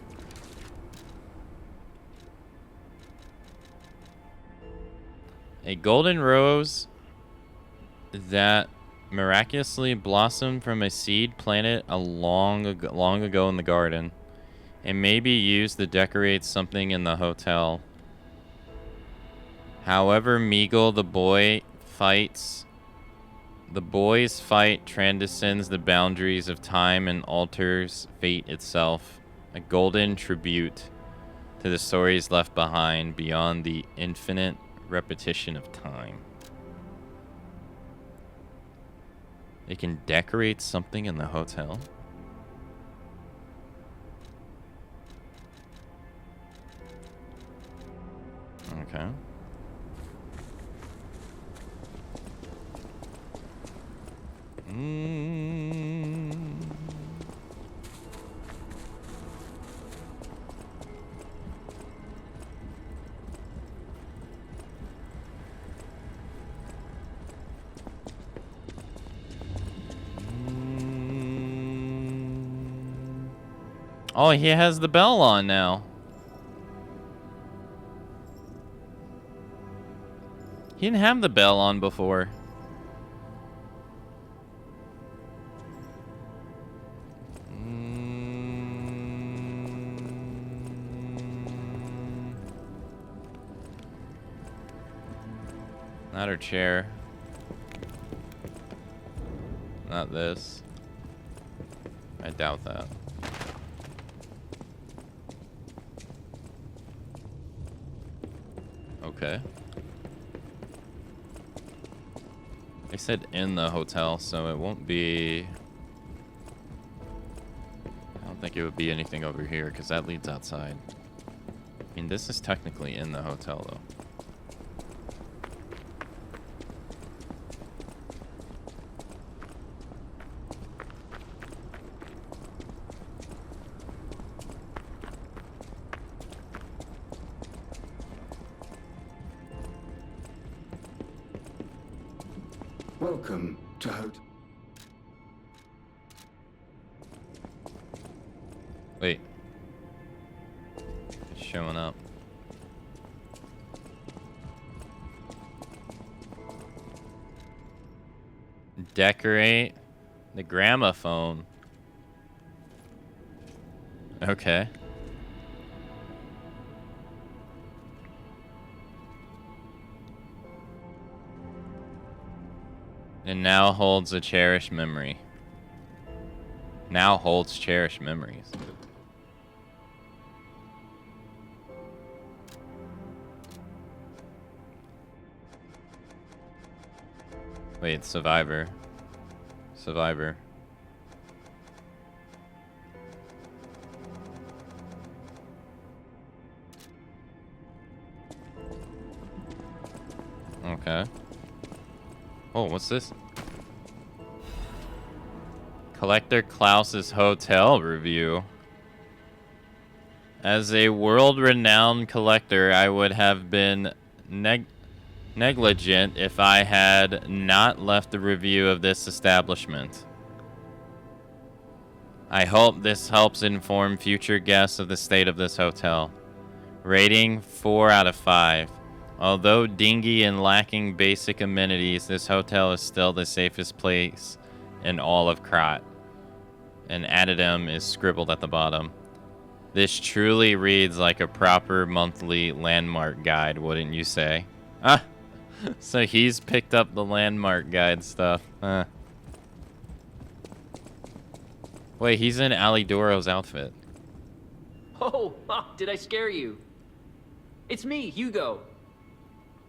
A golden rose that miraculously blossomed from a seed planted long ago in the garden, and may be used to decorate something in the hotel. However meager the boy's fight transcends the boundaries of time and alters fate itself. A golden tribute to the stories left behind beyond the infinite repetition of time. It can decorate something in the hotel. Okay. Oh, he has the bell on now. He didn't have the bell on before. Not her chair. Not this. I doubt that. Okay. They said in the hotel, so it won't be... I don't think it would be anything over here, because that leads outside. I mean, this is technically in the hotel, though. Welcome to Hotel. Wait. It's showing up. Decorate the gramophone. Okay. And now holds a cherished memory. Now holds cherished memories. Wait, Survivor. Survivor. Okay. Oh, what's this? Collector Klaus's hotel review. As a world-renowned collector, I would have been negligent if I had not left a review of this establishment. I hope this helps inform future guests of the state of this hotel. Rating 4 out of 5. Although dingy and lacking basic amenities, this hotel is still the safest place in all of Krat. An addendum is scribbled at the bottom. This truly reads like a proper monthly landmark guide, wouldn't you say? Ah, so he's picked up the landmark guide stuff. Wait, he's in Alidoro's outfit. Oh, did I scare you? It's me, Hugo.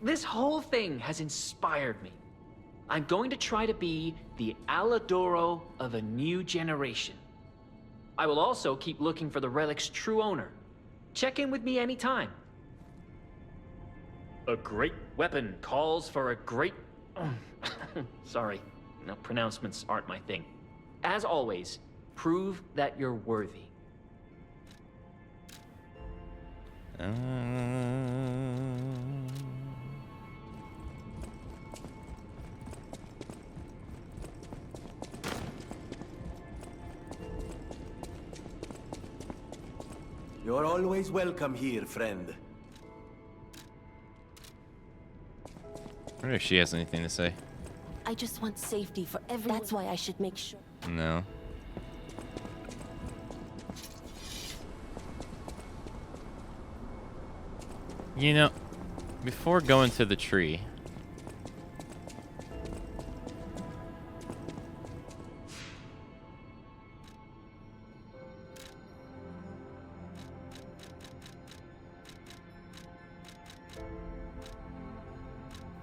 This whole thing has inspired me. I'm going to try to be the Alidoro of a new generation. I will also keep looking for the relic's true owner. Check in with me anytime. A great weapon calls for a great... Sorry, no, pronouncements aren't my thing. As always, prove that you're worthy. You're always welcome here, friend. I wonder if she has anything to say. I just want safety for everyone. That's why I should make sure. No. You know, before going to the tree,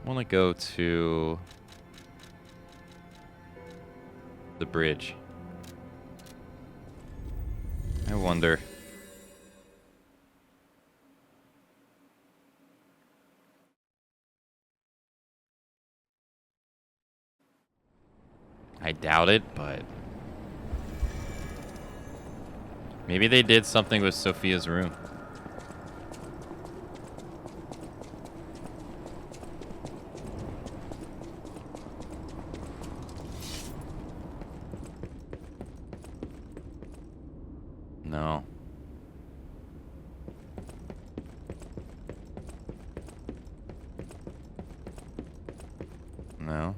I want to go to the bridge. I wonder. I doubt it, but maybe they did something with Sophia's room. No. No.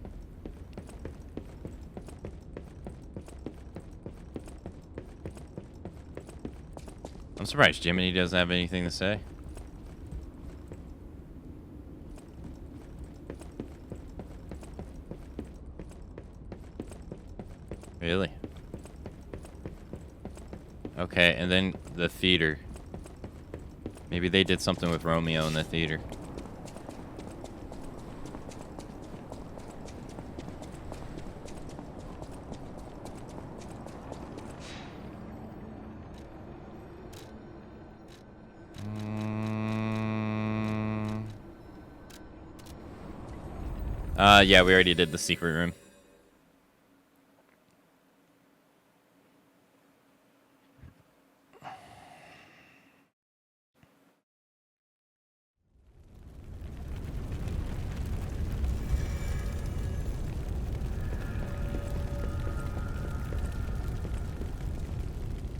I'm surprised Jiminy doesn't have anything to say. Really? Okay, and then the theater. Maybe they did something with Romeo in the theater. Yeah, we already did the secret room.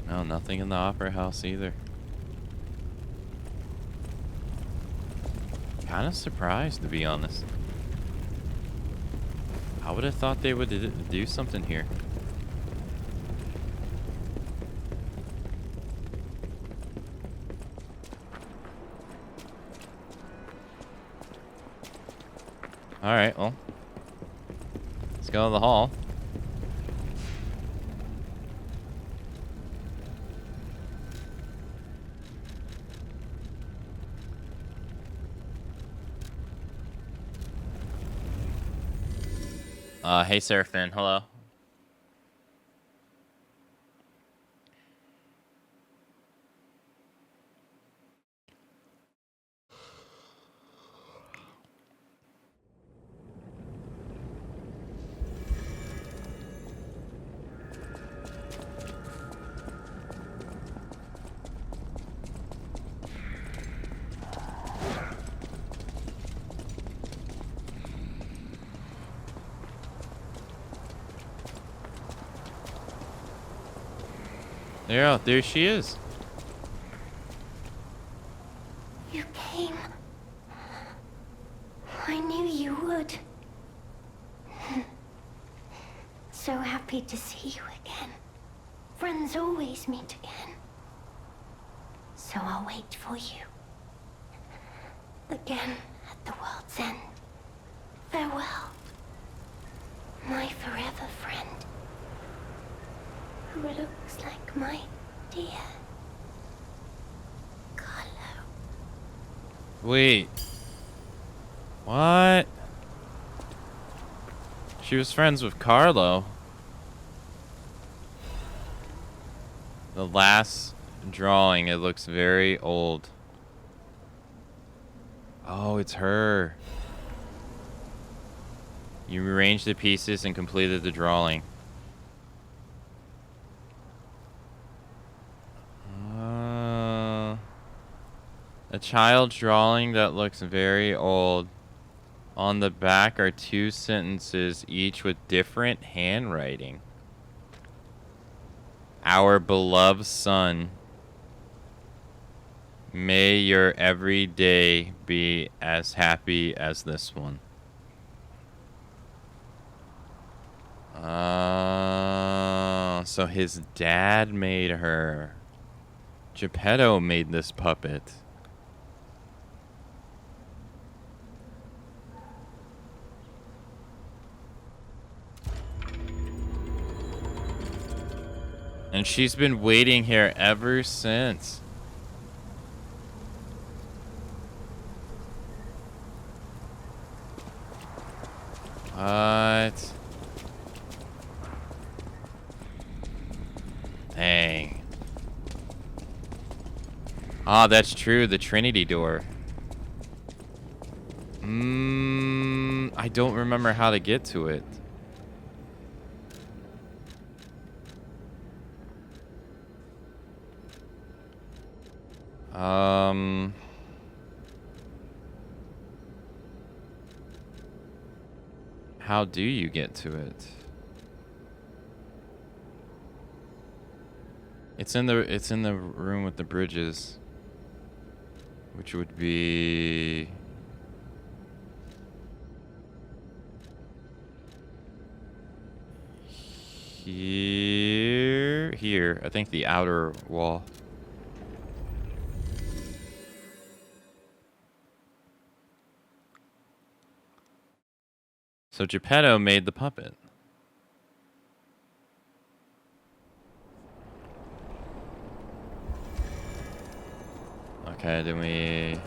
No, nothing in the opera house either. Kind of surprised, to be honest. I would have thought they would do something here. Alright, well. Let's go to the hall. Hey, Seraphin, hello. Yeah, there she is. You came. I knew you would. So happy to see you again. Friends always meet again. So I'll wait for you. Again at the world's end. Farewell. My forever friend. Who looks like my dear Carlo. Wait. What? She was friends with Carlo. The last drawing, it looks very old. Oh, it's her. You arranged the pieces and completed the drawing. A child's drawing that looks very old. On the back are 2 sentences, each with different handwriting. Our beloved son, may your every day be as happy as this one. So his dad made her. Geppetto made this puppet. And she's been waiting here ever since. What? Dang. Ah, that's true. The Trinity door. I don't remember how to get to it. How do you get to it? It's in the room with the bridges, which would be here. I think the outer wall. So Geppetto made the puppet. Okay, then we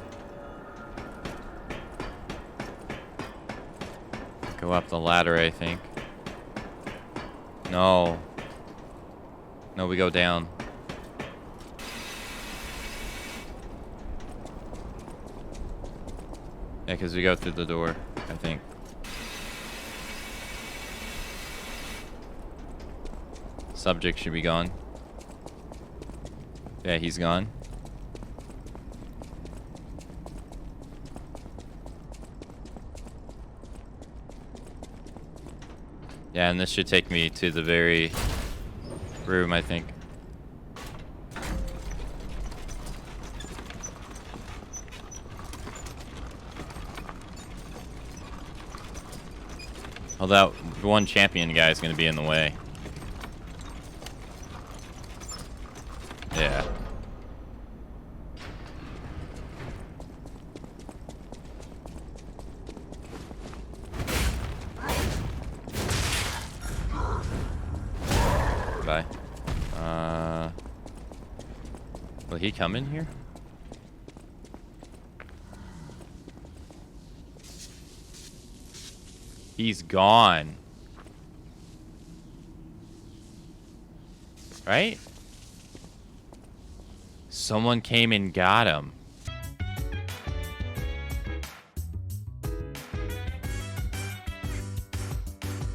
go up the ladder, I think. No. No, we go down. Yeah, because we go through the door, I think. Subject should be gone. Yeah, he's gone. Yeah, and this should take me to the very room, I think. Well, that one champion guy is going to be in the way. Yeah. Bye. Will he come in here? He's gone. Right? Someone came and got him.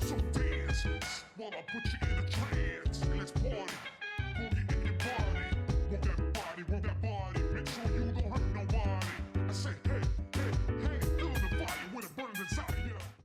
So dance, while I put you in a trance. Let's party.